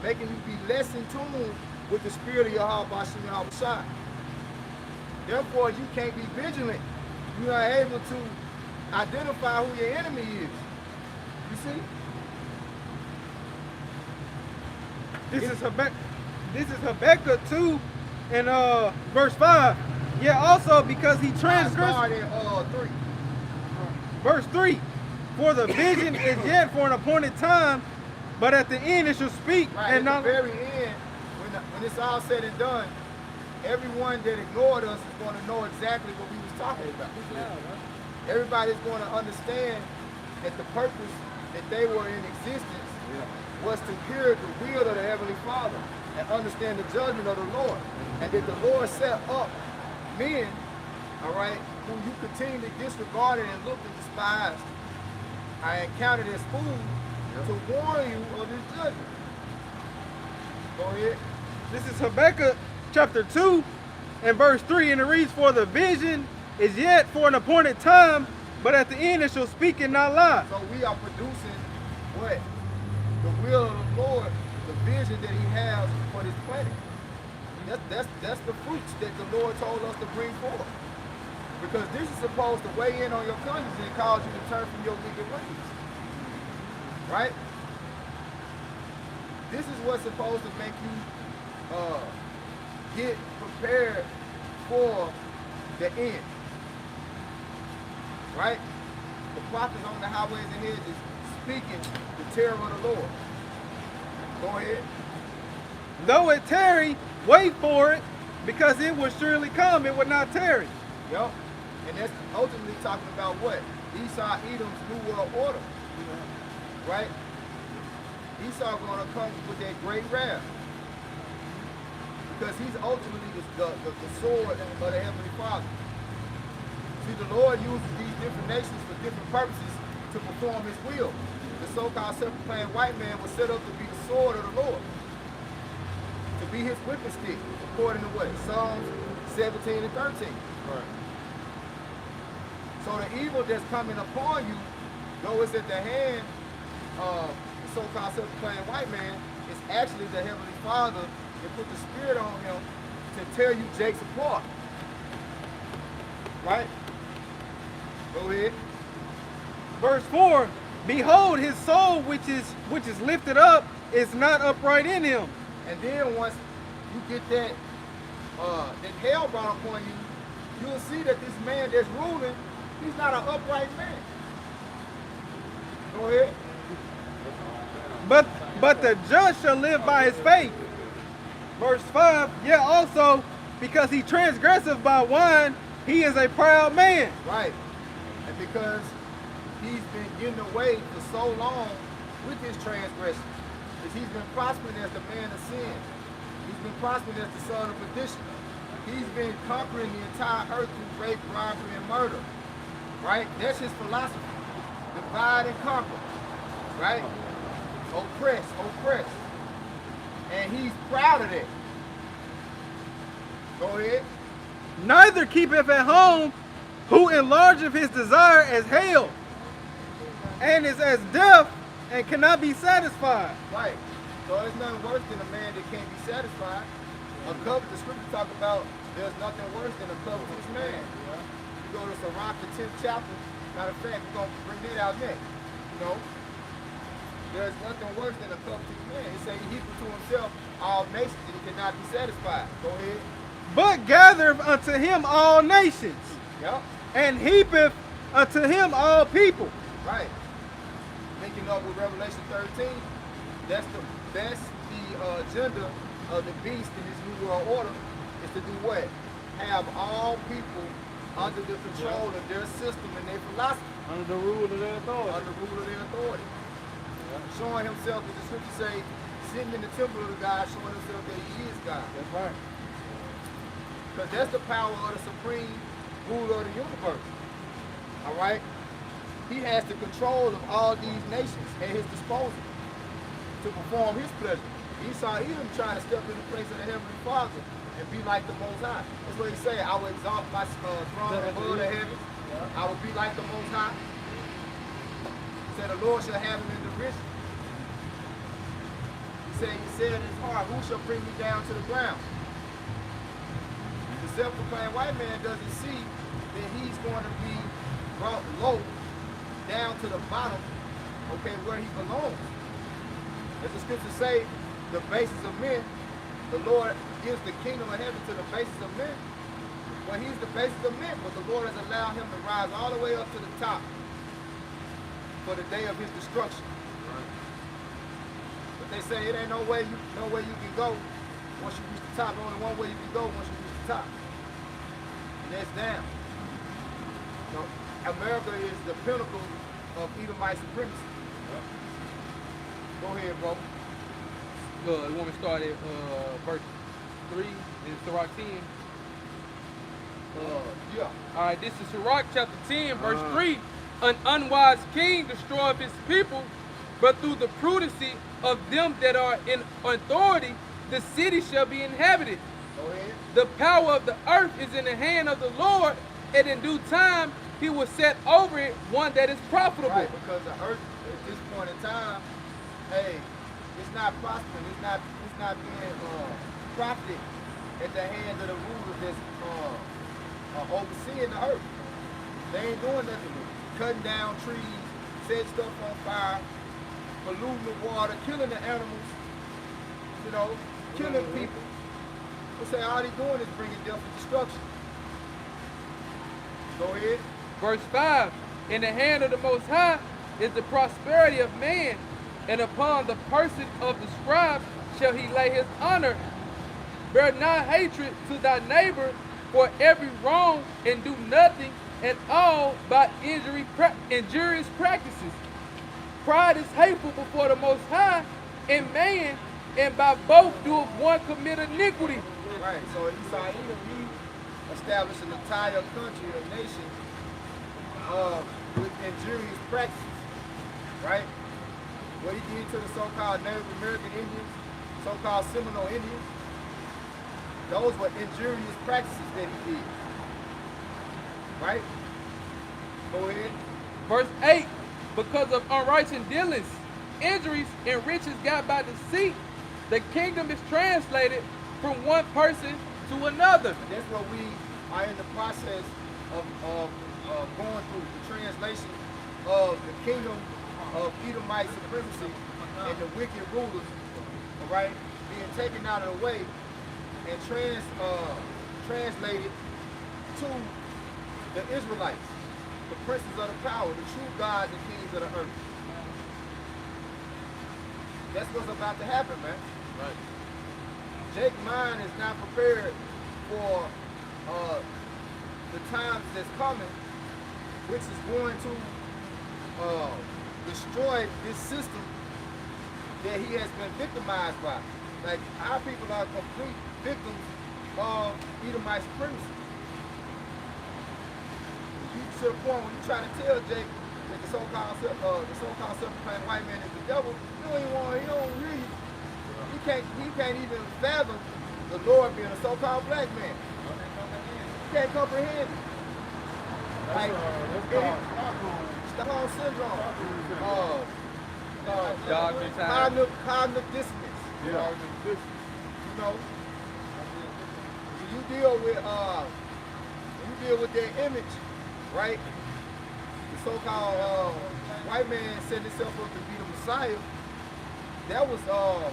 Speaker 7: Making you be less in tune with the spirit of your heart by Shema Shai. Therefore, you can't be vigilant. You're not able to identify who your enemy is.
Speaker 6: You see?
Speaker 2: This is Habakkuk 2 and verse 5. Yeah, also because he transgressed.
Speaker 6: Start at 3.
Speaker 2: Verse 3. For the vision is yet for an appointed time, but at the end it shall speak.
Speaker 6: Right,
Speaker 2: And
Speaker 6: at
Speaker 2: not
Speaker 6: the very end, when it's all said and done, everyone that ignored us is going to know exactly what we was talking about. Everybody's going to understand that the purpose that they were in existence was to hear the will of the Heavenly Father and understand the judgment of the Lord. And that the Lord set up men, all right, who you continually disregarded and looked and despised, I counted as fools to warn you of this judgment. Go ahead.
Speaker 2: This is Habakkuk chapter 2 and verse 3, and it reads, for the vision is yet for an appointed time, but at the end it shall speak and not lie.
Speaker 6: So we are producing what? The will of the Lord, the vision that he has for this planet. That's the fruits that the Lord told us to bring forth. Because this is supposed to weigh in on your conscience and cause you to turn from your wicked ways. Right? This is what's supposed to make you get prepared for the end. Right? The prophets on the highways and hedges speaking the terror of the Lord. Go ahead.
Speaker 2: Though it tarry, wait for it, because it will surely come, it will not tarry.
Speaker 6: Yep. And that's ultimately talking about what? Esau, Edom's new world order. Right? Esau going to come with that great wrath. Because he's ultimately the sword of the Heavenly Father. See, the Lord uses these different nations for different purposes to perform his will. The so-called self-proclaimed white man was set up to be the sword of the Lord. To be his whipping stick, according to what? Psalms 17 and 13.
Speaker 8: Right.
Speaker 6: So the evil that's coming upon you, though it's at the hand of the so-called self-proclaimed white man, is actually the Heavenly Father that put the Spirit on him to tear you jakes apart. Right? Go ahead.
Speaker 2: Verse 4, behold, his soul which is lifted up is not upright in him.
Speaker 6: And then once you get that hell brought upon you, you'll see that this man that's ruling, he's not an upright man. Go ahead.
Speaker 2: But the just shall live by his faith. Verse 5, yeah, also, because he transgresseth by wine, he is a proud man.
Speaker 6: Right. And because he's been getting away for so long with his transgression, because he's been prospering as the man of sin. He's been prospering as the son of perdition. He's been conquering the entire earth through rape, robbery, and murder. Right? That's his philosophy. Divide and conquer. Right? Oppress. And he's proud of that. Go ahead.
Speaker 2: Neither keepeth at home, who enlargeth his desire as hell, and is as deaf, and cannot be satisfied.
Speaker 6: Right. So there's nothing worse than a man that can't be satisfied. The scripture talk about there's nothing worse than a covetous man. You go to Sirach, the 10th chapter. Matter of fact, we're going to bring that out next. You know, there's nothing worse than a covetous man. He say he heapeth to himself all nations and he cannot be satisfied. Go ahead.
Speaker 2: But gathereth unto him all nations,
Speaker 6: Yep.
Speaker 2: and heapeth unto him all people.
Speaker 6: Right. Linking up with Revelation 13, that's the agenda of the beast in this new world order is to do what? Have all people under the control of their system and their philosophy.
Speaker 1: Under the rule of their authority.
Speaker 6: Under the rule of their authority. Showing himself, as the scripture say, sitting in the temple of the God, showing himself that he is God.
Speaker 1: That's right.
Speaker 6: Because that's the power of the supreme ruler of the universe. All right? He has the control of all these nations at his disposal to perform his pleasure. Esau even trying to step in the place of the Heavenly Father and be like the Most High. That's what he said. I will exalt my throne above the heavens. I will be like the Most High. He said, the Lord shall have him in derision. He said in his heart, who shall bring me down to the ground? The self-proclaimed white man doesn't see that he's going to be brought low down to the bottom
Speaker 7: okay, where he belongs. As the scriptures say, the basis of men, the Lord gives the kingdom of heaven to the basis of men. Well, he's the basis of men, but the Lord has allowed him to rise all the way up to the top for the day of his destruction. But they say it ain't no way you can go once you reach the top. Only one way you can go once you reach the top. And that's down. So America is the pinnacle of Edomite supremacy. Go ahead, bro.
Speaker 2: You want me to start at verse 3 in Sirach 10?
Speaker 7: Yeah.
Speaker 2: All right, this is Sirach chapter 10, verse 3. An unwise king destroyeth his people, but through the prudency of them that are in authority, the city shall be inhabited.
Speaker 7: Go ahead.
Speaker 2: The power of the earth is in the hand of the Lord, and in due time he will set over it one that is profitable.
Speaker 7: Right, because the earth at this point in time, hey, it's not prospering. It's not being profited at the hands of the rulers that's overseeing the earth. They ain't doing nothing with it. Cutting down trees, setting stuff on fire, polluting the water, killing the animals, you know, killing people. They say all they doing is bringing death and destruction. Go ahead.
Speaker 2: Verse 5, in the hand of the Most High is the prosperity of man, and upon the person of the scribe shall he lay his honor. Bear not hatred to thy neighbor for every wrong, and do nothing at all by injurious practices. Pride is hateful before the Most High, and man, and by both doeth one commit iniquity.
Speaker 7: Right, so Esau, he established an entire country, a nation, with injurious practices, right? What he did to the so-called Native American Indians, so-called Seminole Indians, those were injurious practices that he did, right? Go ahead.
Speaker 2: Verse 8, because of unrighteous dealings, injuries, and riches got by deceit, the kingdom is translated from one person to another.
Speaker 7: And that's what we are in the process of going through, the translation of the kingdom of Edomite supremacy and the wicked rulers, all right, being taken out of the way and translated to the Israelites, the princes of the power, the true gods and kings of the earth. That's what's about to happen, man.
Speaker 2: Right.
Speaker 7: Jake's mind is not prepared for the times that's coming, which is going to destroy this system that he has been victimized by. Like, our people are complete victims of Edomite supremacy. You to the point when you try to tell Jake that the so-called self-proclaimed white man is the devil, he don't read. He can't even fathom the Lord being a so-called black man. He can't comprehend it. Like, Stockholm syndrome. Cognitive dissonance.
Speaker 8: Yeah.
Speaker 7: You know, when you deal with their image, right? The so-called white man set himself up to be the Messiah. That was a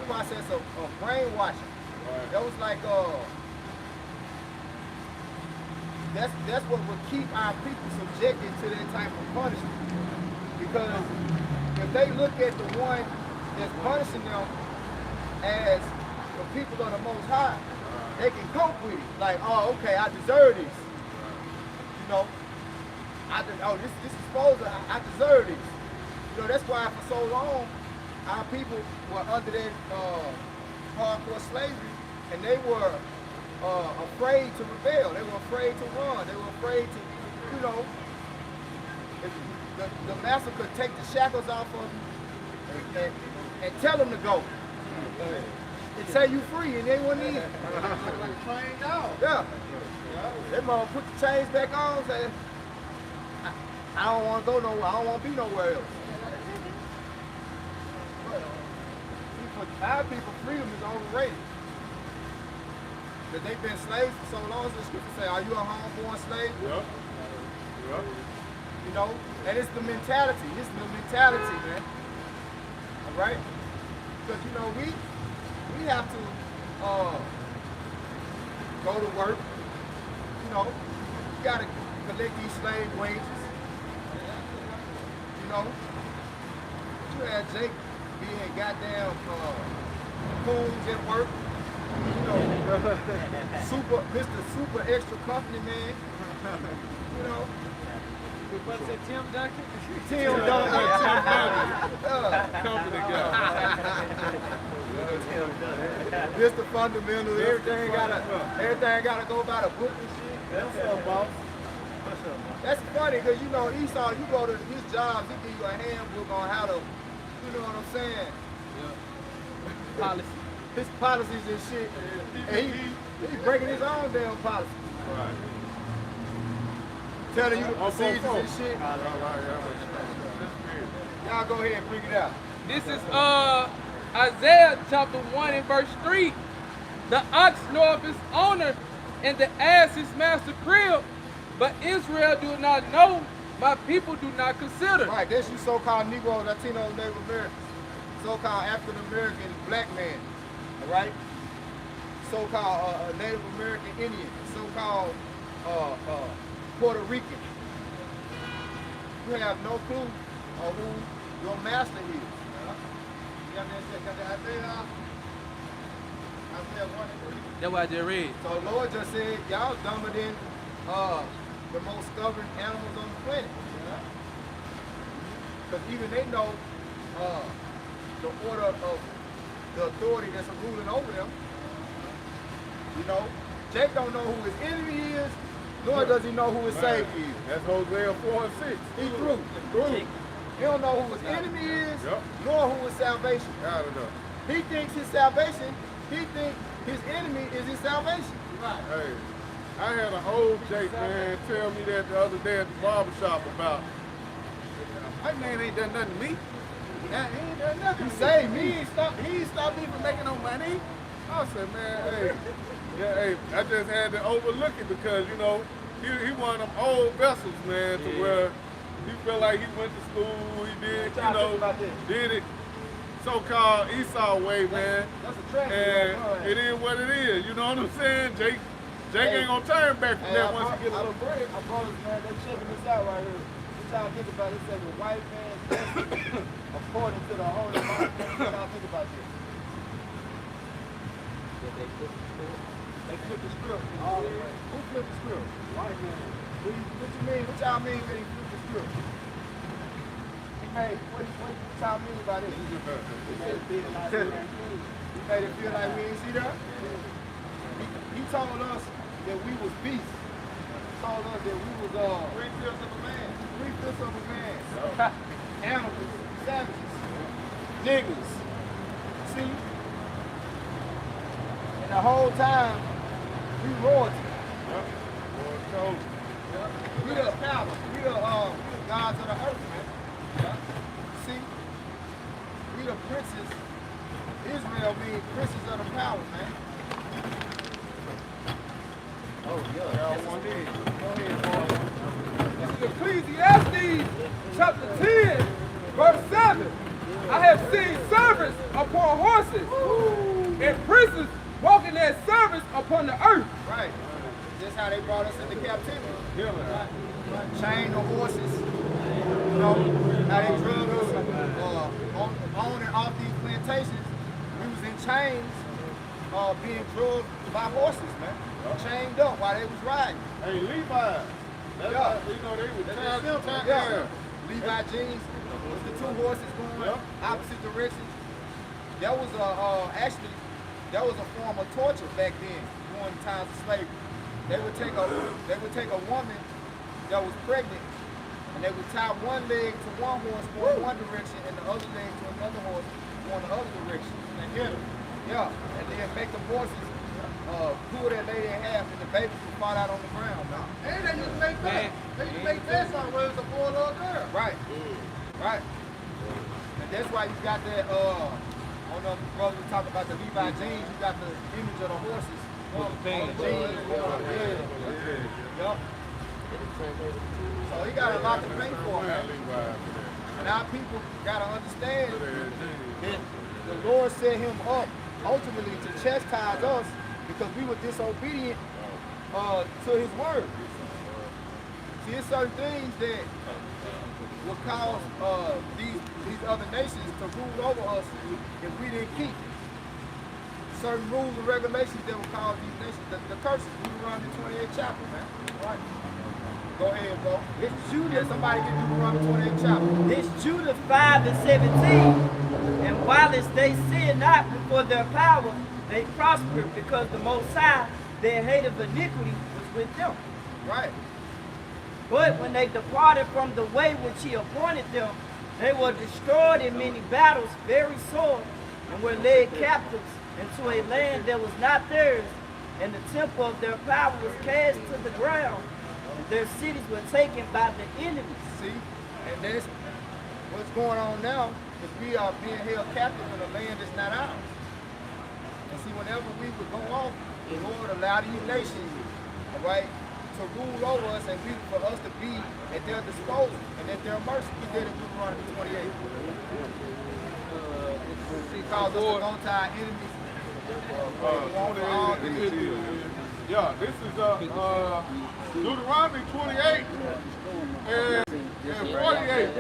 Speaker 7: process of brainwashing. Right. That was like that's what would keep our people subjected to that type of punishment. Because if they look at the one that's punishing them as the people of the Most High, they can cope with it. Like, oh, okay, I deserve this. You know, this is supposed to, I deserve this. You know, that's why for so long, our people were under that hardcore slavery, and they were afraid to rebel. They were afraid to run. They were afraid to, you know, if the master could take the shackles off of them and tell them to go. And say you free, and they wouldn't even.
Speaker 1: Like a trained dog.
Speaker 7: Yeah. They mother put the chains back on and say, I don't want to go nowhere. I don't want to be nowhere else. For our people, freedom is overrated. Because they've been slaves for so long, so the scripture say, are you a homeborn slave?
Speaker 8: Yep. Yep.
Speaker 6: You know, and it's the mentality. It's the mentality, man. All right, because you know we have to go to work. You know, you gotta collect these slave wages. You know, you had Jake being goddamn coons at work. You know, Mr. Super Extra Company man. You know.
Speaker 3: What's it, Tim Duncan?
Speaker 6: Tim Duncan.
Speaker 8: Company guy.
Speaker 6: Just the fundamentals. Everything gotta go by the book and shit.
Speaker 8: What's up, boss?
Speaker 6: That's funny because you know Esau, you go to his jobs, he give you a handbook on how to, you know what I'm saying?
Speaker 2: Policy.
Speaker 6: His policies and shit. And he breaking his own damn policy.
Speaker 8: Right.
Speaker 6: Telling you the procedures and shit.
Speaker 8: Right.
Speaker 6: Y'all go ahead and bring it out.
Speaker 2: This is Isaiah chapter 1 and verse 3. The ox knoweth his owner, and the ass his master crib, but Israel do not know, my people do not consider.
Speaker 6: Right, that's you so-called Negro, Latino, Native Americans. So-called African American black man. All right? So-called Native American Indian. So-called Puerto Rican. You have no clue of who your master is. You got that Isaiah 1 and 3.
Speaker 2: That's what I just read.
Speaker 6: So the Lord just said, y'all dumber than the most stubborn animals on the planet. Because even they know the order of the authority that's ruling over them. You know, Jake don't know who his enemy is, nor does he know who his savior is.
Speaker 8: That's Hosea 4 and 6.
Speaker 6: He through. He don't know who his enemy is, nor who his salvation.
Speaker 8: I don't know.
Speaker 6: He thinks his salvation, he thinks his enemy is his salvation. Right.
Speaker 8: Hey, I had an old Jake man tell me that the other day at the barbershop about, that man ain't done nothing to me. He ain't done nothing.
Speaker 6: He saved me.
Speaker 8: He ain't stopped me from making no money. I said, man, hey, I just had to overlook it because, you know, he one of them old vessels, man, to where he felt like he went to school, he did, you know, did it so-called Esau way, man.
Speaker 6: That's a tragedy.
Speaker 8: And it is what it is, you know what I'm saying? Jake ain't gonna turn back from that once he get a little break.
Speaker 6: I brothers, man, they checking this out right here. What y'all think about it? It says the white man's blessing according to the Holy Bible. What y'all think about this? They flipped the script. Who flipped the script? White man. What you mean? What y'all mean when he flipped the script? Hey, what y'all mean by this? He made it feel like we ain't see that? He told us that we was beasts. He told us that we was 3/5 of a man. 3/5 of a man. Animals, savages, niggas. See? And the whole time, we royalty. We the power. We the gods of the earth, man. See? We the princes. Israel being princes of the power, man. Oh, yeah. Go ahead, boy.
Speaker 2: This is Ecclesiastes chapter 10, verse 7. I have seen servants upon horses, and princes walking their servants upon the earth.
Speaker 6: Right. That's how they brought us into captivity. Right. Chained the horses. You know, how they drug us on and off these plantations. We was in chains being drugged by horses, man. Chained up while they was riding.
Speaker 8: Hey, Levi. That's how, you know, they were tired.
Speaker 6: Levi jeans with the two horses going opposite directions. That was actually that was a form of torture back then during the times of slavery. They would take a woman that was pregnant and they would tie one leg to one horse going one direction and the other leg to another horse going the other direction and hit her. Yeah, and then make the horses pull that lady in half and the baby would fall out on the ground. Now.
Speaker 1: And they used to make that. They used to make that song whether it's a boy or a girl.
Speaker 6: Right. Right. And that's why you got that, on the brother we talk about the Levi jeans, you got the image of the horses. On the jeans. Yup.
Speaker 7: So he got a lot to pay for, man. And our people got to understand that the Lord set him up ultimately to chastise us because we were disobedient to his word. See, there's certain things that will cause these other nations to rule over us if we didn't keep certain rules and regulations that will cause these nations the curses. Deuteronomy 28th chapter, man. Right. Go ahead, bro. It's Judah. Somebody get Deuteronomy 28th chapter.
Speaker 4: It's Judah 5 and 17. And while they sin not before their power, they prospered because the Most High, their hate of iniquity, was with them.
Speaker 7: Right.
Speaker 4: But when they departed from the way which he appointed them, they were destroyed in many battles, very sore, and were led captives into a land that was not theirs, and the temple of their power was cast to the ground, and their cities were taken by the enemies.
Speaker 7: See, and that's what's going on now, is we are being held captive in a land that's not ours. And see, whenever we would go off, the Lord allowed these nations, all right, to rule over us and for us to be at their disposal and at their mercy. He did it in Deuteronomy 28. He caused us to go to our enemies.
Speaker 8: Yeah, this is Deuteronomy 28 and 48.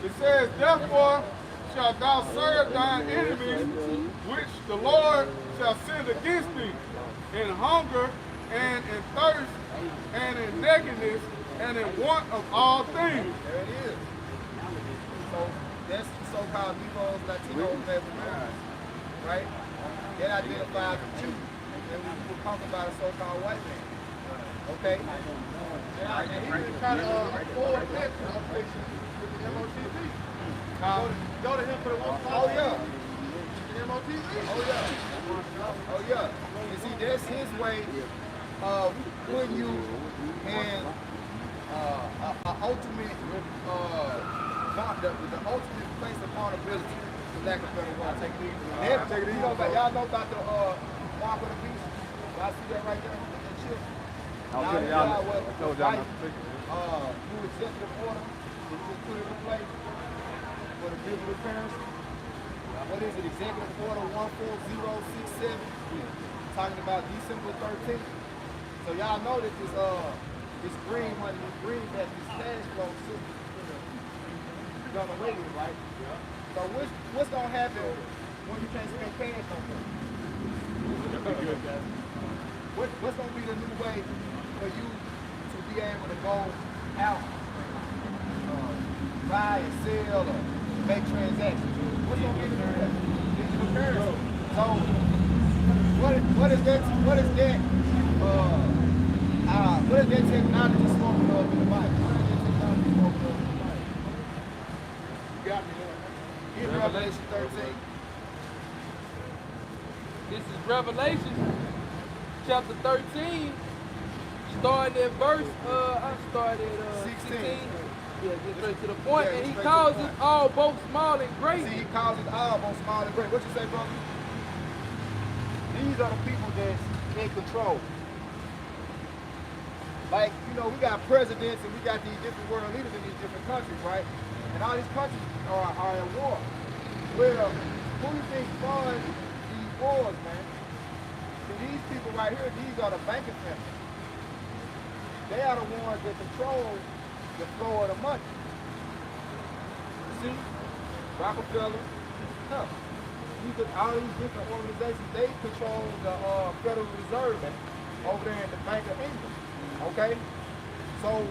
Speaker 8: It says, therefore shalt thou serve thine enemies, which the Lord shall send against thee, in hunger and in thirst and in nakedness and in want of all things.
Speaker 7: There it is. So that's the so-called Negroes, Latinos, Native Americans, right? That identifies with you. And we were talking about a so-called white man. Okay?
Speaker 8: Yeah, and he was kind of forward with the MOTV. Go to him for the one.
Speaker 7: Oh, yeah.
Speaker 8: The MOTV.
Speaker 7: Oh, yeah. Oh, yeah. You see, that's his way of putting you in the ultimate place of vulnerability, for lack of better word. Take it easy. Y'all know about the Mark of the Beast? Y'all see that right there? That shit? New executive order that you just put into place for the digital currency. What is it? Executive order 14067. Talking about December 13th. So y'all know that this green money, this greenback, this cash flow system is done away with, right? Yeah. So what's gonna happen when you can't spend cash no more? What's gonna be the new way for you to be able to go out, buy and sell or make transactions? What's gonna be the new way? Digital currency. So what is that technology spoken of in the Bible? What is that technology spoken of in the Bible? You got me there. Give Revelation 13.
Speaker 2: This is Revelation chapter 13, starting at verse, I started at 16. Yeah, get straight to the point.
Speaker 7: Yeah,
Speaker 2: and he calls it all, both small and great.
Speaker 7: See, he calls it all, both small and great. What you say, brother? These are the people that's in control. Like, you know, we got presidents and we got these different world leaders in these different countries, right? And all these countries are at war. Well, who do you think funds these wars, man? So these people right here, these are the banking families. They are the ones that control the flow of the money. You see? Rockefeller, no. All these different organizations, they control the Federal Reserve over there in the Bank of England. Okay? So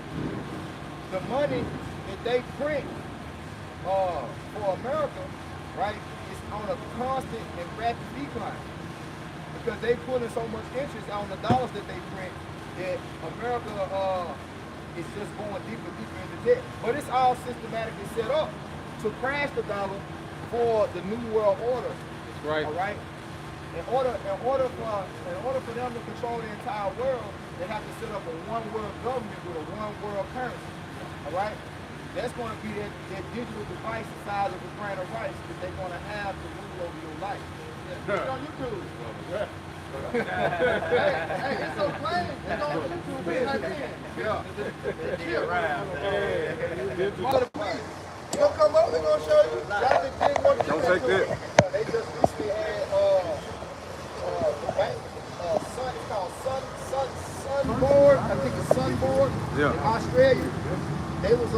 Speaker 7: the money that they print for America, right, is on a constant and rapid decline. Because they put in so much interest on the dollars that they print that America is just going deeper and deeper into debt. But it's all systematically set up to crash the dollar for the New World Order.
Speaker 2: Right.
Speaker 7: All right? In order for them to control the entire world, they have to set up a one world government with a one world currency. All right? That's going to be that digital device the size of a grain of rice that they're going to have to rule over your life. Yeah. On YouTube.
Speaker 1: Hey, it's so plain. It's on YouTube. It's like that.
Speaker 6: Yeah.
Speaker 1: You gonna come up? They're gonna show you. Y'all just didn't want to
Speaker 8: Don't take that.
Speaker 6: They just recently had the bank, Sun, it's called Sunboard. I think it's Sunboard
Speaker 8: Yeah.
Speaker 6: in Australia. They was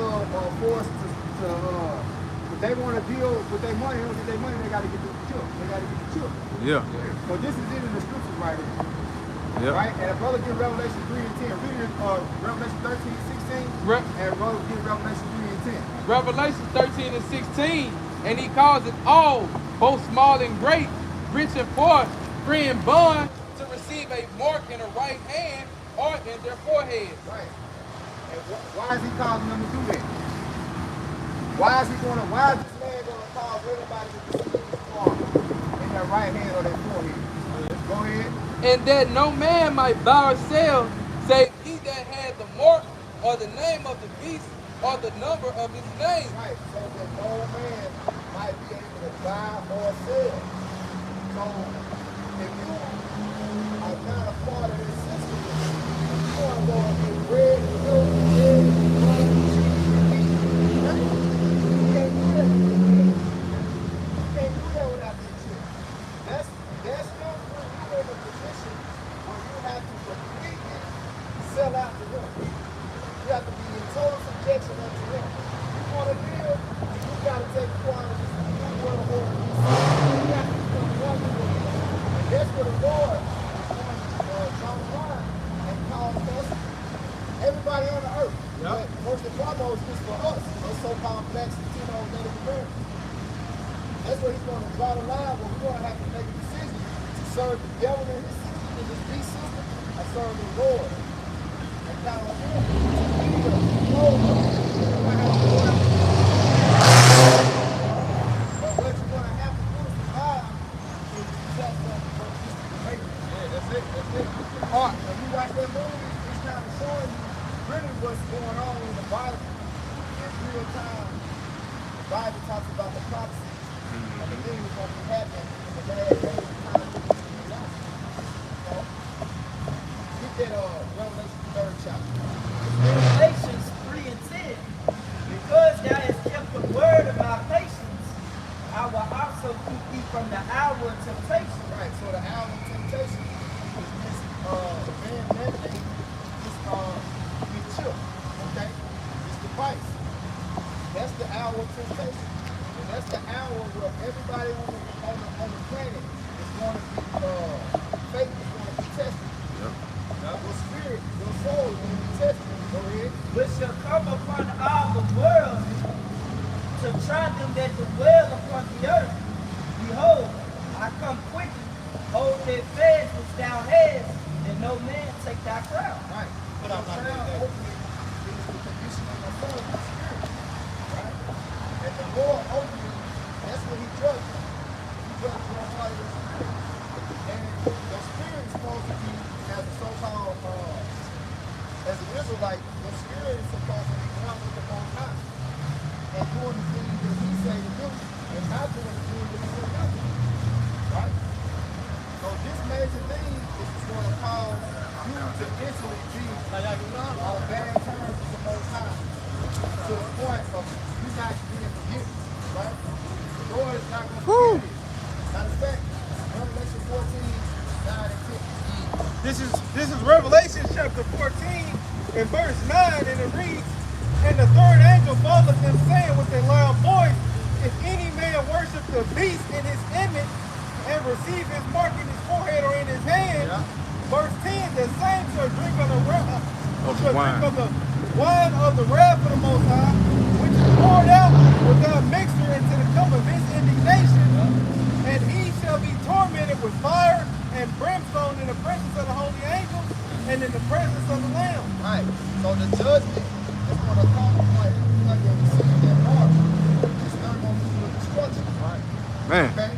Speaker 6: forced to if they want to deal with their money, they don't get their money, they got to get the chip. They got to get the chip.
Speaker 8: Yeah.
Speaker 6: So this is it in the scriptures right here.
Speaker 8: Yeah.
Speaker 6: Right? And a brother get Revelation 3 and 10. Read it, Revelation 13 and 16. And a brother get Revelation 3 and 10.
Speaker 2: Revelation 13 and 16, and he calls it all, both small and great, rich and poor, free and bond, to receive a mark in the right hand or in their forehead.
Speaker 6: Right. And why is he causing them to do that? Why is this man going to cause everybody to receive this mark in their right hand or their forehead? Go ahead.
Speaker 2: And that no man might buy or sell, save he that had the mark or the name of the beast or the number of his name.
Speaker 6: Right, so that no man might be able to buy or sell. So if you are not a part of this system, you want to go and get bread, milk, eggs, butter, cheese, and meat. Right? You can't do that. You can't do that without this shit. That's not when you're in a position where you have to completely sell out to him. You have to be in total subjection unto him. You want to live, you got to take part of this new world order. You have to become one with him. And that's where the Lord is going to draw the line and cause us, everybody on the earth. But first and foremost, it's for us, those so-called blacks, Latinos, Native Americans. That's where he's going to draw the line where we're going to have to make a decision to serve the devil and his system, in this beast system, or serve the Lord. And not on him. But what you're going to have to do is survive is just that's it. All right, when you watch that movie, it's kind of showing you really what's going on in the Bible in real time. The Bible talks about the prophecies and the things that's going to be happening in the last days of time. So, get that Revelation 3rd chapter.
Speaker 4: Revelations 3 and 10. Because thou hast kept the word of my patience, I will also keep thee from the hour of temptation.
Speaker 6: Right, so the hour of temptation is this man mandate, this get chilled, okay? It's the vice. That's the hour of temptation. And that's the hour where everybody on the planet is going to be, faith is going to be tested. Your spirit, your soul is going to be tested. Go ahead.
Speaker 4: Which shall come upon all the world to try them that dwell upon the earth. Behold, I come quickly, hold their fast which thou hast, and no man take thy crown.
Speaker 6: Right. But I'm not opening is the condition of your soul, your spirit. Right? And the Lord opening, that's what he judges. He judges your heart and your spirit. And your spirit is supposed to be, as a so-called, as an Israelite, your spirit is supposed to be grounded with the Most High. And doing the things that he say to do, and not doing the things that he say not to do. Right? So this major thing is going to cause you to instantly be on bad terms with the Most High, to the point of you not being forgiven. Right? The Lord is not going to forgive you. Matter of fact, Revelation 14, 9 and 10.
Speaker 1: This is Revelation chapter 14 and verse 9, and it reads, and the third angel followed them, saying with a loud voice, if any man worship the beast in his image and receive his mark in his forehead or in his hand, verse 10, the same shall drink of the wine of the wrath of the Most High, which is poured out without mixture into the cup of his indignation, and he shall be tormented with fire and brimstone in the presence of the holy angels and in the presence of the Lamb.
Speaker 6: Right. So the judgment is going to come like you're receiving that mark. It's not going to be destruction. Right.
Speaker 8: Man.
Speaker 6: Okay?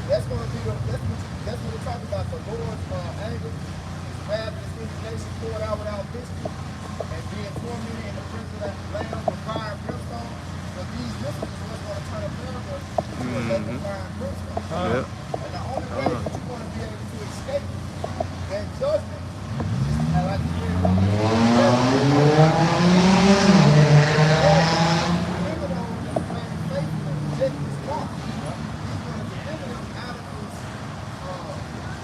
Speaker 6: That's going to be that's what we're talking about. The Lord's anger, his wrath, his indignation poured out without mystery, and being tormented in the presence of that Lamb with fire and brimstone. But these mysteries are what's going to turn America to a lake of fire and brimstone. And the only way that you're going to be able to escape judgment, and like you read on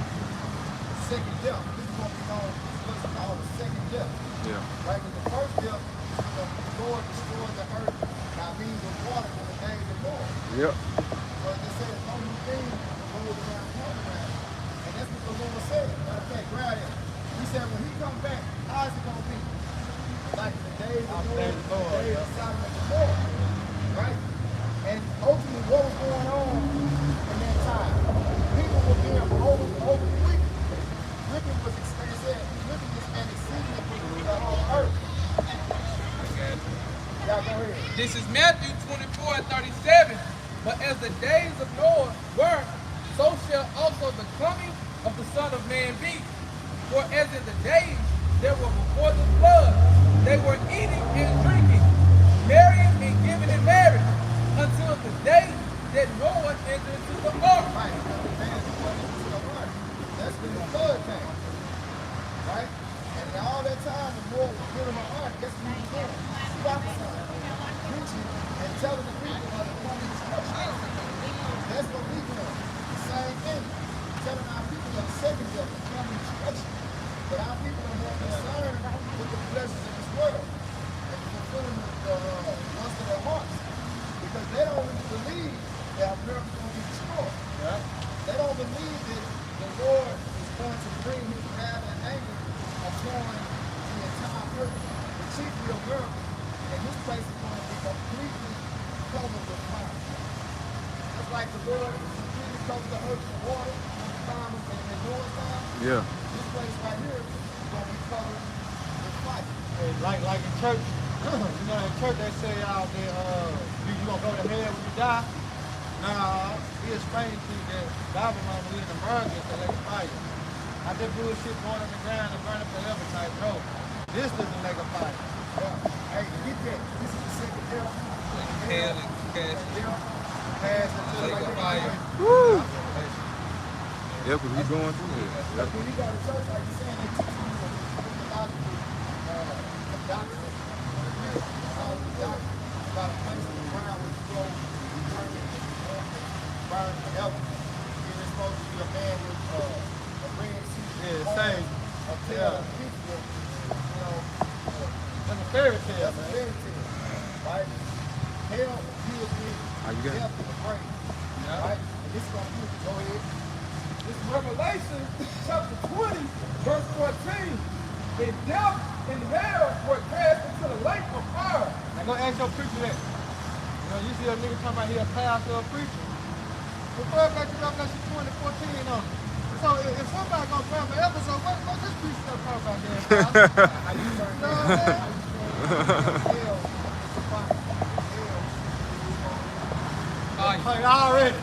Speaker 6: the second death. This is what we know what's called the second death.
Speaker 8: Yeah.
Speaker 6: Right? Because the first death, the Lord destroyed the earth by means of water from the days of Noah.
Speaker 8: Yep.
Speaker 6: So they said it's only thing goes around, comes around. And that's what the Lord said. Okay, grab him. He said when he comes back, how is it going to be? Like the days of Noah, the days of Sodom and Gomorrah. Right? And ultimately what was going on in that time? People were being over wicked. Wicked was expensive. Wicked is an exceedingly wicked the whole earth. Y'all go ahead.
Speaker 2: This is Matthew 24:37. But as the days of Noah were, so shall also the coming of the Son of Man be. For as in the days that were before the flood, they were eating and drinking, marrying and giving in marriage, until the day that Noah entered into the ark.
Speaker 6: Right. That's when the flood came. Right? And in all that time, the Lord was building an ark. Guess what he was doing? Prophesying, preaching, and telling the people about the coming destruction. That's what we do. The same thing. Telling our people of the second death, the coming destruction. But our people are more concerned with the pleasures of this world and fulfilling the lust of their hearts. Because they don't really believe that America is going to be destroyed. Right? They don't believe that the Lord is going to bring his wrath and anger upon the entire earth, but chiefly America, and this place is going to be completely covered with fire. Just like the Lord completely covered the earth with water in the time of in Noah's time.
Speaker 8: Yeah.
Speaker 6: This place right here is going to be covered with fire.
Speaker 1: Hey, like in church, you know, in church they say out there, you gonna go to hell when you die. Nah, he explained to you that Babylon we in America is the lake of fire. Not that bullshit going on the ground and burning forever type. No, this is the lake of fire.
Speaker 6: Yeah. Hey, get that. This is the second hell.
Speaker 2: Hell and gas.
Speaker 6: Pass into the lake of fire.
Speaker 8: Woo! Yeah, because we're going through it.
Speaker 6: Like when you got a church, like you're saying, they teach you the doctrine about a place in the ground where you go burn forever. And it's supposed to be a man with a red suit.
Speaker 1: Yeah, same.
Speaker 6: A tail of people, you know.
Speaker 1: That's a fairy tale,
Speaker 6: That's a
Speaker 1: man.
Speaker 6: fairy tale, right? Hell deals with death in the grave, right? And this is going to be, go ahead.
Speaker 2: This is Revelation chapter 20, verse 14. And death and hell were cast into the lake of fire.
Speaker 1: Now go ask your preacher that. You know, you see a nigga talking about he a pastor or a preacher. Refer back to Revelation 20:14 on it. So if somebody gonna grab an episode, what this preacher gonna talk about there?
Speaker 6: How you turn
Speaker 1: You know what I'm saying?
Speaker 6: hell into fire. Hell
Speaker 1: Like, already.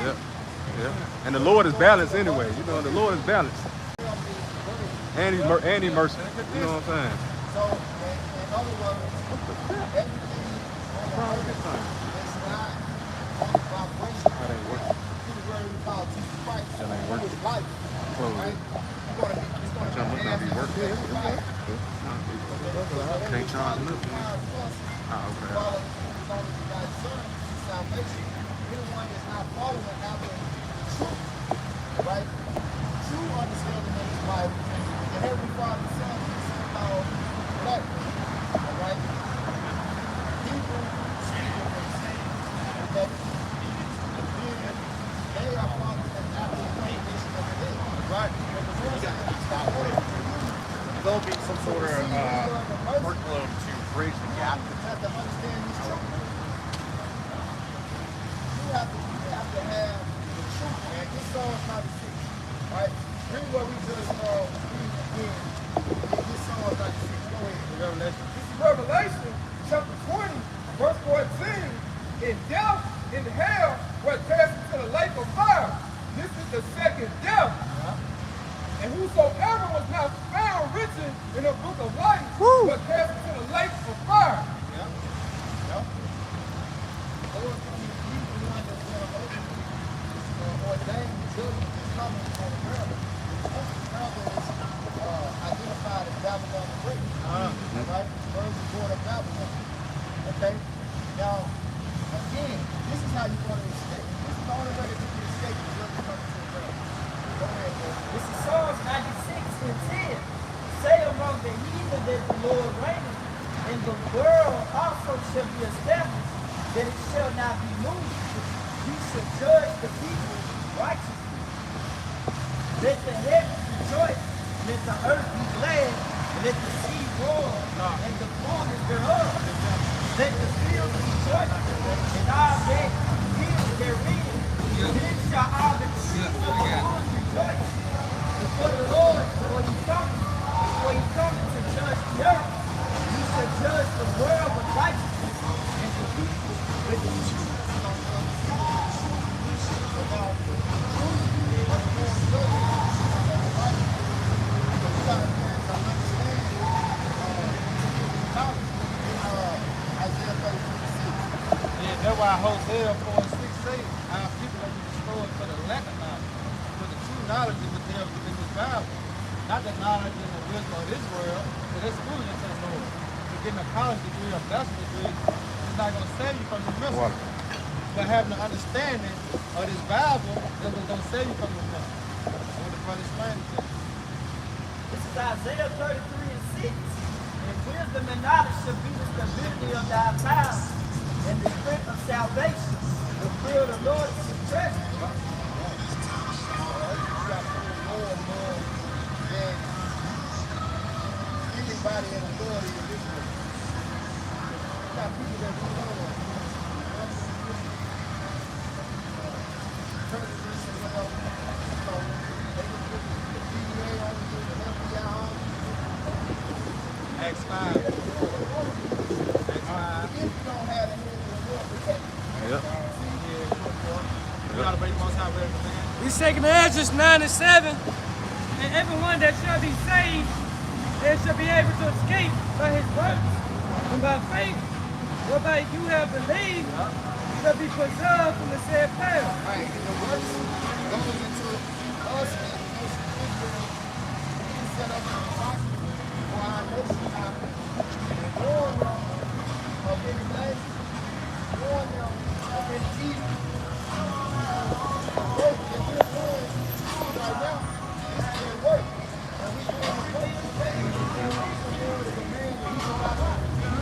Speaker 8: Yep. Yeah. And the Lord is balanced anyway. You know, the Lord is balanced. And he's merciful. You know what I'm saying?
Speaker 6: So, in other words, everything on the earth is not on the vibration.
Speaker 8: That ain't working.
Speaker 6: This is where we call Jesus Christ.
Speaker 8: That ain't working.
Speaker 6: It's life.
Speaker 8: Close
Speaker 6: Right?
Speaker 8: it.
Speaker 6: It's going to
Speaker 8: Be working.
Speaker 6: right?
Speaker 8: Can't charge enough.
Speaker 6: Ah,
Speaker 8: okay.
Speaker 6: Follow God's Son, salvation. Anyone that's not following after the truth, right? True understanding of this Bible, the Heavenly Father, Son, and so-called black, all right? People speaking this, okay? And then they are following after the condition of the day, right?
Speaker 9: There'll be some sort of workload to bridge the gap.
Speaker 6: You have to understand these truths. You have to have the truth, man. This Psalm 96, right? Read what we just read again. This Psalm 96. Go ahead.
Speaker 2: Revelation. This is Revelation chapter 20, verse 14. And death and hell were cast into the lake of fire. This is the second death. And whosoever was not found written in the book of life was cast into the lake of fire.
Speaker 6: Those are the one that's going
Speaker 4: the Lord reigneth, and the world also shall be established, that it shall not be moved. He shall judge the people righteously. Let the heavens rejoice, let the earth be glad, let the sea roar, and the fullness thereof. Let the fields rejoice, and all that live therein. Then shall all the trees of the woods rejoice before the Lord, before he cometh to judge the earth. He shall judge the world with righteousness, and the people with truth.
Speaker 1: That's why Hosea 4:6 say, our people are destroyed for the lack of knowledge. For the true knowledge is what they have in this Bible. Not the knowledge and the wisdom of this world, but it's foolishness to the Lord. To getting a college degree or bachelor's degree is not going to save you from the message. But having an understanding of this Bible is what's going to save you from the message. I want to brother explain it to you.
Speaker 4: This is Isaiah 33:6. And wisdom and knowledge shall be the stability of thy power, and the strength of salvation. The fear of the Lord is his treasure.
Speaker 6: Anybody in authority in this world. You got people that do know what. Presidents and whatever. So they can put the DEA on you, the FBI on you.
Speaker 1: Acts 5. Acts 5.
Speaker 6: If you don't have the hands of the Lord protect you.
Speaker 1: Yep. You got to break most high ready, man.
Speaker 3: We taking Ezra 9:7, and everyone that shall be saved, they shall be able to escape by his works and by faith, whereby you have believed, shall be preserved from the said peril.
Speaker 6: Right, and the works goes into us and the nation of Israel. We set up a posture for our nation, our people, and warn them of any danger, warn them of any evil. The work that we're doing right now is their work. And we doing the work today. And the Lord is a man that he's about to do.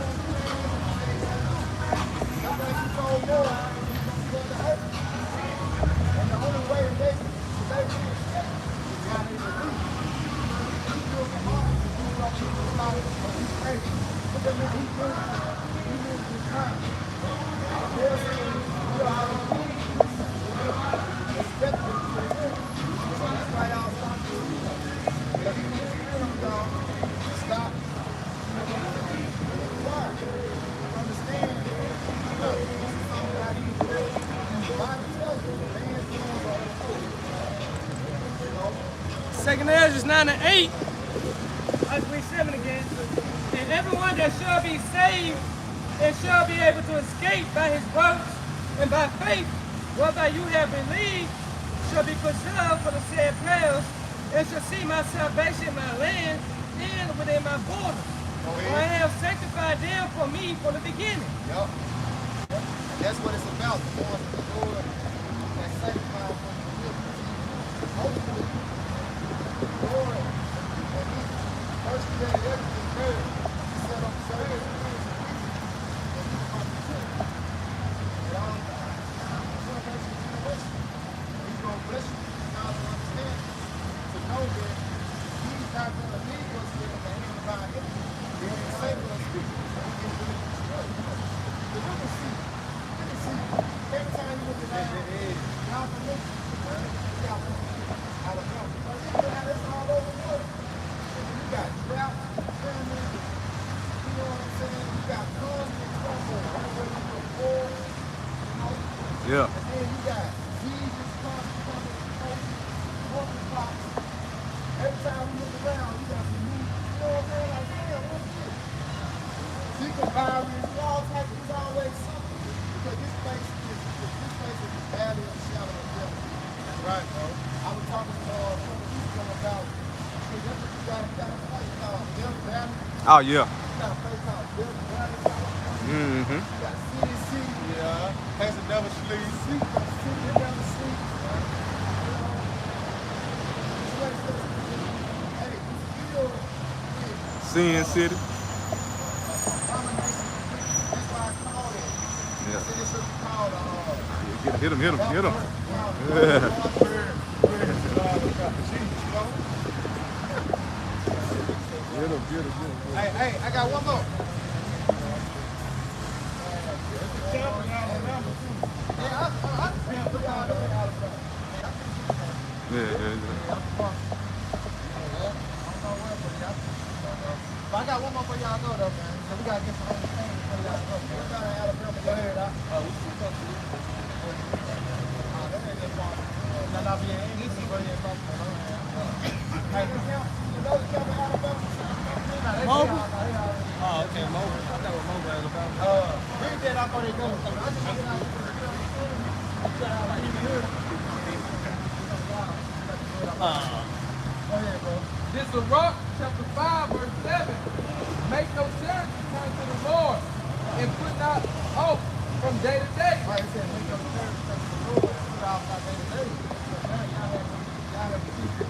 Speaker 6: That's why he told Noah, he's going to earth. And the only way that they will escape is God in the root. He built the ark to do what he was about to do. But then when he moved his time. And they're saying, we are out of food. Expect them to live. So that's why y'all stop doing it. If you can hear them, y'all, stop. Why? Understand, look, this is something that I need to do. The Bible tells you, man's doing what he's doing. You know?
Speaker 3: Second Ezra 9:8. Let's read 7 again. And everyone that shall be saved and shall be able to escape by his works and by faith, whereby you have believed, shall be preserved for the said perils, and shall see my salvation in my land and within my borders. For I have sanctified them for me from the beginning.
Speaker 6: Yup. And that's what it's about. The Lord is the Lord that sanctifies from the wilderness. Hopefully, the Lord, when he first created everything good, he set up certain things and he comes to do. And all the generation to generation, he's going to bless you. Now to understand, to know that he's not going to leave us with the hand of our enemy. He ain't saving us with it. But you can see, every time you look at that, confirmation, Alabama. That's all over the world. You got drought, famine, you know what I'm saying? You got constant trouble, war, you know?
Speaker 1: Yeah.
Speaker 6: And then you got Jesus constant trouble, broken clocks. Every time you look around, you got some new, you know what I'm saying? Like, damn, what's this? Zika virus, all types, there's always something. Because this place is the valley of the shadow of death. That's right, bro. I was talking to someone about, hey, that's what you got a place called Death Valley.
Speaker 1: Oh, yeah.
Speaker 6: You got a place called Death Valley.
Speaker 1: Mm-hmm.
Speaker 6: You got CDC.
Speaker 1: Yeah. Has a never sleep.
Speaker 6: Sleep, city never sleep. This place is, hey, you feel,
Speaker 1: Sin City.
Speaker 8: Hit him. Yeah. Get him.
Speaker 1: Hey, I got one more. But I got one more for y'all go though, man. So we gotta get some entertainment for y'all go. We're down in Alabama. Go ahead, Doc. Mobile? Oh, okay, mobile. I thought it was mobile, Alabama. Read that up on their go. I just get out. Go ahead, bro.
Speaker 2: This is Rock, chapter 5, verse 7. Make no charity return to the Lord, and put not hope from day to day.
Speaker 1: Right, it said, make no charity return to the Lord, and put out by day to day. So now y'all have to keep it.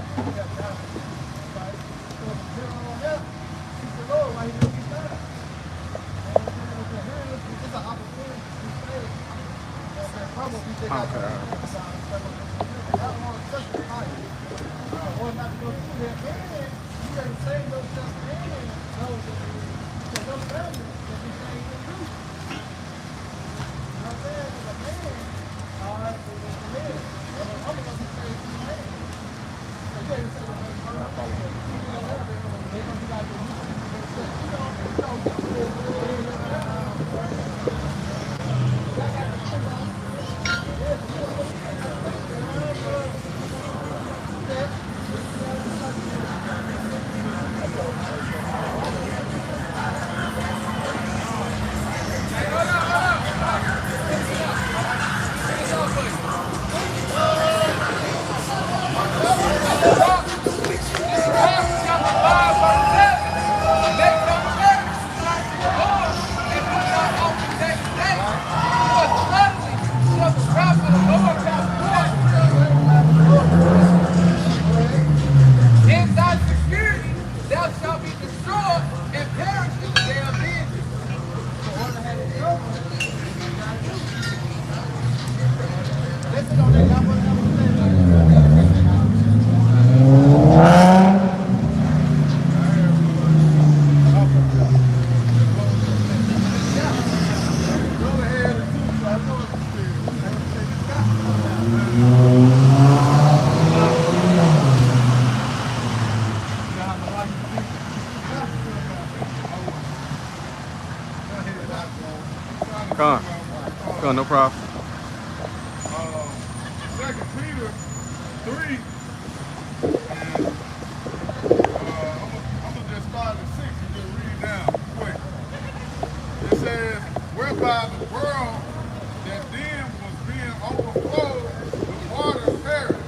Speaker 1: Right? So if you're on there, keep the Lord while he knows he's there. It's an opportunity to stay. Probably we take out the I don't want to touch the fire. Or not to go through there. And you got to save those stuff and those families that we saved them too. You know what I'm saying? As a man, all right, as a man, I'm going to say to the man. So you got to say,
Speaker 2: In thy security thou shalt be destroyed and perish in the day of vengeance.
Speaker 1: listen on that, y'all want to have a
Speaker 8: Come on, no problem.
Speaker 6: 2 Peter 3, and I'm going to just start at 6 and just read down quick. It says, whereby the world that then was being overflowed with water perished,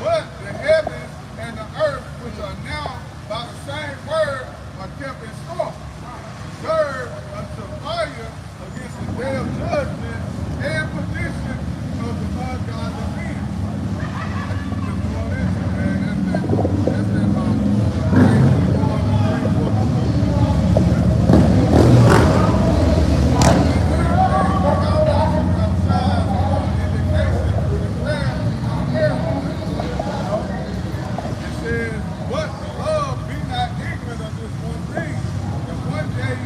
Speaker 6: but the heavens and the earth, which are now by the same word, are kept in store, served unto fire against the day of judgment and perdition of the ungodly men. Just going into, man, that's it says, but beloved, be not ignorant of this one thing, that one day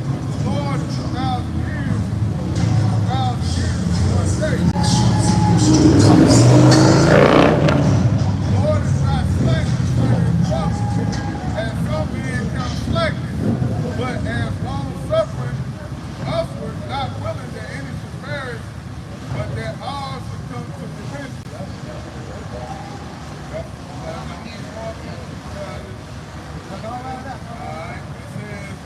Speaker 6: with the Lord is 1,000 years, and 1,000 years is one day. The Lord is not slack concerning his promise, as some men count slackness, but as long-suffering usward, not willing that any should perish, but that all should come to repentance. Alright, it says,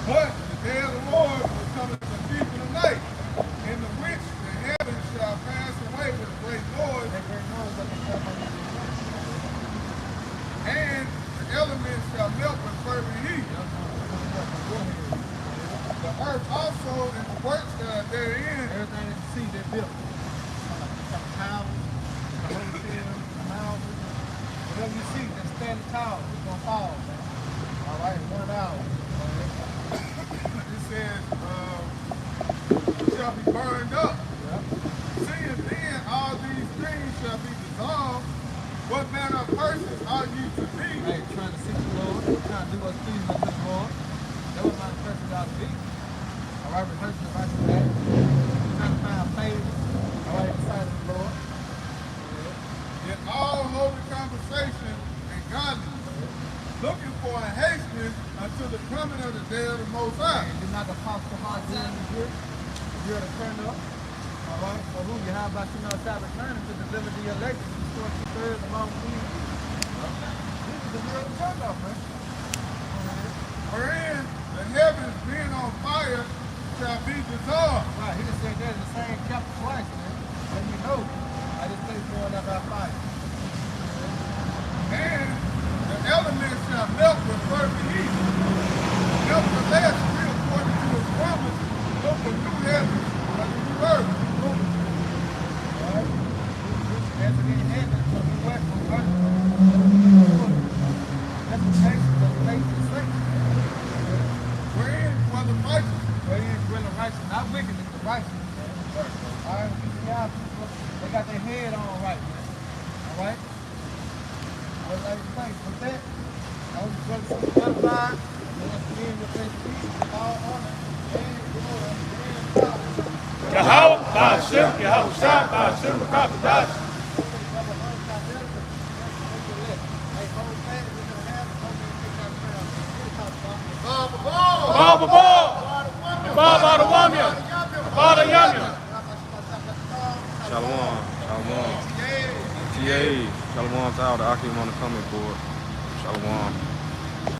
Speaker 6: but the day of the Lord will come as a thief in the night, in the which the heavens shall pass away with a great noise, and the elements shall melt with fervent heat. The earth also and the works that are therein,
Speaker 1: everything that you see, they built. Some houses, some hotels, some houses. Whatever you see, just stand tall. It's going to fall, man. All right, 1 hour.
Speaker 6: it says, shall be burned up.
Speaker 8: What manner of persons are you to be?
Speaker 1: Hey, trying to seek the Lord, trying to do what's pleasing unto the Lord. That was my person out to be. All right, rehearsing the righteous act. Trying to find favor. All right, beside the Lord.
Speaker 8: In all holy conversation and godliness, looking for a hastening until the coming of the day of the Most High.
Speaker 1: And do not depart from our during the year. The year to turn up. All right, so who you have about you know shall return to deliver the elect and restore 2/3 among we. This is the year to turn up, man.
Speaker 8: Wherein the heavens being on fire shall be dissolved.
Speaker 1: Right, he just said that in the same chapter twice, man. Let me know. I just place going up by fire.
Speaker 8: And the elements shall melt with fervent heat. Nevertheless, we according to his promise, look for new heavens and a new earth.
Speaker 1: Alright? As it in heaven, so we went from earth. That's the nation of the faith and saints.
Speaker 8: Wherein was the righteous.
Speaker 1: Wherein dwell the righteous, not wicked, it's the righteous. Alright, these guys, people, they got their head on right, man. Alright? Well, like the thing, with that, I was just going to butterfly, and once again, your faith peace, all honor, and glory, and power.
Speaker 10: Yahweh, Ba'ashem, Yahweh, Shah, Ba'ashem, Ba'ashem.
Speaker 11: Shalom, shalom. TA, shalom to all the Akim on the comment board. Shalom.